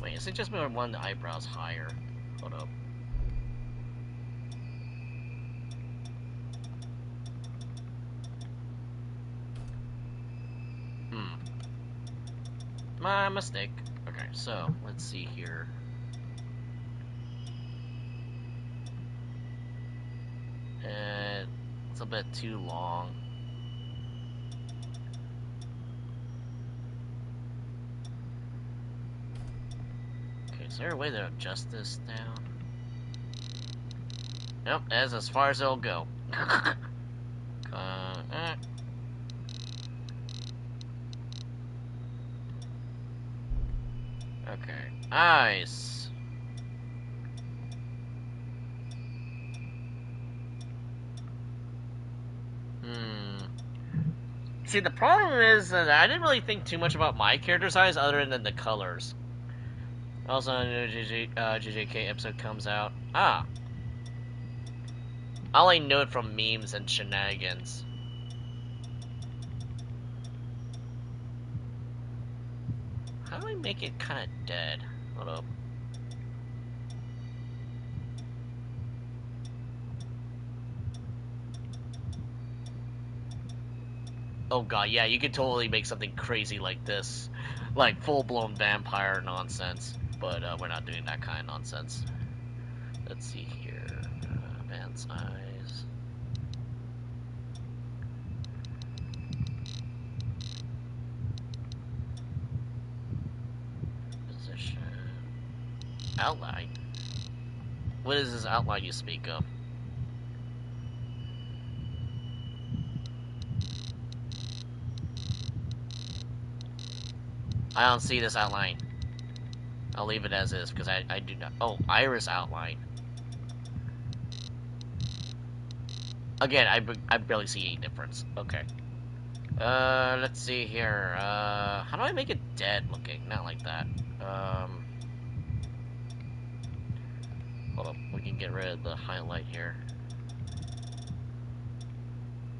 Wait, is it just me one of the eyebrows higher? Hold up. My mistake. Okay, so let's see here. It's a bit too long. Okay, is there a way to adjust this down? Nope, that's as far as it'll go. Okay, eyes. See, the problem is that I didn't really think too much about my character's eyes other than the colors. Also, a new JJK episode comes out. Ah. I only know it from memes and shenanigans. How do I make it kind of dead? Hold up. Oh god, yeah, you could totally make something crazy like this. Like full-blown vampire nonsense. But we're not doing that kind of nonsense. Let's see here. Man's eyes. Position. Outline. What is this outline you speak of? I don't see this outline. I'll leave it as is, because I do not... Oh, iris outline. Again, I barely see any difference. Okay. Let's see here. How do I make it dead looking? Not like that. Hold up, we can get rid of the highlight here.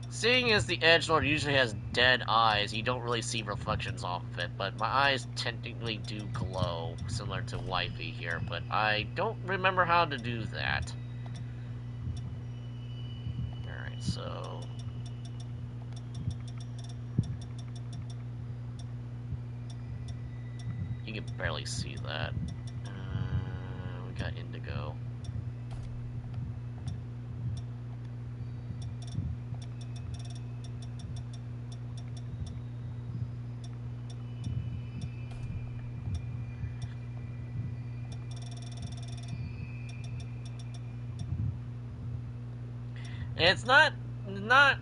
Seeing as the Edgelord usually has dead eyes, you don't really see reflections off of it, but my eyes technically do glow, similar to Wifey here, but I don't remember how to do that. Alright, so... You can barely see that. We got indigo. It's not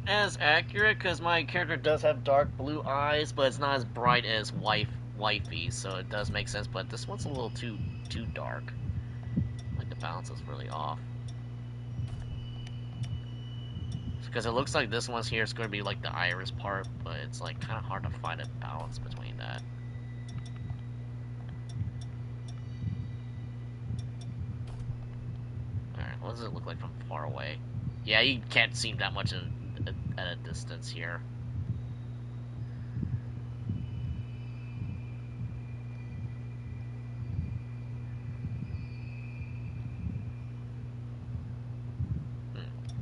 as accurate because my character does have dark blue eyes, but it's not as bright as Wifey, so it does make sense. But this one's a little too dark. Like the balance is really off. Because it looks like this one's here is going to be like the iris part, but it's like kind of hard to find a balance between that. Alright, what does it look like from far away? Yeah, you can't see that much at a distance here.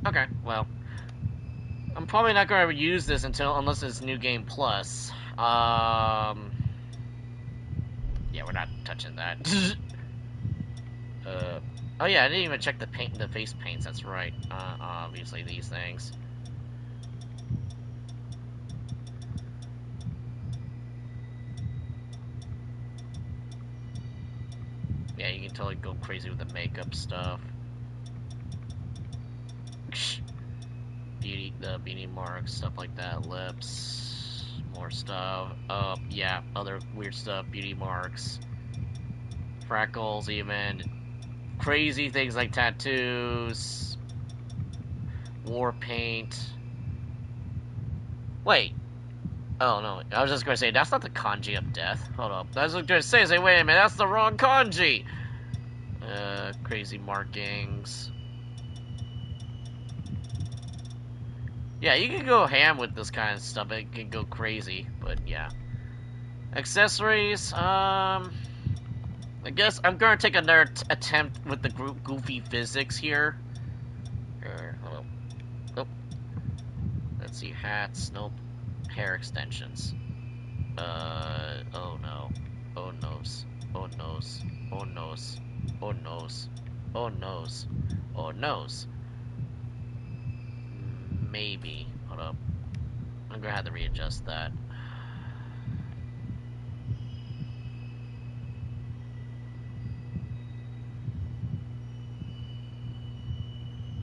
Okay, well, I'm probably not going to use this unless it's New Game Plus. Yeah, we're not touching that. Oh yeah, I didn't even check the face paints. That's right. Obviously these things. Yeah, you can totally go crazy with the makeup stuff. The beauty marks, stuff like that. Lips, more stuff. Yeah, other weird stuff. Beauty marks, freckles, even. Crazy things like tattoos, war paint. Wait. Oh no, I was just gonna say that's not the kanji of death. Hold up, I was gonna say wait a minute, that's the wrong kanji. Crazy markings. Yeah, you can go ham with this kind of stuff. It can go crazy, but yeah. Accessories. I guess I'm gonna take another attempt with the goofy physics here. Hold on. Oh. Let's see, hats. Nope. Hair extensions. Oh no. Oh noes. Oh noes. Oh noes. Oh noes. Oh noes. Oh noes. Maybe. Hold up. I'm gonna have to readjust that.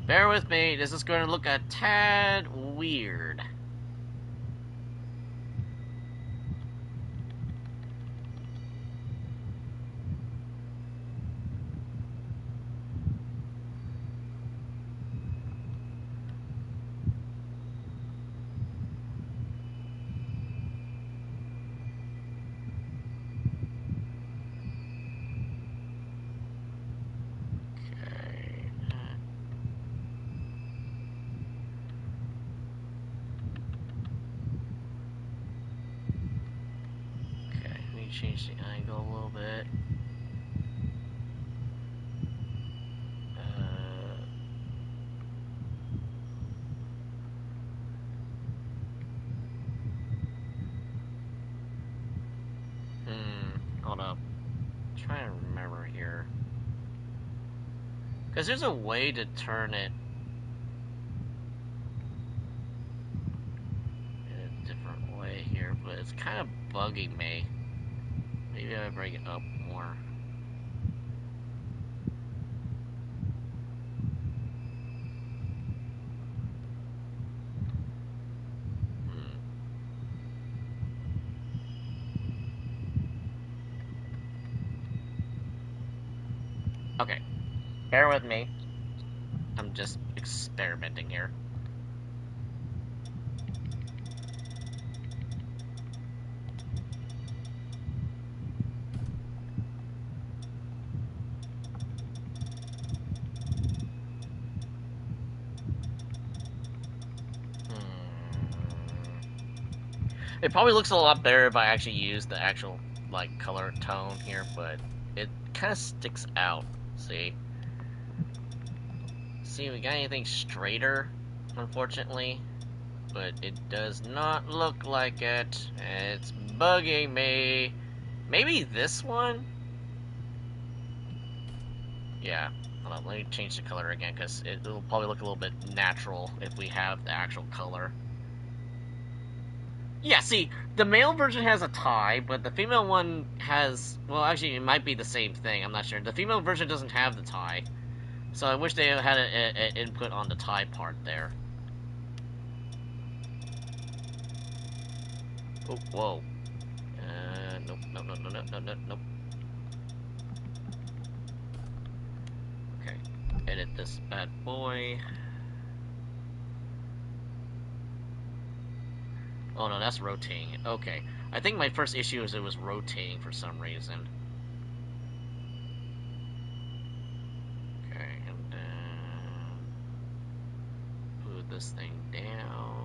Bear with me, this is going to look a tad weird. Change the angle a little bit. Hold up. I'm trying to remember here. Because there's a way to turn it in a different way here, but it's kind of bugging me. Maybe I bring it up more. Okay. Bear with me. I'm just experimenting here. It probably looks a lot better if I actually use the actual, like, color tone here, but it kind of sticks out, see? See, we got anything straighter, unfortunately, but it does not look like it. It's bugging me. Maybe this one? Yeah, hold on, let me change the color again, because it'll probably look a little bit natural if we have the actual color. Yeah, see, the male version has a tie, but the female one has... Well, actually, it might be the same thing. I'm not sure. The female version doesn't have the tie. So I wish they had an input on the tie part there. Oh, whoa. Nope, nope, nope, nope, nope, nope, nope. Okay, edit this bad boy. Oh no, that's rotating. Okay. I think my first issue is it was rotating for some reason. Okay, and then move this thing down.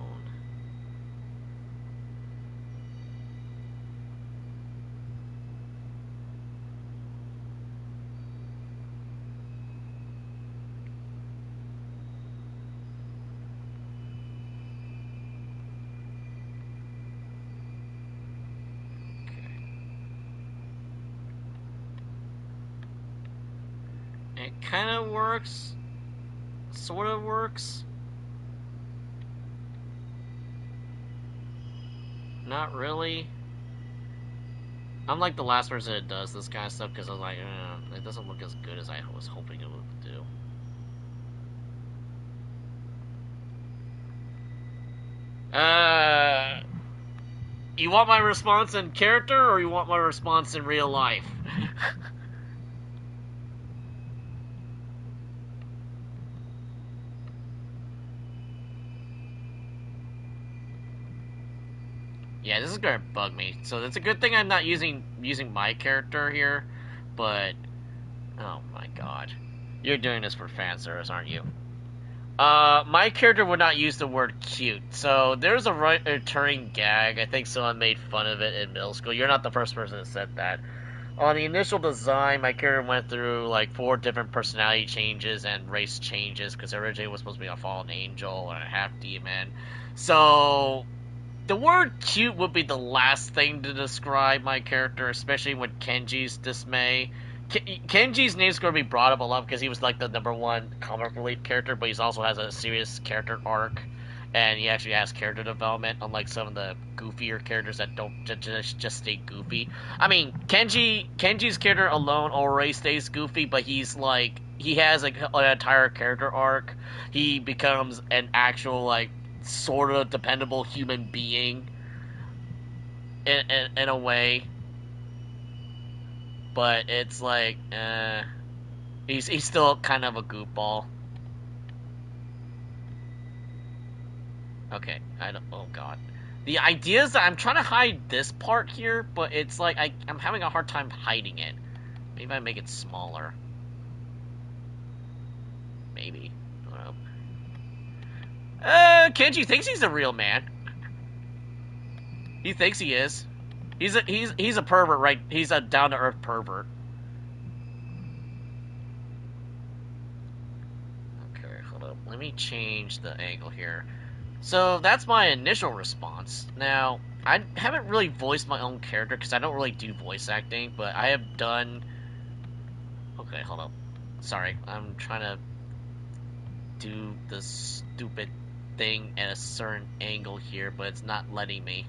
It kind of works. Sort of works. Not really. I'm like the last person that does this kind of stuff because I was like, it doesn't look as good as I was hoping it would do. You want my response in character or you want my response in real life? Yeah, this is gonna bug me. So it's a good thing I'm not using my character here, but oh my god. You're doing this for fan service, aren't you? My character would not use the word cute. So there's a recurring gag. I think someone made fun of it in middle school. You're not the first person that said that. On the initial design, my character went through like 4 different personality changes and race changes because originally it was supposed to be a fallen angel and a half demon. So the word cute would be the last thing to describe my character, especially with Kenji's dismay. Kenji's name's going to be brought up a lot because he was like the #1 comic relief character, but he also has a serious character arc, and he actually has character development, unlike some of the goofier characters that don't just stay goofy. I mean, Kenji's character alone already stays goofy, but he's like, he has like an entire character arc. He becomes an actual like sort of dependable human being in a way, but it's like he's still kind of a goofball. Okay, I don't. Oh god, the idea is that I'm trying to hide this part here, but it's like I'm having a hard time hiding it. Maybe I make it smaller. Maybe. I don't know. Kenji thinks he's a real man. He thinks he is. He's a pervert, right? He's a down to earth pervert. Okay, hold up. Let me change the angle here. So that's my initial response. Now, I haven't really voiced my own character because I don't really do voice acting, but I have done. Okay, hold up. Sorry, I'm trying to do the stupid thing at a certain angle here, but it's not letting me.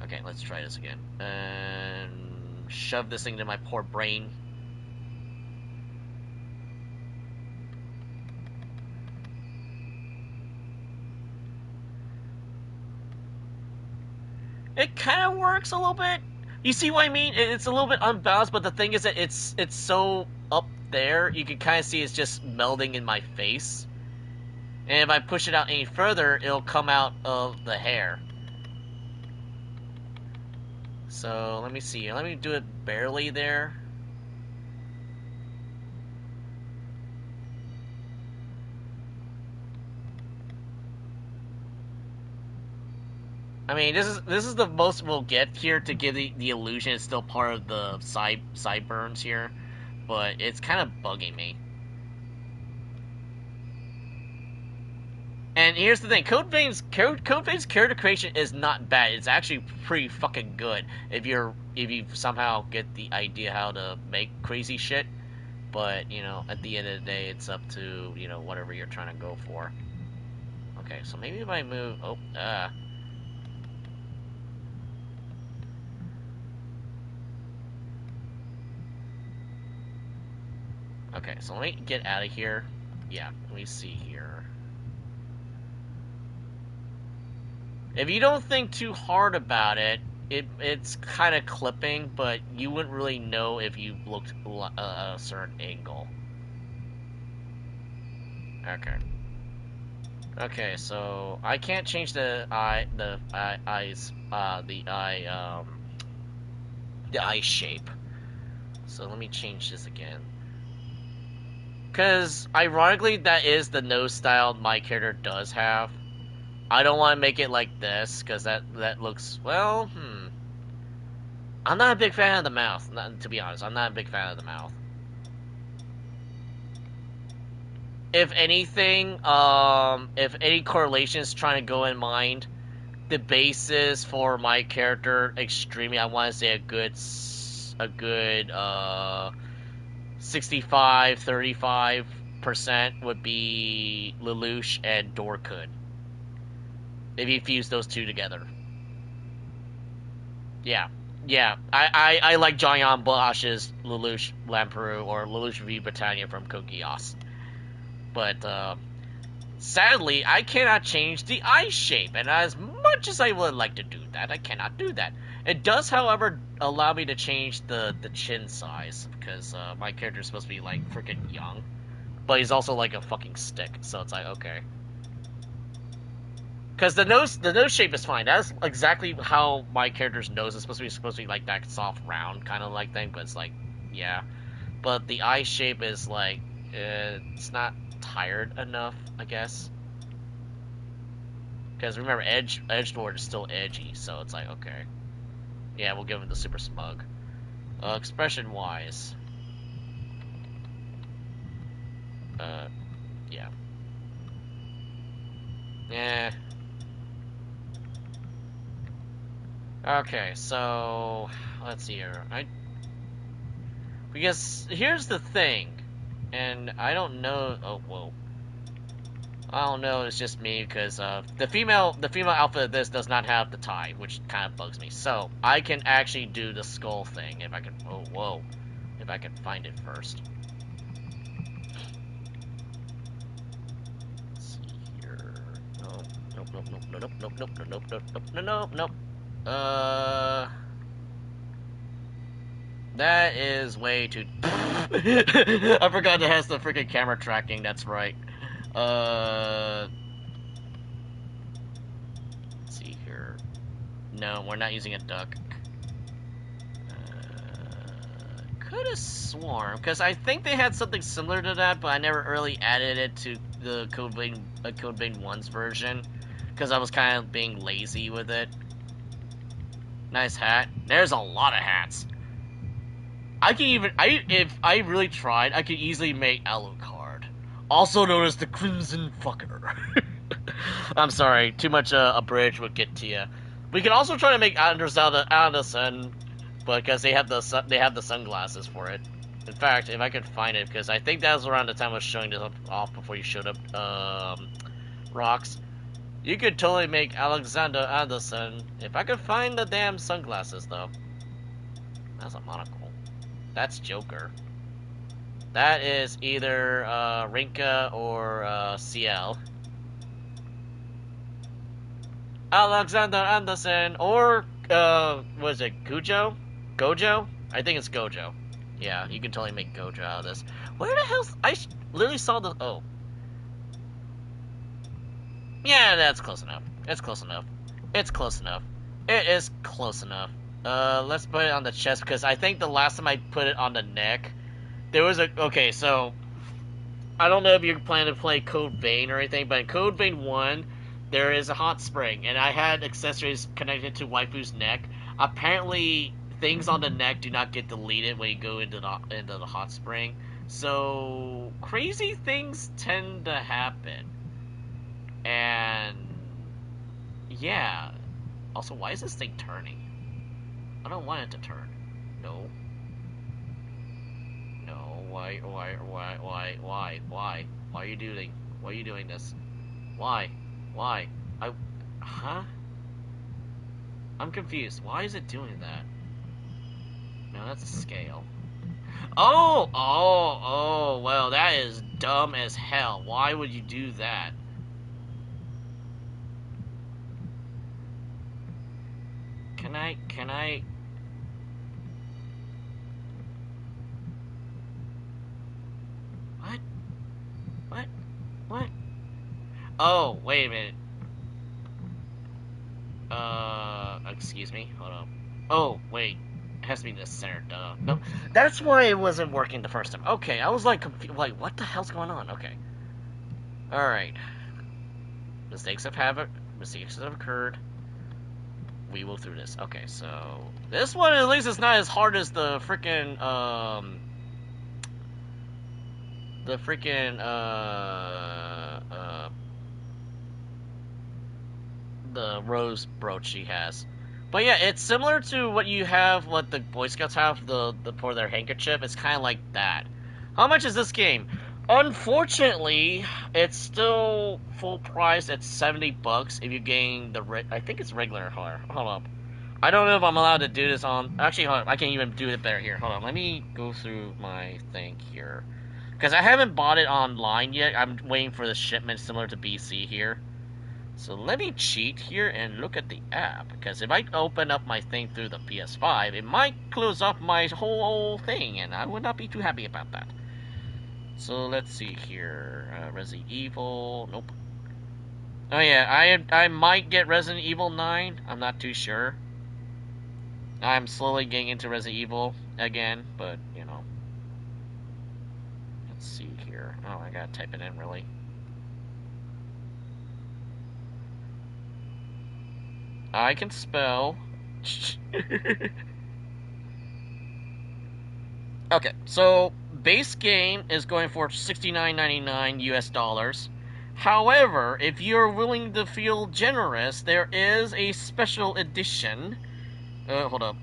Okay, let's try this again. And shove this thing into my poor brain. It kind of works a little bit. You see what I mean? It's a little bit unbalanced, but the thing is that it's so up there, you can kind of see it's just melding in my face. And if I push it out any further, it'll come out of the hair. So, let me see. Let me do it barely there. I mean, this is the most we'll get here to give the illusion it's still part of the sideburns here, but it's kind of bugging me. And here's the thing, Code Vein's character creation is not bad. It's actually pretty fucking good if you somehow get the idea how to make crazy shit. But, you know, at the end of the day, it's up to, you know, whatever you're trying to go for. Okay, so maybe if I move... Okay, so let me get out of here. Yeah, let me see here. If you don't think too hard about it, it's kind of clipping, but you wouldn't really know if you looked at a certain angle. Okay. Okay, so I can't change the eye shape. So let me change this again. Because, ironically, that is the nose style my character does have. I don't want to make it like this, because that looks, well, I'm not a big fan of the mouth, to be honest. I'm not a big fan of the mouth. If anything, if any correlation is trying to go in mind, the basis for my character, extremely, I want to say a good 65-35% would be Lelouch and Dorkhood. If you fuse those two together. Yeah. I like John Bosch's Lelouch Lamperoux or Lelouch V. Britannia from Code Geass. But, sadly, I cannot change the eye shape, and as much as I would like to do that, I cannot do that. It does, however, allow me to change the chin size, because my character is supposed to be, like, freaking young. But he's also, like, a fucking stick, so it's like, okay. Because the nose shape is fine. That's exactly how my character's nose is supposed to be like that soft, round kind of like thing, but it's like, yeah. But the eye shape is like, it's not tired enough, I guess. Because remember, Edgelord is still edgy, so it's like, okay. Yeah, we'll give him the super smug. Expression-wise. Yeah. Yeah. Okay, so let's see here. Because here's the thing, and I don't know. Oh, whoa. I don't know. It's just me because the female outfit of this does not have the tie, which kind of bugs me. So I can actually do the skull thing if I can. Oh, whoa! If I can find it first. Let's see here. No, nope, nope, nope, nope, nope, nope, nope, nope, nope, nope, nope, nope. That is way too. I forgot it has the freaking camera tracking. That's right. Let's see here. No, we're not using a duck. Could have sworn, because I think they had something similar to that, but I never really added it to the Code Vein 1's version, because I was kind of being lazy with it. Nice hat. There's a lot of hats. I can even, if I really tried, I could easily make Alucard, also known as the Crimson Fucker. I'm sorry, too much a bridge would get to you. We can also try to make Anderson, but because they have the sunglasses for it. In fact, if I could find it, because I think that was around the time I was showing this off before you showed up, Rocks. You could totally make Alexander Anderson if I could find the damn sunglasses, though. That's a monocle. That's Joker. That is either Rinka or CL. Alexander Anderson or was it Gojo? Gojo? I think it's Gojo. Yeah, you can totally make Gojo out of this. Where the hell? I literally saw the. Oh. Yeah, that's close enough. It's close enough. It's close enough. It is close enough. Let's put it on the chest, because I think the last time I put it on the neck, there was a... Okay, so... I don't know if you're planning to play Code Vein or anything, but in Code Vein 1, there is a hot spring, and I had accessories connected to Waifu's neck. Apparently, things on the neck do not get deleted when you go into the hot spring. So, crazy things tend to happen. And... yeah. Also, why is this thing turning? I don't want it to turn. No. No. Why? Why are you doing this? Why? Huh? I'm confused. Why is it doing that? No, that's a scale. Oh, well, that is dumb as hell. Why would you do that? Can I... What? Oh, wait a minute. Excuse me. Hold on. Oh, wait. It has to be in the center. Duh. No, that's why it wasn't working the first time. Okay, I was like confused. Like, what the hell's going on? Okay. All right. Mistakes have occurred. We will through this. Okay, so this one at least is not as hard as the freaking the rose brooch she has. But yeah, it's similar to what you have, what the Boy Scouts have, the for their handkerchief. It's kind of like that. How much is this game? Unfortunately, it's still full price at $70 if you gain the I think it's regular. Hold up. I don't know if I'm allowed to do this on. Actually, hold on. I can't even do it better here. Hold on. Let me go through my thing here, because I haven't bought it online yet. I'm waiting for the shipment, similar to BC here. So let me cheat here and look at the app, because if I open up my thing through the PS5, it might close up my whole thing, and I would not be too happy about that. So let's see here. Resident Evil. Nope. Oh yeah, I might get Resident Evil 9. I'm not too sure. I'm slowly getting into Resident Evil again, but, you know. Let's see here. Oh, I gotta type it in, really. I can spell. Okay, so base game is going for $69.99 US dollars. However, if you're willing to feel generous, there is a special edition. Hold up.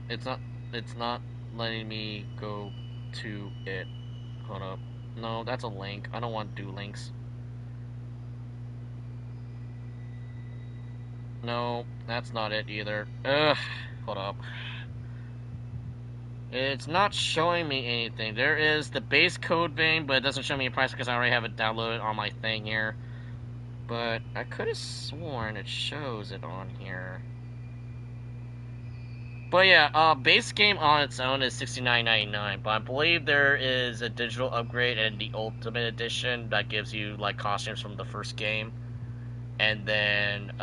It's not letting me go to it. Hold up. No, that's a link. I don't want to do links. No, that's not it either. Ugh, hold up. It's not showing me anything. There is the base code vein, but it doesn't show me a price because I already have it downloaded on my thing here. But I could have sworn it shows it on here. But yeah, base game on its own is $69.99, but I believe there is a digital upgrade and the Ultimate Edition that gives you like costumes from the first game. And then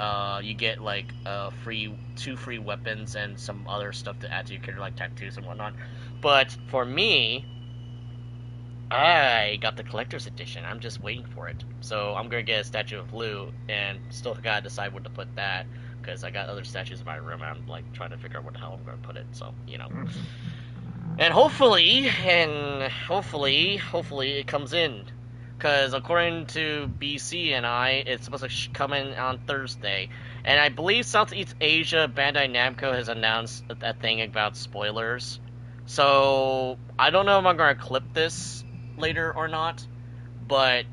you get like two free weapons and some other stuff to add to your character, like tattoos and whatnot. But for me, I got the collector's edition. I'm just waiting for it. So I'm gonna get a statue of Lou, and still gotta decide where to put that because I got other statues in my room. And I'm like trying to figure out where the hell I'm gonna put it. So you know, and hopefully it comes in. Because according to BC and I, it's supposed to come in on Thursday. And I believe Southeast Asia Bandai Namco has announced a thing about spoilers. So, I don't know if I'm going to clip this later or not. But,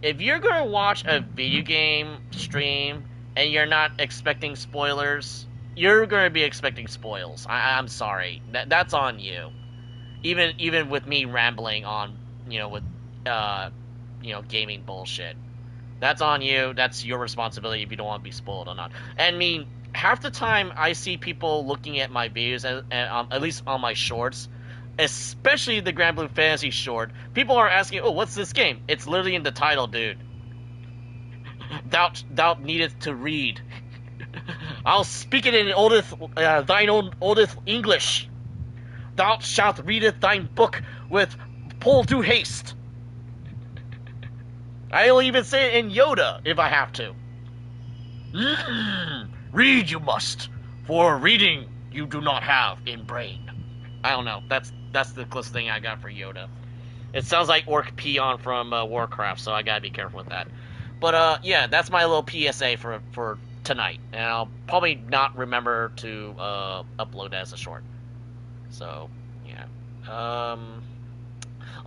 if you're going to watch a video game stream and you're not expecting spoilers, you're going to be expecting spoils. I'm sorry. That's on you. Even with me rambling on, with gaming bullshit. That's on you. That's your responsibility if you don't want to be spoiled or not. And I mean, half the time I see people looking at my videos, and at least on my shorts, especially the Grand Blue Fantasy short, people are asking, oh, what's this game? It's literally in the title, dude. Thou needeth to read. I'll speak it in thine own oldest English. Thou shalt readeth thine book with pull to haste. I'll even say it in Yoda if I have to. Read you must, for reading you do not have in brain. I don't know. That's the closest thing I got for Yoda. It sounds like Orc Peon from Warcraft, so I gotta be careful with that. But yeah, that's my little PSA for tonight, and I'll probably not remember to upload as a short. So yeah.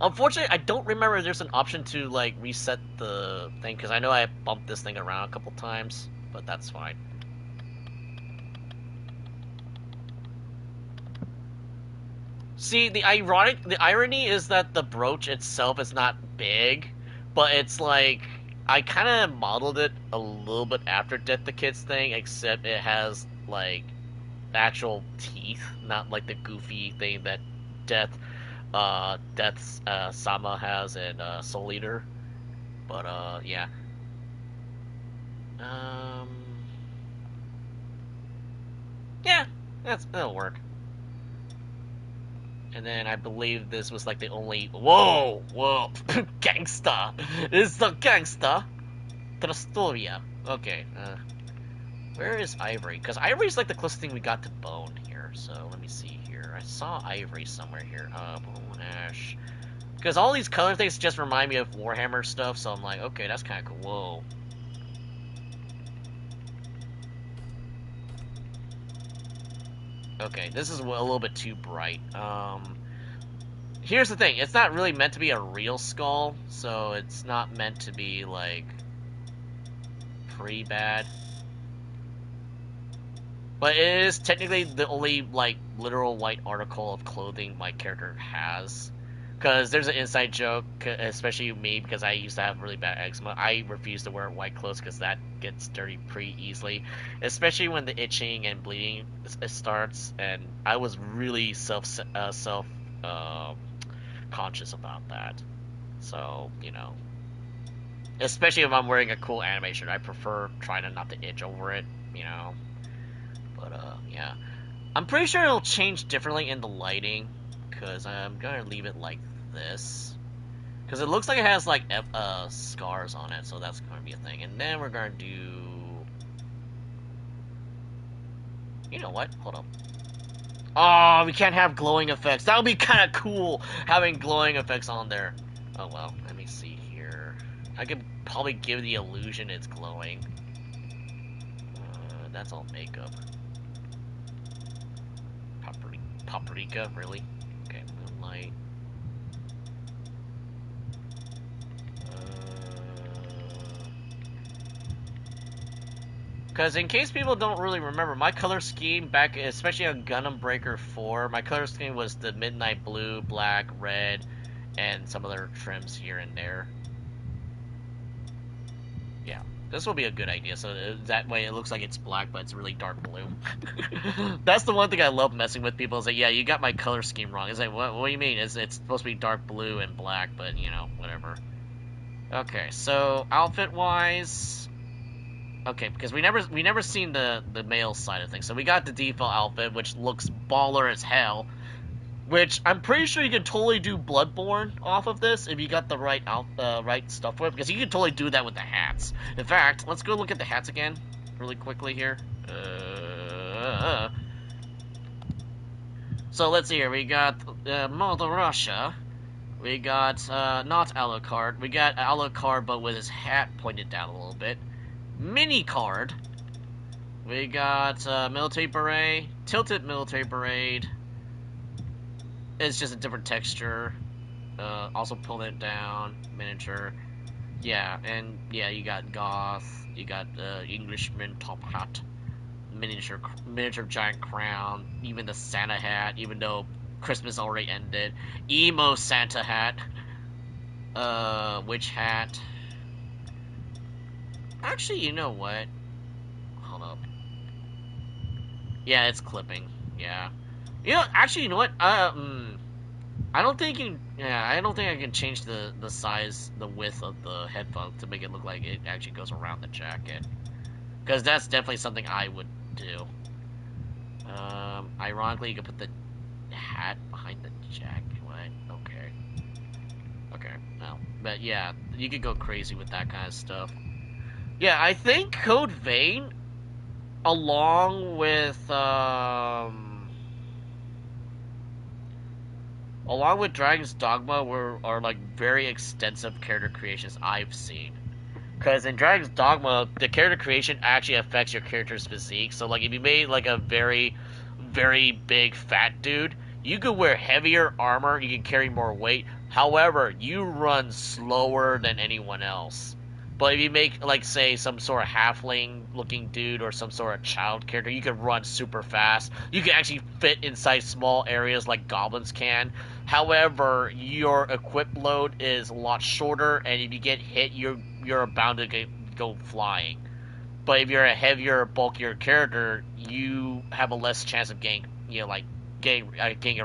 Unfortunately, I don't remember there's an option to, like, reset the thing, because I know I bumped this thing around a couple times, but that's fine. See, the irony is that the brooch itself is not big, but it's like, I kind of modeled it a little bit after Death the Kids thing, except it has, like, actual teeth, not like the goofy thing that Death's Sama has in Soul Eater. But yeah. Yeah, that'll work. And then I believe this was like the only whoa gangsta. This is the gangsta Trastoria. Okay, where is Ivory? Because Ivory's like the closest thing we got to Bone here, so let me see here. I saw Ivory somewhere here. Bone Ash. Because all these color things just remind me of Warhammer stuff, so I'm like, okay, that's kind of cool. Whoa. Okay, this is a little bit too bright. Here's the thing. It's not really meant to be a real skull, so it's not meant to be, like, pretty bad. But it is technically the only, like, literal white article of clothing my character has. Because there's an inside joke, especially me, because I used to have really bad eczema. I refuse to wear white clothes because that gets dirty pretty easily. Especially when the itching and bleeding starts, and I was really self-conscious about that. So, you know. Especially if I'm wearing a cool anime shirt, I prefer trying not to itch over it, you know. But, yeah. I'm pretty sure it'll change differently in the lighting, because I'm going to leave it like this. Because it looks like it has, like, scars on it, so that's going to be a thing. And then we're going to do... You know what? Hold up. Oh, we can't have glowing effects. That would be kind of cool, having glowing effects on there. Oh, well. Let me see here. I could probably give the illusion it's glowing. That's all makeup. Paprika, really? Okay, moonlight. Because in case people don't really remember, my color scheme back, especially on Gundam Breaker 4, my color scheme was the midnight blue, black, red, and some other trims here and there. Yeah, this will be a good idea, so that way it looks like it's black, but it's really dark blue. That's the one thing I love messing with people, is that, yeah, you got my color scheme wrong. It's like, what do you mean? It's supposed to be dark blue and black, but, you know, whatever. Okay, so outfit-wise... Okay, because we never seen the male side of things. So we got the default outfit, which looks baller as hell. Which I'm pretty sure you can totally do Bloodborne off of this if you got the right right stuff for it. Because you can totally do that with the hats. In fact, let's go look at the hats again, really quickly here. So let's see here. We got Mother Russia. We got not Alucard. We got Alucard, but with his hat pointed down a little bit. Mini card. We got military beret, tilted military beret. It's just a different texture. Also pulling it down, miniature. Yeah, and yeah, you got goth. You got Englishman top hat, miniature giant crown. Even the Santa hat, even though Christmas already ended. Emo Santa hat. Witch hat. Actually, you know what? Hold up. Yeah, it's clipping. Yeah. You know, actually, you know what? I don't think you. Yeah, I don't think I can change the size, the width of the headphones to make it look like it actually goes around the jacket. Because that's definitely something I would do. Ironically, you could put the hat behind the jacket. What? Okay. Okay. No. But yeah, you could go crazy with that kind of stuff. Yeah, I think Code Vein, along with Dragon's Dogma, are like very extensive character creations I've seen. Because in Dragon's Dogma, the character creation actually affects your character's physique. So like if you made like a very, very big fat dude, you could wear heavier armor, you can carry more weight. However, you run slower than anyone else. But if you make, like, say, some sort of halfling-looking dude or some sort of child character, you can run super fast. You can actually fit inside small areas like goblins can. However, your equip load is a lot shorter, and if you get hit, you're bound to go flying. But if you're a heavier, bulkier character, you have a less chance of getting a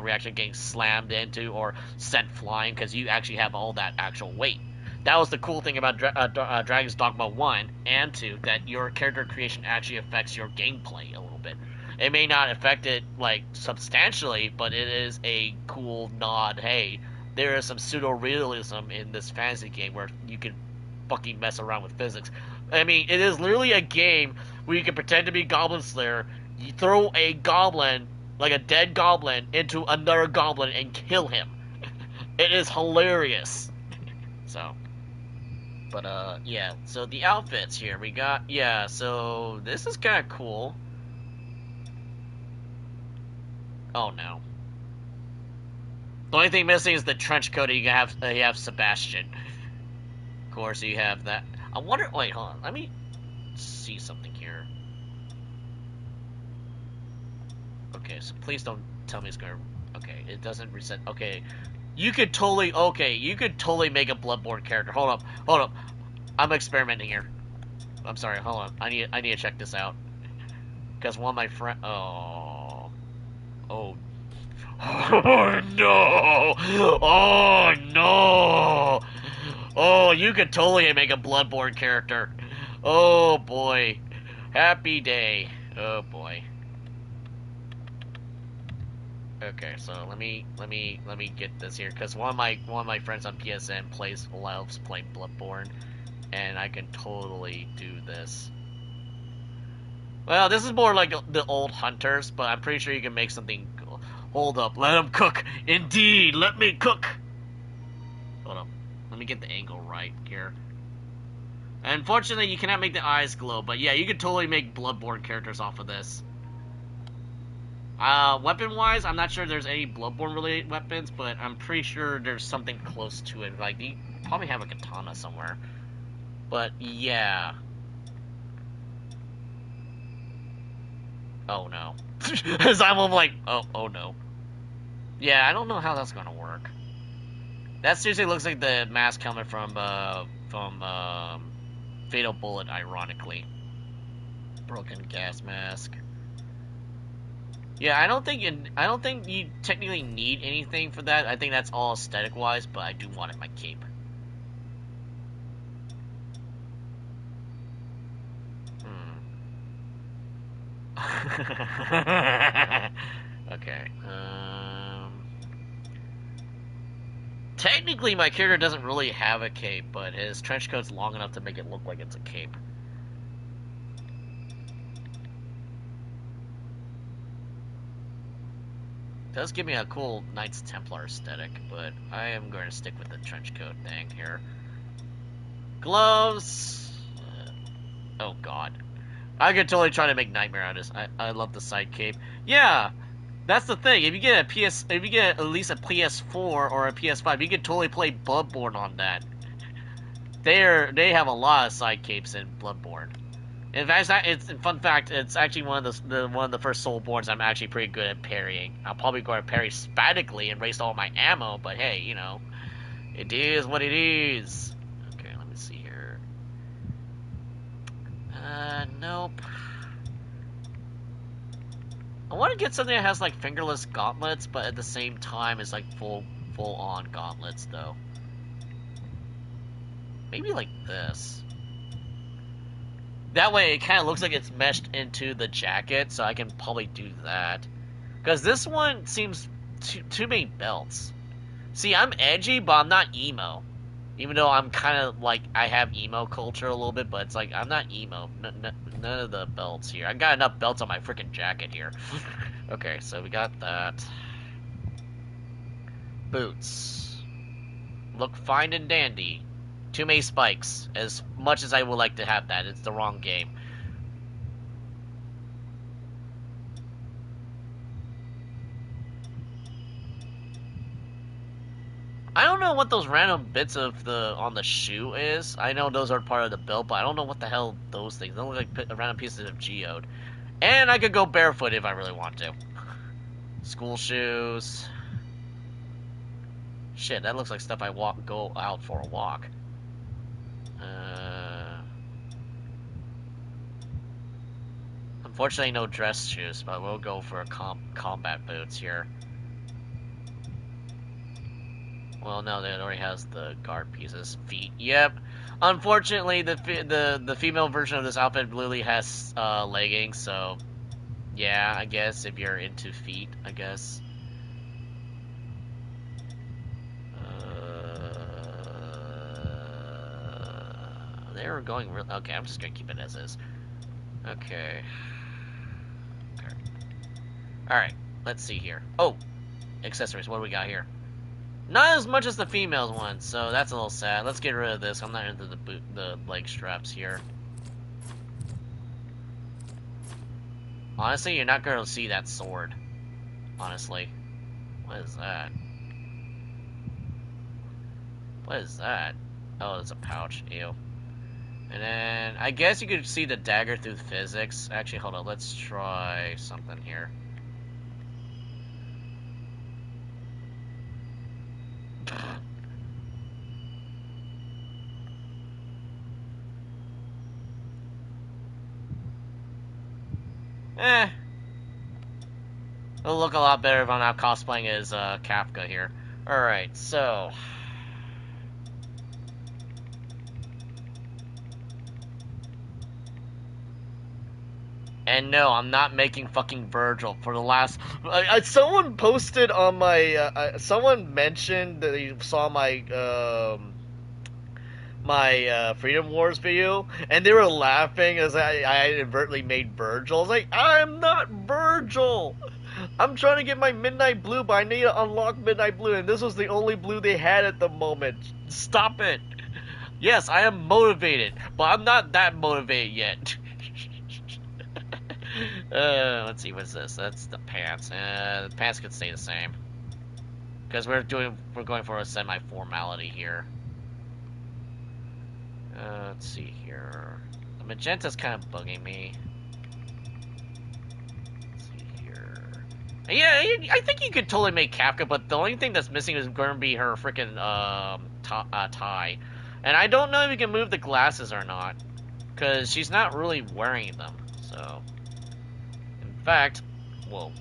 reaction, getting slammed into or sent flying, because you actually have all that actual weight. That was the cool thing about Dragon's Dogma 1 and 2, that your character creation actually affects your gameplay a little bit. It may not affect it, like, substantially, but it is a cool nod. Hey, there is some pseudo-realism in this fantasy game where you can fucking mess around with physics. I mean, it is literally a game where you can pretend to be Goblin Slayer, you throw a goblin, like a dead goblin, into another goblin and kill him. It is hilarious. So... But, yeah, so the outfits here, we got, yeah, so this is kind of cool. Oh, no. The only thing missing is the trench coat. You have Sebastian. Of course, you have that. I wonder, wait, hold on, let me see something here. Okay, so please don't tell me it's gonna, okay, it doesn't reset, okay. You could totally make a Bloodborne character. Hold up. I'm experimenting here. I'm sorry, hold on. I need to check this out. Because one of my friends... Oh, no! Oh, no! Oh, you could totally make a Bloodborne character. Oh, boy. Happy day. Oh, boy. Okay, so let me get this here, because one of my friends on PSN loves playing Bloodborne, and I can totally do this. Well, this is more like the old hunters, but I'm pretty sure you can make something cool. Hold up, let them cook. Indeed, let me cook. Hold up, let me get the angle right here. Unfortunately, you cannot make the eyes glow, but yeah, you could totally make Bloodborne characters off of this. Weapon-wise, I'm not sure there's any Bloodborne-related weapons, but I'm pretty sure there's something close to it. Like, you probably have a katana somewhere. But, yeah. Oh, no. As I'm like, oh, no. Yeah, I don't know how that's gonna work. That seriously looks like the mask coming from Fatal Bullet, ironically. Broken gas mask. Yeah, I don't think you technically need anything for that. I think that's all aesthetic wise, but I do want it in my cape. Okay. Technically, my character doesn't really have a cape, but his trench coat's long enough to make it look like it's a cape. Does give me a cool Knights Templar aesthetic, but I am going to stick with the trench coat thing here. Gloves. Oh god, I could totally try to make Nightmare out of this. I love the side cape. Yeah, that's the thing. If you get at least a PS4 or a PS5, you could totally play Bloodborne on that. They have a lot of side capes in Bloodborne. In fact, fun fact. It's actually one of the first Soulborns I'm actually pretty good at parrying. I'll probably go to parry spatically and waste all my ammo, but hey, you know, it is what it is. Okay, let me see here. Nope. I want to get something that has like fingerless gauntlets, but at the same time is like full on gauntlets though. Maybe like this. That way it kind of looks like it's meshed into the jacket, so I can probably do that. Because this one seems too many belts. See, I'm edgy, but I'm not emo. Even though I'm kind of like, I have emo culture a little bit, but it's like, I'm not emo. None of the belts here. I got enough belts on my freaking jacket here. Okay, so we got that. Boots. Look fine and dandy. Too many spikes. As much as I would like to have that, it's the wrong game. I don't know what those random bits of on the shoe is. I know those are part of the belt, but I don't know what the hell those things. They look like random pieces of geode. And I could go barefoot if I really want to. School shoes. Shit, that looks like stuff I go out for a walk. Unfortunately, no dress shoes, but we'll go for combat boots here. Well, no, it already has the guard pieces. Feet, yep. Unfortunately, the female version of this outfit literally has leggings, so yeah, I guess if you're into feet, I guess. They were going real. Okay, I'm just gonna keep it as is. Okay. Alright, let's see here. Oh! Accessories, what do we got here? Not as much as the females one, so that's a little sad. Let's get rid of this. I'm not into the leg straps here. Honestly, you're not gonna see that sword. Honestly. What is that? What is that? Oh, it's a pouch. Ew. And then, I guess you could see the dagger through physics. Actually, hold on. Let's try something here. It'll look a lot better if I'm not cosplaying as Kafka here. Alright, so... And no, I'm not making fucking Virgil for the last... someone posted on my... someone mentioned that he saw my... my Freedom Wars video, and they were laughing as I inadvertently made Virgil. I was like, I'm not Virgil! I'm trying to get my Midnight Blue, but I need to unlock Midnight Blue, and this was the only blue they had at the moment. Stop it! Yes, I am motivated, but I'm not that motivated yet. Let's see, what's this? That's the pants. The pants could stay the same. Because we're going for a semi-formality here. Let's see here. The magenta's kind of bugging me. Let's see here. Yeah, I think you could totally make Kafka, but the only thing that's missing is going to be her freaking tie. And I don't know if you can move the glasses or not, because she's not really wearing them. So, in fact, whoa.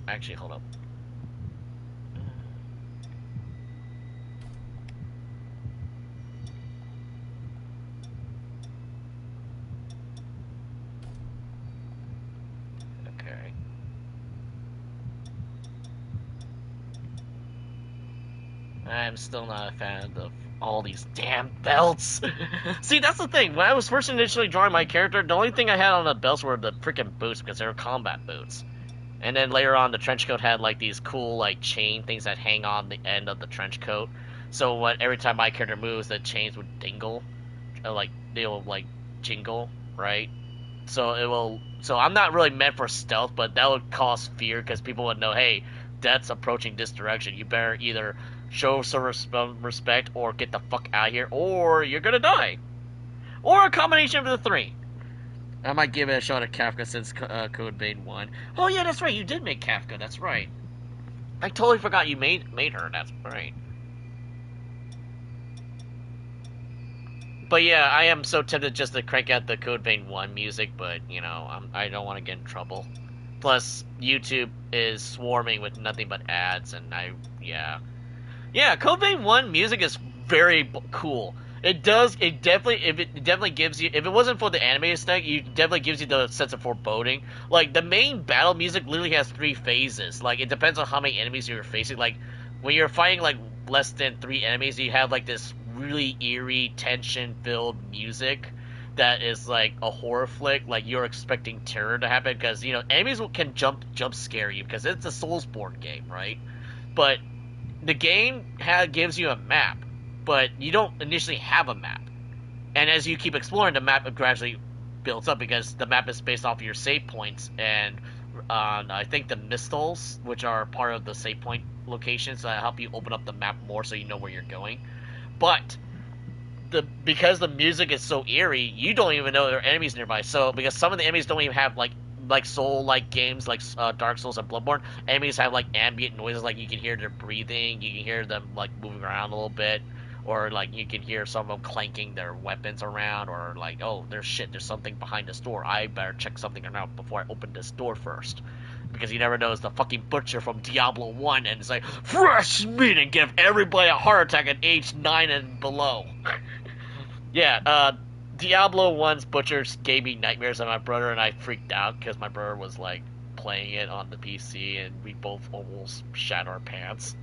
Actually, hold up. Okay. I'm still not a fan of all these damn belts. See, that's the thing. When I was first initially drawing my character, the only thing I had on the belts were the freaking boots because they were combat boots. And then later on, the trench coat had like these cool like chain things that hang on the end of the trench coat. So when every time my character moves, the chains would dingle, like they'll like jingle, right? So it will. So I'm not really meant for stealth, but that would cause fear because people would know, hey, death's approaching this direction. You better either show some respect or get the fuck out of here, or you're gonna die, or a combination of the three. I might give it a shot at Kafka since Code Vein 1. Oh yeah, that's right, you did make Kafka, that's right. I totally forgot you made her, that's right. But yeah, I am so tempted just to crank out the Code Vein 1 music, but, you know, I don't want to get in trouble. Plus, YouTube is swarming with nothing but ads, and yeah. Yeah, Code Vein 1 music is very cool. It definitely gives you, if it wasn't for the anime aesthetic, it definitely gives you the sense of foreboding. Like, the main battle music literally has 3 phases. Like, it depends on how many enemies you're facing. Like, when you're fighting, like, less than 3 enemies, you have, like, this really eerie, tension-filled music that is, like, a horror flick. Like, you're expecting terror to happen, because, you know, enemies can jump scare you, because it's a Soulsborne game, right? But the game gives you a map, but you don't initially have a map. And as you keep exploring, the map gradually builds up because the map is based off of your save points and I think the mistals, which are part of the save point locations that help you open up the map more so you know where you're going. But because the music is so eerie, you don't even know there are enemies nearby. So because some of the enemies don't even have like soul-like games like Dark Souls and Bloodborne, enemies have like ambient noises, like you can hear their breathing, you can hear them like moving around a little bit, or like you can hear some of them clanking their weapons around, or like, oh, there's something behind this door, I better check something out before I open this door first. Because you never know, it's the fucking butcher from Diablo 1, and it's like, fresh meat and give everybody a heart attack at age 9 and below. Yeah, Diablo 1's butchers gave me nightmares, and my brother and I freaked out because my brother was like playing it on the PC, and we both almost shat our pants.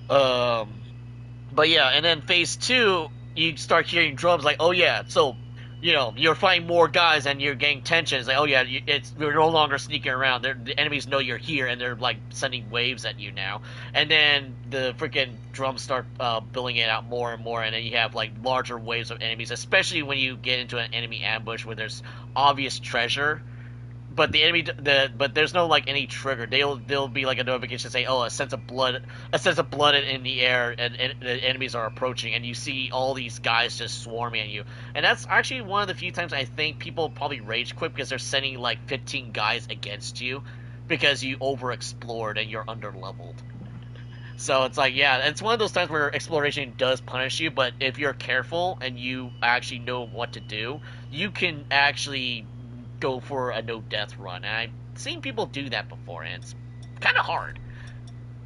But yeah, and then phase 2, you start hearing drums like, oh yeah, so, you know, you're fighting more guys and you're getting tension. It's like, oh yeah, you're no longer sneaking around. The enemies know you're here, and they're like sending waves at you now. And then the freaking drums start building it out more and more, and then you have like larger waves of enemies, especially when you get into an enemy ambush where there's obvious treasure. But but there's no like any trigger. They'll be like a notification saying, "Oh, a sense of blood in the air, and the enemies are approaching." And you see all these guys just swarming at you. And that's actually one of the few times I think people probably rage quit because they're sending like 15 guys against you because you overexplored and you're underleveled. So it's like, yeah, it's one of those times where exploration does punish you. But if you're careful and you actually know what to do, you can actually go for a no-death run, and I've seen people do that before, and it's kind of hard.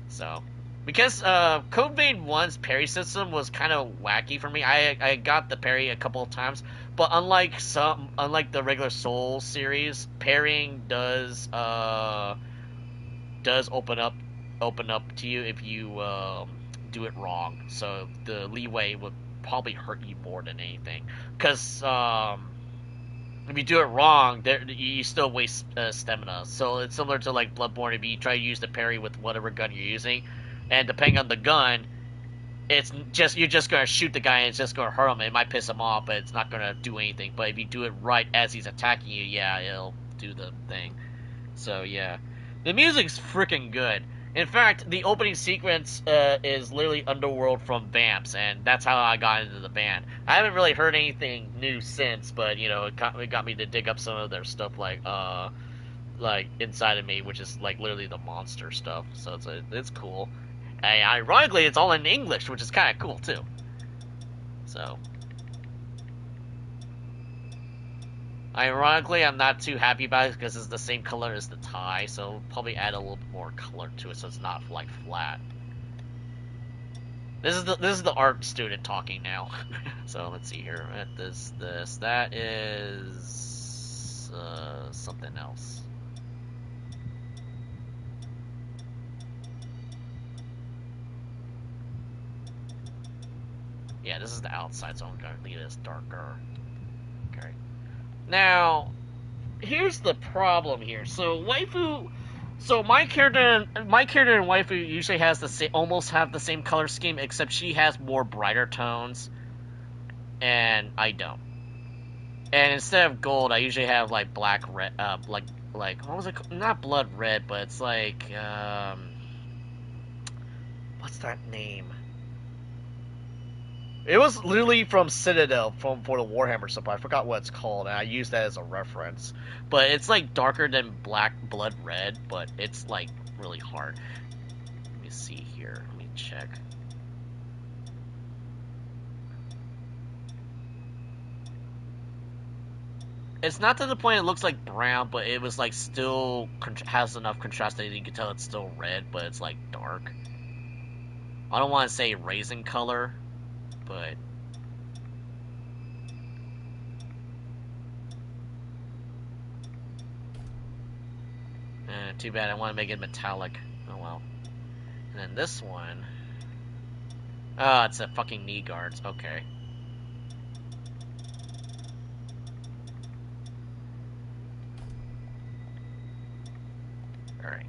So, because Code Vein 1's parry system was kind of wacky for me. I got the parry a couple of times, but unlike the regular Soul series, parrying does open up to you if you do it wrong. So the leeway would probably hurt you more than anything, because if you do it wrong, you still waste stamina. So it's similar to like Bloodborne. If you try to use the parry with whatever gun you're using, and depending on the gun, you're just gonna shoot the guy and it's just gonna hurt him. It might piss him off, but it's not gonna do anything. But if you do it right as he's attacking you, yeah, it'll do the thing. So yeah, the music's freaking good. In fact, the opening sequence is literally Underworld from Vamps, and that's how I got into the band. I haven't really heard anything new since, but you know, it got me to dig up some of their stuff, like Inside of Me, which is like literally the monster stuff. So it's cool. And ironically, it's all in English, which is kind of cool too. So. Ironically, I'm not too happy about it because it's the same color as the tie, so probably add a little bit more color to it so it's not like flat. This is the art student talking now. So let's see here. That is something else. Yeah, this is the outside, so I'm gonna leave this darker. Okay. Now, here's the problem here. So my character in Waifu usually has almost have the same color scheme, except she has more brighter tones, and I don't. And instead of gold, I usually have like black, red, like what was it called? Not blood red, but it's like what's that name? It was literally from Citadel for the Warhammer stuff. I forgot what it's called, and I used that as a reference. But it's like darker than black blood red, but it's like really hard. Let me see here. Let me check. It's not to the point it looks like brown, but it was like still has enough contrast that you can tell it's still red, but it's like dark. I don't want to say raisin color, but too bad. I want to make it metallic. Oh well. And then this one, it's a fucking knee guards. Okay. All right.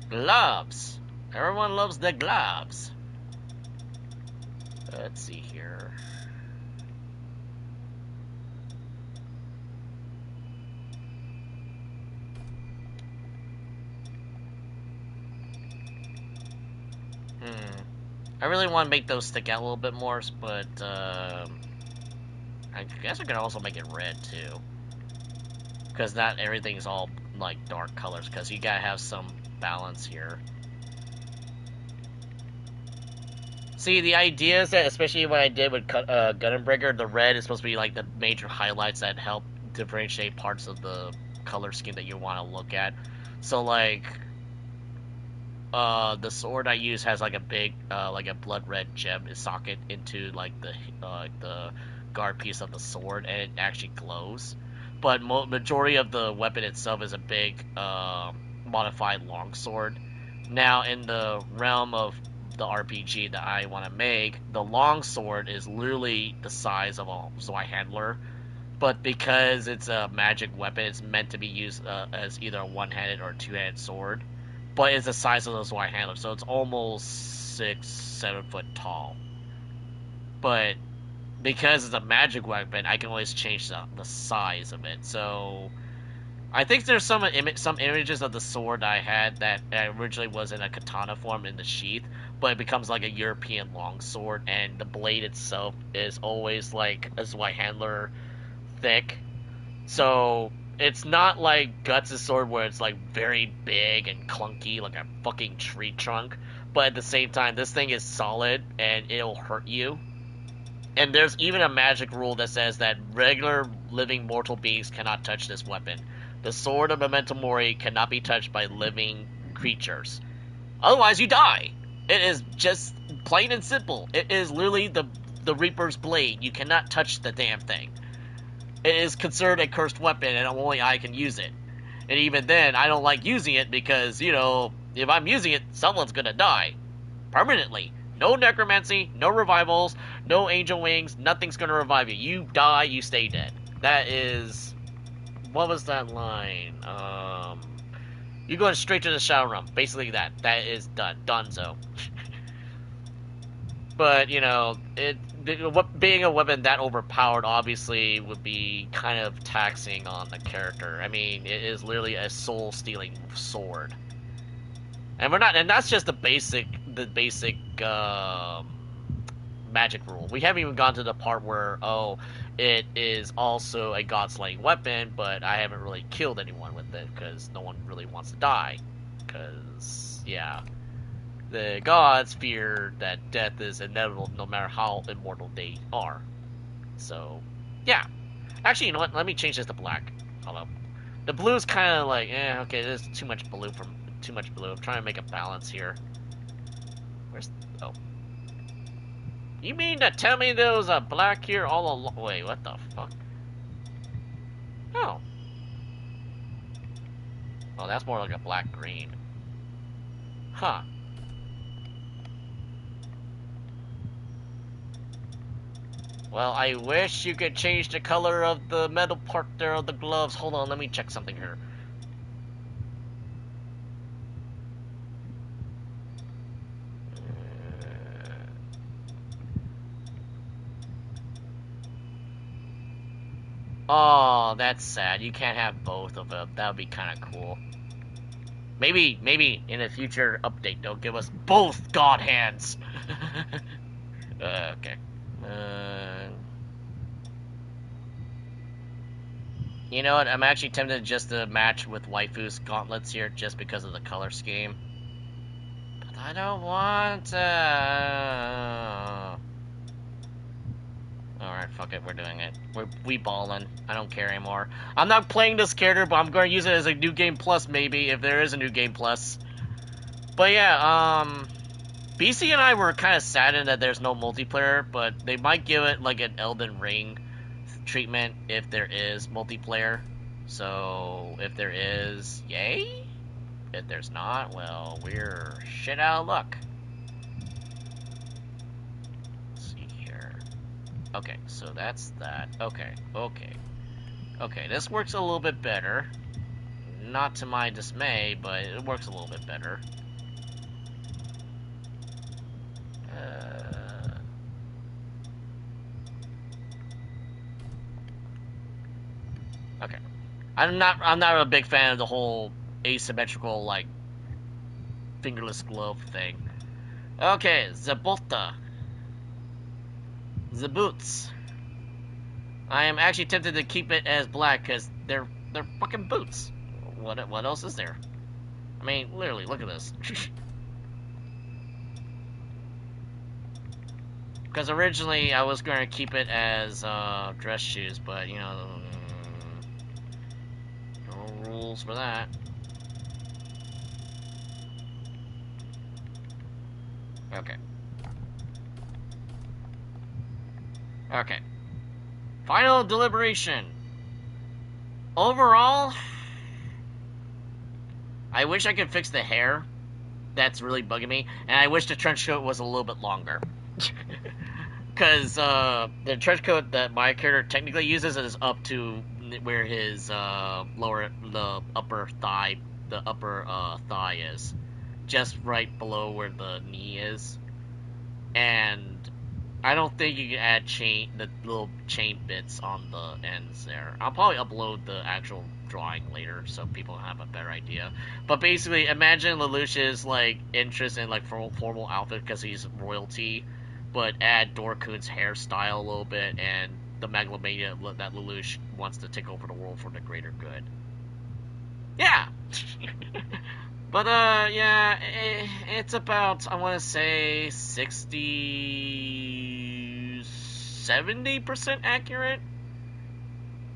Gloves. Everyone loves the gloves. Let's see here. I really want to make those stick out a little bit more, but I guess I could also make it red too, because not everything's all like dark colors, because you gotta have some balance here. See, the idea is that, especially what I did with Gunbreaker, the red is supposed to be like the major highlights that help differentiate parts of the color scheme that you want to look at. So like, the sword I use has like a big, like a blood red gem socket into like the guard piece of the sword, and it actually glows. But majority of the weapon itself is a big, modified longsword. Now, in the realm of the RPG that I want to make, the longsword is literally the size of a Zweihandler, but because it's a magic weapon, it's meant to be used as either a one-handed or a two-handed sword, but it's the size of the Zweihandler, so it's almost 6-7 foot tall. But because it's a magic weapon, I can always change the size of it. So I think there's some images of the sword I had that originally was in a katana form in the sheath, but it becomes like a European longsword, and the blade itself is always like a Zweihandler thick. So it's not like Guts' sword where it's like very big and clunky like a fucking tree trunk, but at the same time, this thing is solid and it'll hurt you. And there's even a magic rule that says that regular living mortal beings cannot touch this weapon. The sword of Memento Mori cannot be touched by living creatures. Otherwise, you die. It is just plain and simple. It is literally the Reaper's blade. You cannot touch the damn thing. It is considered a cursed weapon, and only I can use it. And even then, I don't like using it because, you know, if I'm using it, someone's gonna die. Permanently. No necromancy, no revivals, no angel wings, nothing's gonna revive you. You die, you stay dead. That is... What was that line? You're going straight to the shower room. Basically that. That is done. Donezo. But, you know, being a weapon that overpowered obviously would be kind of taxing on the character. I mean, it is literally a soul-stealing sword. And that's just the basic magic rule. We haven't even gone to the part where, oh, it is also a god-slaying weapon, but I haven't really killed anyone with it, because no one really wants to die. Because, yeah. The gods fear that death is inevitable no matter how immortal they are. So, yeah. Actually, you know what? Let me change this to black. Hold up. The blue is kind of like, okay, there's too much blue. I'm trying to make a balance here. Where's... Oh. You mean to tell me there was a black here all along? Wait, what the fuck? Oh. Oh, that's more like a black-green. Huh. Well, I wish you could change the color of the metal part there of the gloves. Hold on, let me check something here. Oh, that's sad. You can't have both of them. That would be kind of cool. Maybe in a future update they'll give us both god hands. Okay. You know what? I'm actually tempted just to match with Waifu's gauntlets here just because of the color scheme. But I don't want to. Alright, fuck it, we're doing it. We ballin'. I don't care anymore. I'm not playing this character, but I'm going to use it as a new game plus, maybe, if there is a new game plus. But yeah, BC and I were kind of saddened that there's no multiplayer, but they might give it like an Elden Ring treatment if there is multiplayer. So, if there is, yay? If there's not, well, we're shit out of luck. Okay, so that's that. Okay. This works a little bit better. Not to my dismay, but it works a little bit better. Okay. I'm not a big fan of the whole asymmetrical, like, fingerless glove thing. Okay, Zabota. The boots. I am actually tempted to keep it as black because they're fucking boots. What else is there? I mean, literally, look at this. Because originally I was going to keep it as dress shoes, but you know, no rules for that. Okay. Okay. Final deliberation. Overall, I wish I could fix the hair. That's really bugging me. And I wish the trench coat was a little bit longer. Because the trench coat that my character technically uses is up to where his upper thigh is. Just right below where the knee is. And I don't think you can add the little chain bits on the ends there. I'll probably upload the actual drawing later so people have a better idea. But basically, imagine Lelouch's like interest in like formal outfit because he's royalty, but add Dorkun's hairstyle a little bit and the megalomania that Lelouch wants to take over the world for the greater good. Yeah. But, yeah, it's about, I want to say, 70% accurate.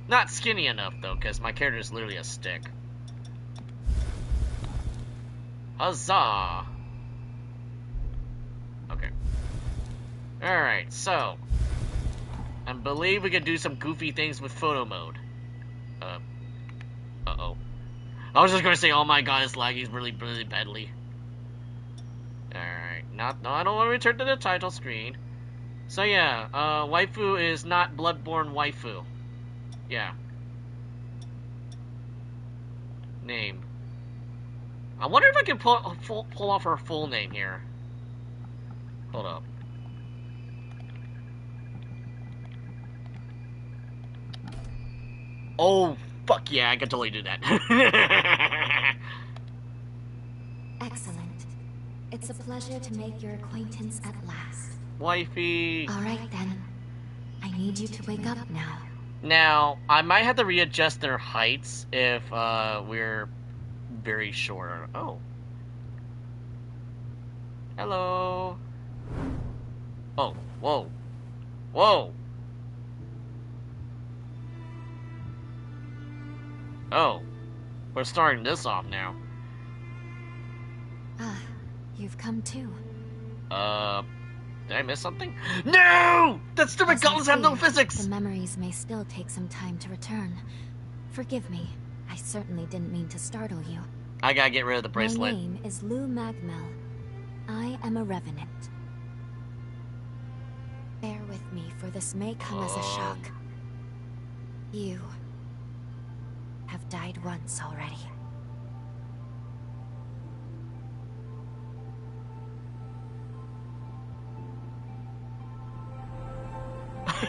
Not skinny enough, though, because my character is literally a stick. Huzzah! Okay. Alright, so, I believe we can do some goofy things with photo mode. Uh-oh. I was just gonna say, oh my god, it's laggy really, really badly. Alright, no, I don't want to return to the title screen. So yeah, Waifu is not Bloodborne Waifu. Yeah. Name. I wonder if I can pull off her full name here. Hold up. Oh, fuck yeah, I can totally do that. Excellent. It's a pleasure to make your acquaintance at last. Wifey. Alright then. I need you to wake up now. Now, I might have to readjust their heights if we're very short. Oh. Hello. Oh, whoa. Whoa. Oh. We're starting this off now. Ah, you've come too. Did I miss something? No! That stupid gauntlets have no physics! The memories may still take some time to return. Forgive me. I certainly didn't mean to startle you. I gotta get rid of the bracelet. My name is Lou Magmel. I am a revenant. Bear with me, for this may come as a shock. You have died once already.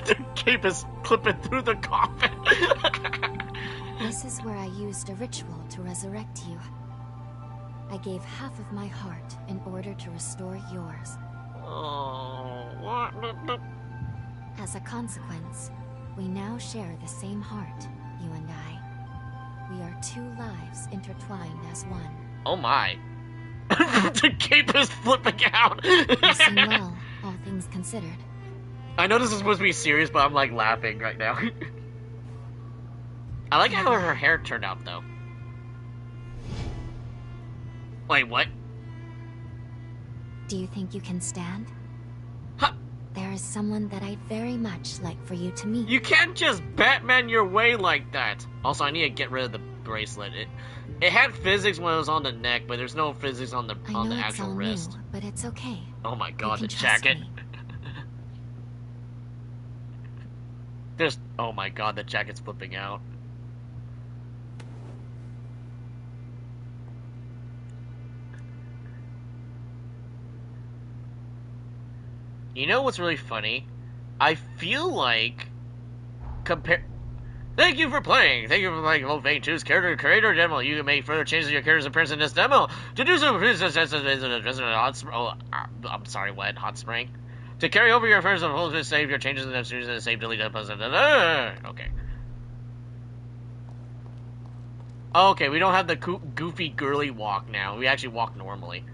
The cape is clipping through the coffin. This is where I used a ritual to resurrect you. I gave half of my heart in order to restore yours. Oh, what? As a consequence, we now share the same heart, you and I. We are two lives intertwined as one. Oh my. The cape is flipping out. You seem well, all things considered. I know this is supposed to be serious, but I'm like laughing right now. I like how her hair turned out though. Wait, what? Do you think you can stand? Huh. There is someone that I'd very much like for you to meet. You can't just Batman your way like that. Also, I need to get rid of the bracelet. It had physics when it was on the neck, but there's no physics on the actual wrist. New, but it's okay. Oh my god, the You can trust jacket. me. Oh my god, the jacket's flipping out. You know what's really funny? I feel like Thank you for playing. Thank you for playing Wolfbane 2's character creator demo. You can make further changes to your character's appearance in this demo. To do so, I'm sorry, what? Hot Spring? To carry over your affairs of save your changes in the series and save delete. Okay. Okay, we don't have the goofy girly walk now. We actually walk normally.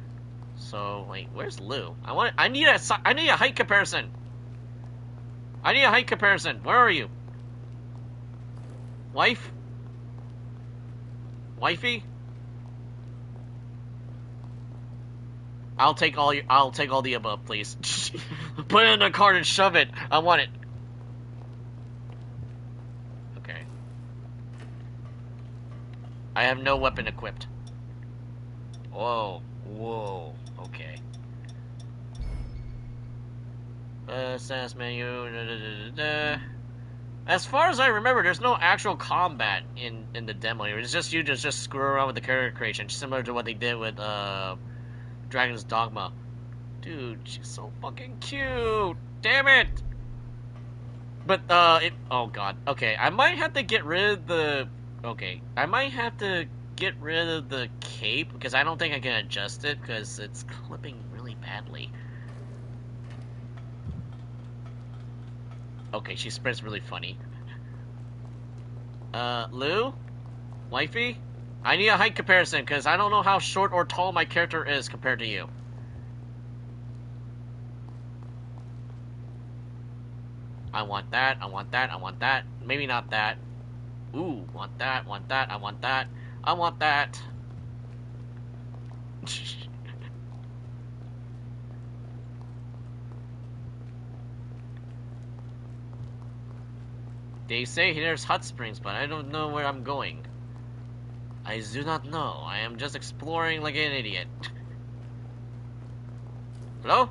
So wait, where's Lou? I need a height comparison. I need a height comparison. Where are you? Wifey? I'll take all the above, please. Put it in the cart and shove it. I want it. Okay. I have no weapon equipped. Whoa. Okay. Status menu. As far as I remember, there's no actual combat in the demo here. It's just you just screw around with the character creation, similar to what they did with Dragon's Dogma. Dude, she's so fucking cute. Damn it. But oh god. Okay, I might have to get rid of the cape because I don't think I can adjust it because it's clipping really badly. Okay, she spreads really funny. Lou? Wifey? I need a height comparison, because I don't know how short or tall my character is compared to you. I want that, I want that, I want that. Maybe not that. Ooh, want that, want that, I want that. I want that. They say there's hot springs, but I don't know where I'm going. I do not know. I am just exploring like an idiot. Hello?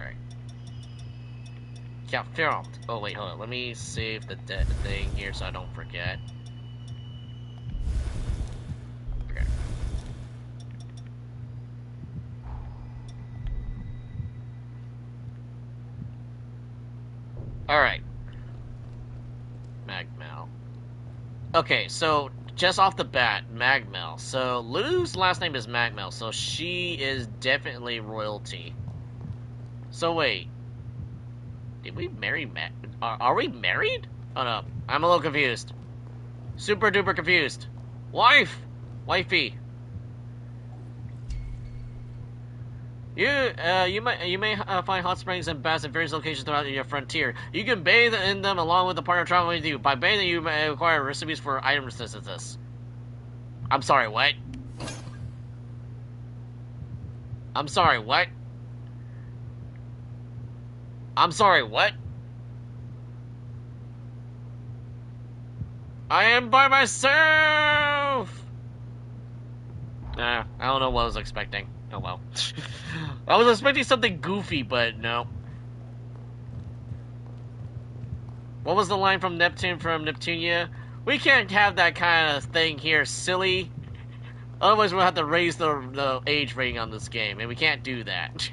Alright. Confirmed. Oh, wait, hold on. Let me save the thing here so I don't forget. Okay. Alright. Magmel. Okay, so just off the bat, Magmel. So Lu's last name is Magmel, so she is definitely royalty. So wait. Did we marry are we married? Oh no, I'm a little confused. Super duper confused. Wifey. You may find hot springs and baths at various locations throughout your frontier. You can bathe in them along with the partner traveling with you. By bathing, you may acquire recipes for item synthesis. I'm sorry, what? I'm sorry, what? I'm sorry, what? I am by myself! I don't know what I was expecting. Oh well. I was expecting something goofy, but no. What was the line from Neptune from Neptunia? We can't have that kind of thing here, silly. Otherwise we'll have to raise the age rating on this game, and we can't do that.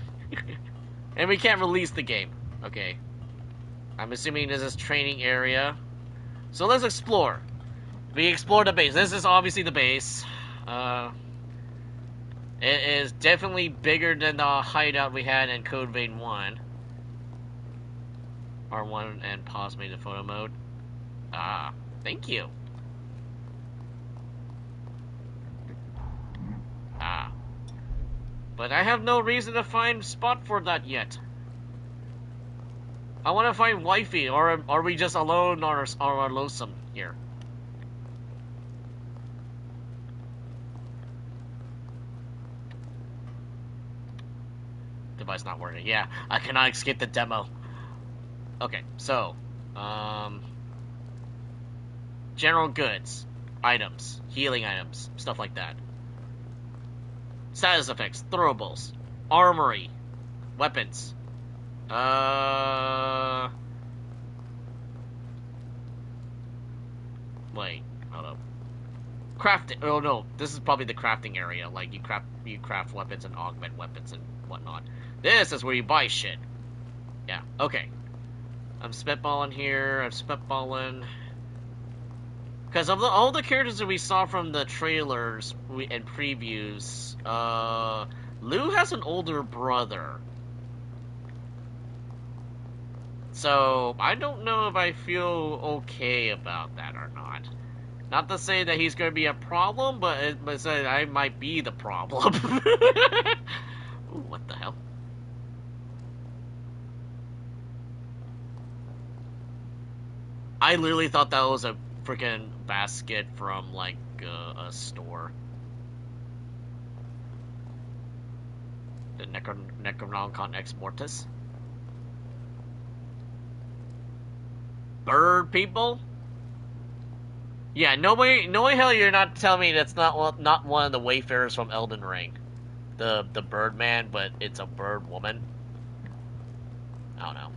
And we can't release the game. Okay. I'm assuming this is training area. So let's explore. We explore the base. This is obviously the base. It is definitely bigger than the hideout we had in Code Vein 1. R1 and pause me to photo mode. Ah, thank you. Ah. But I have no reason to find spot for that yet. I want to find wifey, or are we just alone or lonesome here? Device not working. Yeah, I cannot escape the demo. Okay, so, general goods, items, healing items, stuff like that. Status effects, throwables, armory, weapons. Wait, hold up. Crafting. Oh no, this is probably the crafting area. Like you craft weapons and augment weapons and whatnot. This is where you buy shit. Yeah. Okay. I'm spitballing here. I'm spitballing. Because of all the characters that we saw from the trailers and previews, Lu has an older brother. So, I don't know if I feel okay about that or not. Not to say that he's going to be a problem, but say I might be the problem. Ooh, what the hell? I literally thought that was a freaking basket from, like, a store. The Necronomicon Ex Mortis. Bird people? Yeah, no way hell you're not telling me that's not one of the Wayfarers from Elden Ring. The Birdman, but it's a bird woman. I don't know.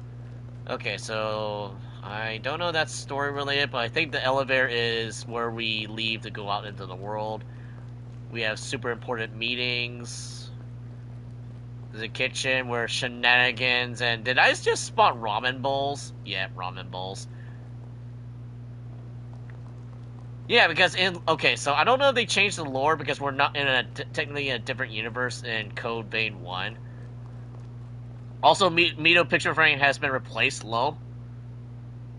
Okay, so I don't know if that's story related, but I think the elevator is where we leave to go out into the world. We have super important meetings. There's a kitchen where shenanigans and did I just spot ramen bowls? Yeah, ramen bowls. Yeah, because okay, so I don't know if they changed the lore because we're not in technically in a different universe in Code Vein 1. Also, Mito picture frame has been replaced. Lol.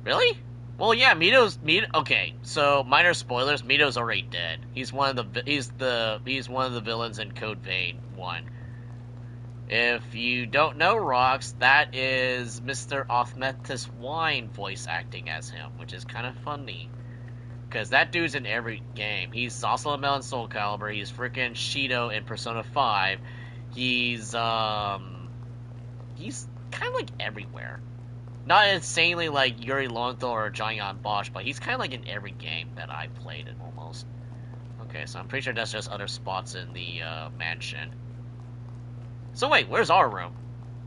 Really? Well, yeah, okay, so minor spoilers. Mito's already dead. He's one of the villains in Code Vein 1. If you don't know, Rox, that is Mr. Othmetus Wine voice acting as him, which is kind of funny. Because that dude's in every game. He's Zosalamel in Soul Calibur. He's freaking Shido in Persona 5. He's kind of like everywhere. Not insanely like Yuri Lowenthal or Jian Bosch, but he's kind of like in every game that I played in almost. Okay, so I'm pretty sure that's just other spots in the mansion. So wait, where's our room?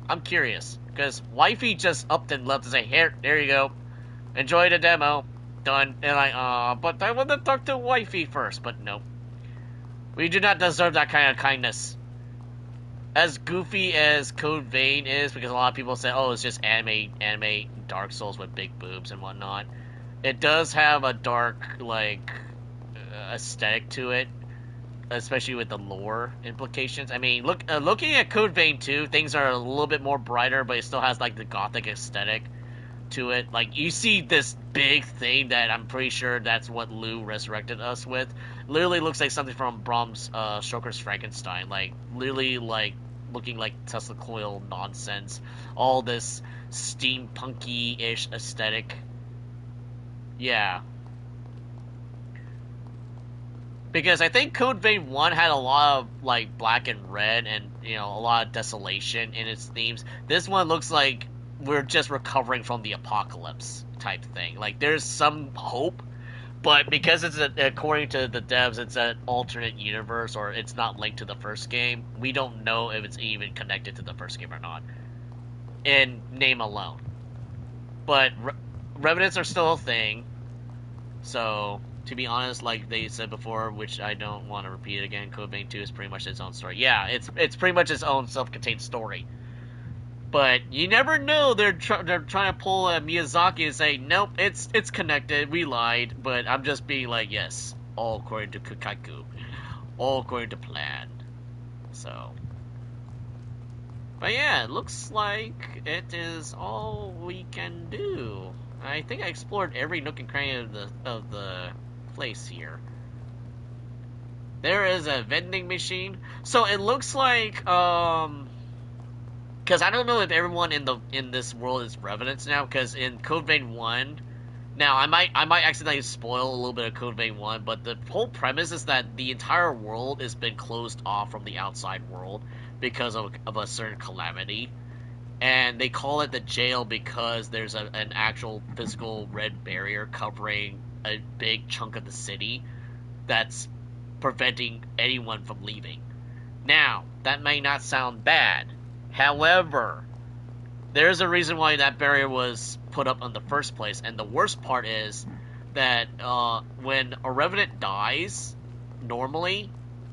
I'm curious, because Wifey just upped and left to say, here, there you go. Enjoy the demo. Done. And but I want to talk to Wifey first, but no. We do not deserve that kind of kindness. As goofy as Code Vein is, because a lot of people say, oh, it's just anime Dark Souls with big boobs and whatnot. It does have a dark, like, aesthetic to it, especially with the lore implications. I mean, looking at Code Vein 2, things are a little bit more brighter, but it still has, like, the gothic aesthetic to it. Like, you see this big thing that I'm pretty sure that's what Lou resurrected us with. Literally looks like something from Brahms' Stoker's Frankenstein. Like, literally, like, looking like Tesla coil nonsense. All this steampunky-ish aesthetic. Yeah. Because I think Code Vein 1 had a lot of, like, black and red and, you know, a lot of desolation in its themes. This one looks like we're just recovering from the apocalypse type thing. Like, there's some hope, but because it's, according to the devs, it's an alternate universe, or it's not linked to the first game, we don't know if it's even connected to the first game or not. In name alone. But Revenants are still a thing, so, to be honest, like they said before, which I don't want to repeat it again, Code Vein 2 is pretty much its own story. Yeah, it's pretty much its own self-contained story. But you never know. They're trying to pull a Miyazaki and say, nope, it's connected. We lied. But I'm just being like, yes, all according to Kukaku, all according to plan. So, but yeah, it looks like it is all we can do. I think I explored every nook and cranny of the place here. There is a vending machine. So it looks like because I don't know if everyone in this world is Revenants now, because in Code Vein 1, now I might accidentally spoil a little bit of Code Vein 1, but the whole premise is that the entire world has been closed off from the outside world because of a certain calamity. And they call it the jail because there's an actual physical red barrier covering a big chunk of the city that's preventing anyone from leaving. Now, that may not sound bad. However, there's a reason why that barrier was put up in the first place, and the worst part is that when a Revenant dies, normally,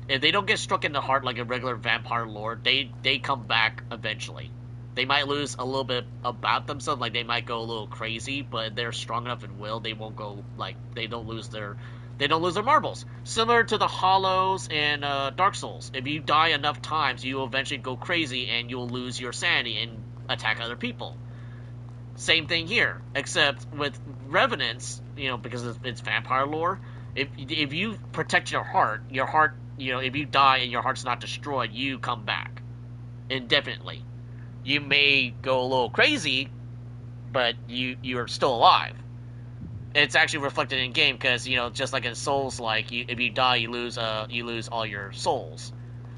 if they don't get struck in the heart like a regular vampire lord, they come back eventually. They might lose a little bit about themselves, like they might go a little crazy, but they're strong enough in will, they won't go, like, they don't lose their marbles. Similar to the Hollows in Dark Souls. If you die enough times, you will eventually go crazy and you'll lose your sanity and attack other people. Same thing here, except with Revenants, you know, because it's vampire lore, if you protect your heart, you know, if you die and your heart's not destroyed, you come back indefinitely. You may go a little crazy, but you're still alive. It's actually reflected in game because, you know, just like in Souls, like if you die, you lose all your souls.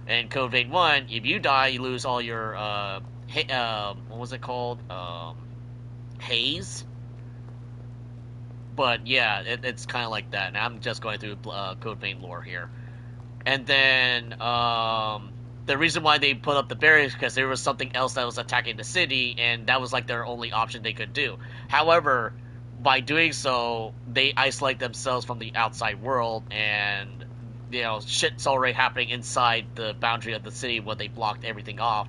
In Code Vein 1, if you die, you lose all your what was it called? Haze. But yeah, it's kind of like that. And I'm just going through Code Vein lore here. And then the reason why they put up the barriers is because there was something else that was attacking the city, and that was like their only option they could do. However, by doing so, they isolate themselves from the outside world, and, you know, shit's already happening inside the boundary of the city when they blocked everything off.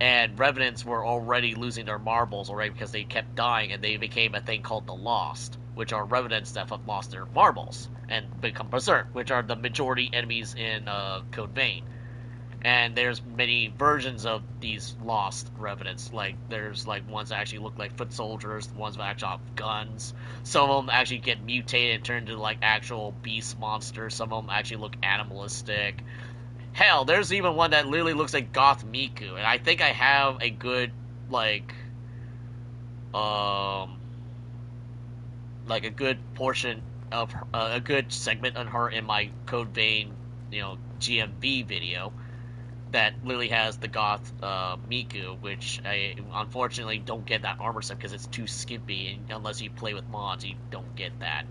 And Revenants were already losing their marbles already because they kept dying, and they became a thing called the Lost, which are Revenants that have lost their marbles and become Berserk, which are the majority enemies in Code Vein. And there's many versions of these lost Revenants. Like, there's, like, ones that actually look like foot soldiers, ones that actually have guns. Some of them actually get mutated and turned into, like, actual beast monsters. Some of them actually look animalistic. Hell, there's even one that literally looks like Goth Miku. And I think I have a good, like a good portion of her, a good segment on her in my Code Vein, you know, GMV video. That literally has the Goth Miku, which I unfortunately don't get that armor set because it's too skimpy, and unless you play with mods, you don't get that.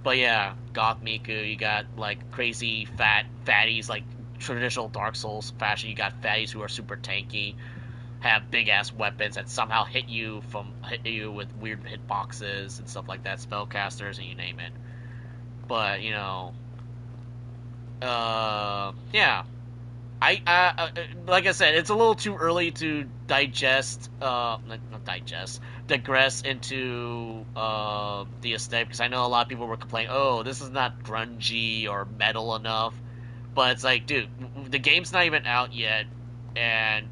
But yeah, Goth Miku, you got like crazy fatties, like traditional Dark Souls fashion. You got fatties who are super tanky. have big ass weapons that somehow hit you with weird hitboxes and stuff like that, spellcasters and you name it. But you know, yeah. Like I said, it's a little too early to digress into the aesthetic, because I know a lot of people were complaining, oh, this is not grungy or metal enough. But it's like, dude, the game's not even out yet, and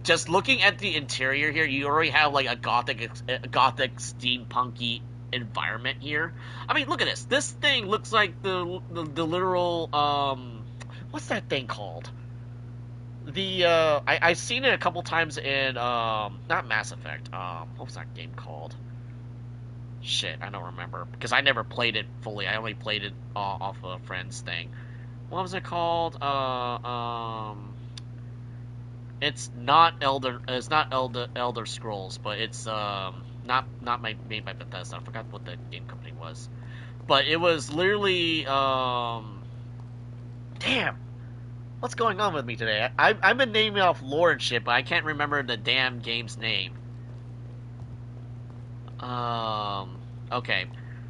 just looking at the interior here, you already have like a gothic steampunky environment here. I mean, look at this. This thing looks like the literal what's that thing called? I've seen it a couple times in not Mass Effect. What was that game called? Shit, I don't remember because I never played it fully. I only played it off a friend's thing. What was it called? It's not Elder Scrolls, but it's not made by Bethesda. I forgot what the game company was, but it was literally damn. What's going on with me today? I've been naming off lore and shit, but I can't remember the damn game's name. Okay.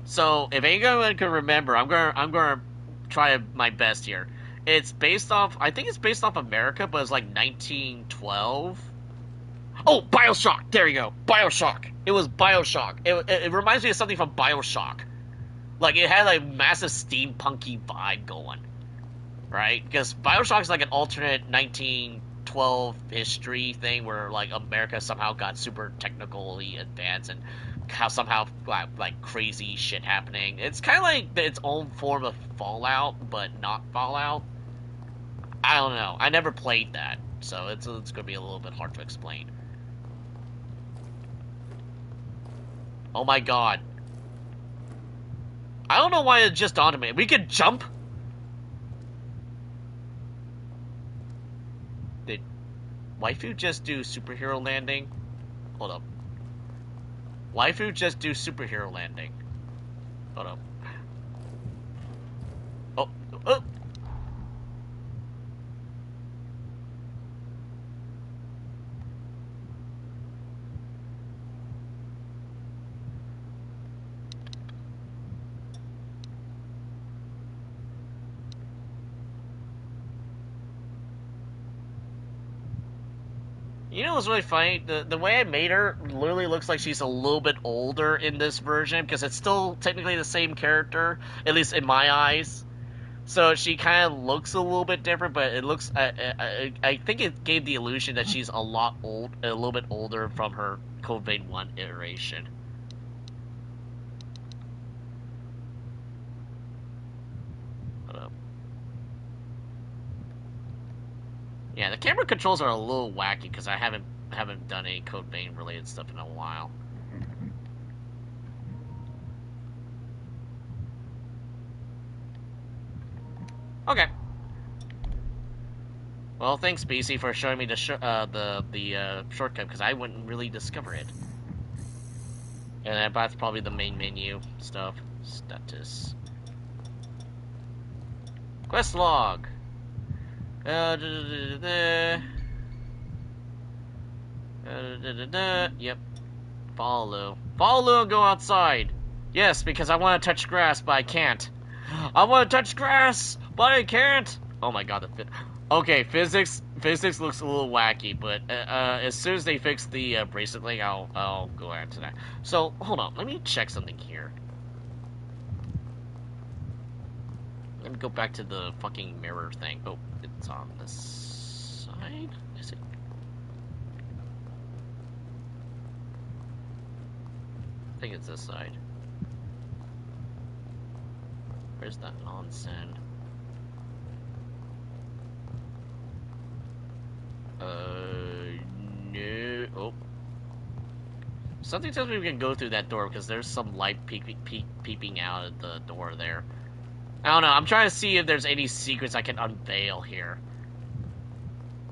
So if anyone can remember, I'm gonna try my best here. It's based off, I think it's based off America, but it's like 1912. Oh, BioShock! There you go, BioShock. It was BioShock. It reminds me of something from BioShock. Like it had like massive steampunky vibe going. Right? Because BioShock is like an alternate 1912 history thing where like America somehow got super technically advanced and how somehow like crazy shit happening. It's kind of like its own form of Fallout, but not Fallout. I don't know. I never played that, so it's going to be a little bit hard to explain. Oh my god. I don't know why it just dawned on me. We could jump? Waifu just do superhero landing? Hold up. Waifu just do superhero landing. Hold up. Oh. Oh. You know what's really funny? The way I made her literally looks like she's a little bit older in this version, because it's still technically the same character, at least in my eyes. So she kind of looks a little bit different, but it looks, I think it gave the illusion that she's a little bit older from her Code Vein 1 iteration. Yeah, the camera controls are a little wacky because I haven't done any Code Vein related stuff in a while. Okay. Well, thanks, BC, for showing me the shortcut because I wouldn't really discover it. And that's probably the main menu stuff. Status. Quest log. Yep. Follow Lou and go outside. Yes, because I want to touch grass, but I can't. I want to touch grass, but I can't. Oh my god, okay, physics looks a little wacky, but as soon as they fix the bracelet thing, I'll go into that. So, hold on, let me check something here. Let me go back to the fucking mirror thing. Oh, it's on this side? Is it? I think it's this side. Where's that nonsense? No. Oh. Something tells me we can go through that door because there's some light peeping out at the door there. I don't know, I'm trying to see if there's any secrets I can unveil here.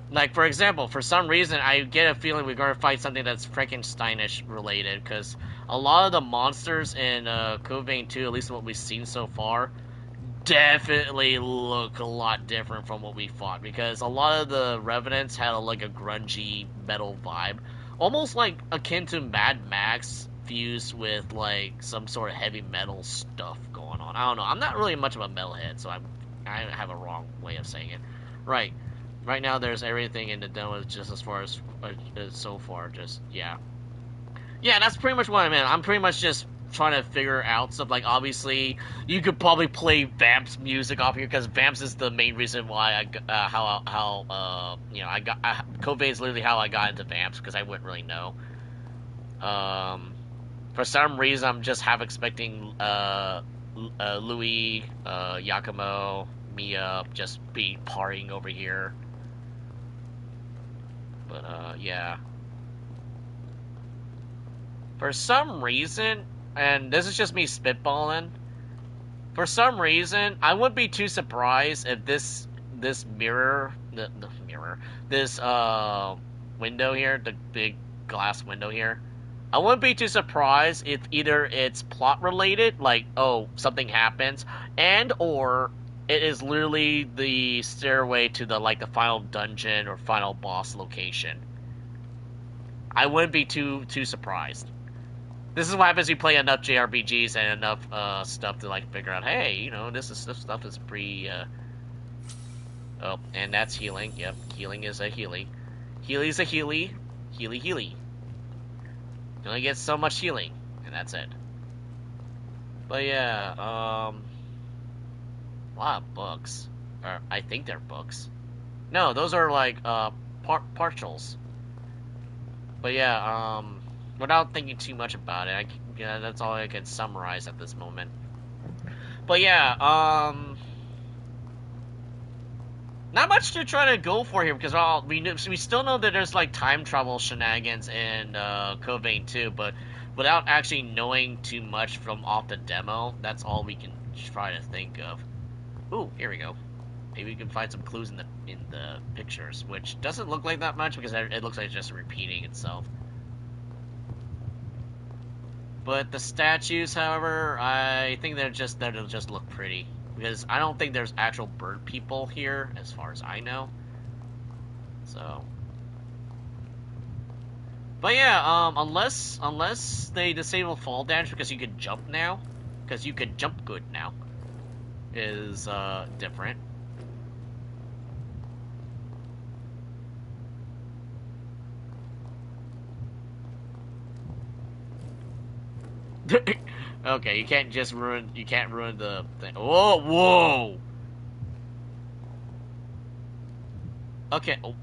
Like, for example, for some reason, I get a feeling we're going to fight something that's Frankensteinish related, because a lot of the monsters in Code Vein 2, at least what we've seen so far, definitely look a lot different from what we fought, because a lot of the Revenants had like a grungy metal vibe, almost like akin to Mad Max fused with like some sort of heavy metal stuff going on. I don't know. I'm not really much of a metalhead, so I have a wrong way of saying it. Right now, there's everything in the demo, just as far as so far. Just yeah. That's pretty much what I meant. I'm pretty much just trying to figure out stuff. Like, obviously, you could probably play Vamps music off here, because Vamps is the main reason why Code Vein is literally how I got into Vamps, because I wouldn't really know. For some reason, I'm just half expecting Louis, Yakumo, Mia just be partying over here. But yeah. For some reason, and this is just me spitballing, for some reason, I wouldn't be too surprised if this mirror, this window here, the big glass window here, I wouldn't be too surprised if either it's plot related, like, oh, something happens, and or it is literally the stairway to the final dungeon or final boss location. I wouldn't be too surprised. This is what happens if you play enough JRPGs and enough stuff to figure out, hey, this stuff is pretty. Oh, and that's healing. Yep, healing is a healing. Healy's a healy. Healy. You only get so much healing, and that's it. But yeah, a lot of books. Or I think they're books. No, those are partials. But yeah, without thinking too much about it, that's all I can summarize at this moment. But yeah, not much to try to go for here, because we still know that there's time travel shenanigans in Code Vein 2, but without actually knowing too much from off the demo, that's all we can try to think of. Ooh, here we go. Maybe we can find some clues in the pictures, which doesn't look like that much, because it looks like it's just repeating itself. But the statues, however, I think they'll just look pretty, because I don't think there's actual bird people here, as far as I know. So, but yeah, unless they disable fall damage because you can jump now, because you can jump good now, is different. Okay, you can't ruin the thing. Whoa! Okay. Oh.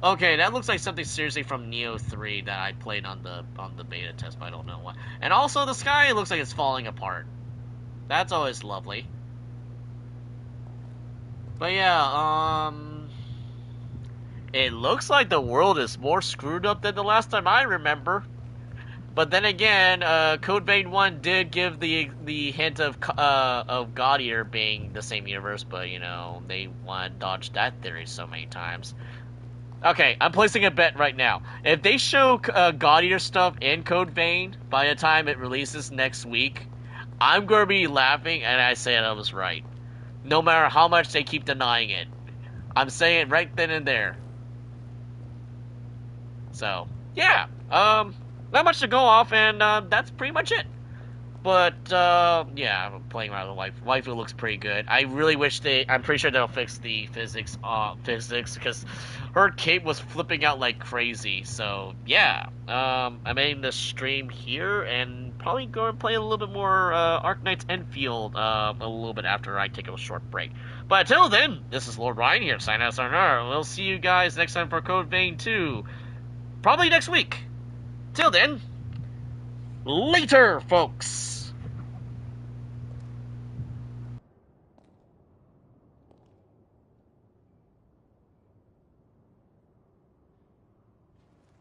Okay, that looks like something seriously from Neo 3 that I played on the beta test, but I don't know why. And also, the sky looks like it's falling apart. That's always lovely. But yeah, it looks like the world is more screwed up than the last time I remember. But then again, Code Vein 1 did give the hint of God Eater being the same universe, but they want to dodge that theory so many times. Okay, I'm placing a bet right now. If they show God Eater stuff in Code Vein by the time it releases next week, I'm gonna be laughing, and I say I was right. No matter how much they keep denying it, I'm saying it right then and there. So yeah, not much to go off, and that's pretty much it. But yeah, I'm playing around with the waifu looks pretty good. I really wish I'm pretty sure they'll fix the physics, because her cape was flipping out like crazy. So yeah, I'm ending the stream here, and probably go and play a little bit more Arknights Enfield a little bit after I take a short break. But until then, this is Lord Ryan here, signing out, sayonara. We'll see you guys next time for Code Vein 2, probably next week. Till then, later, folks!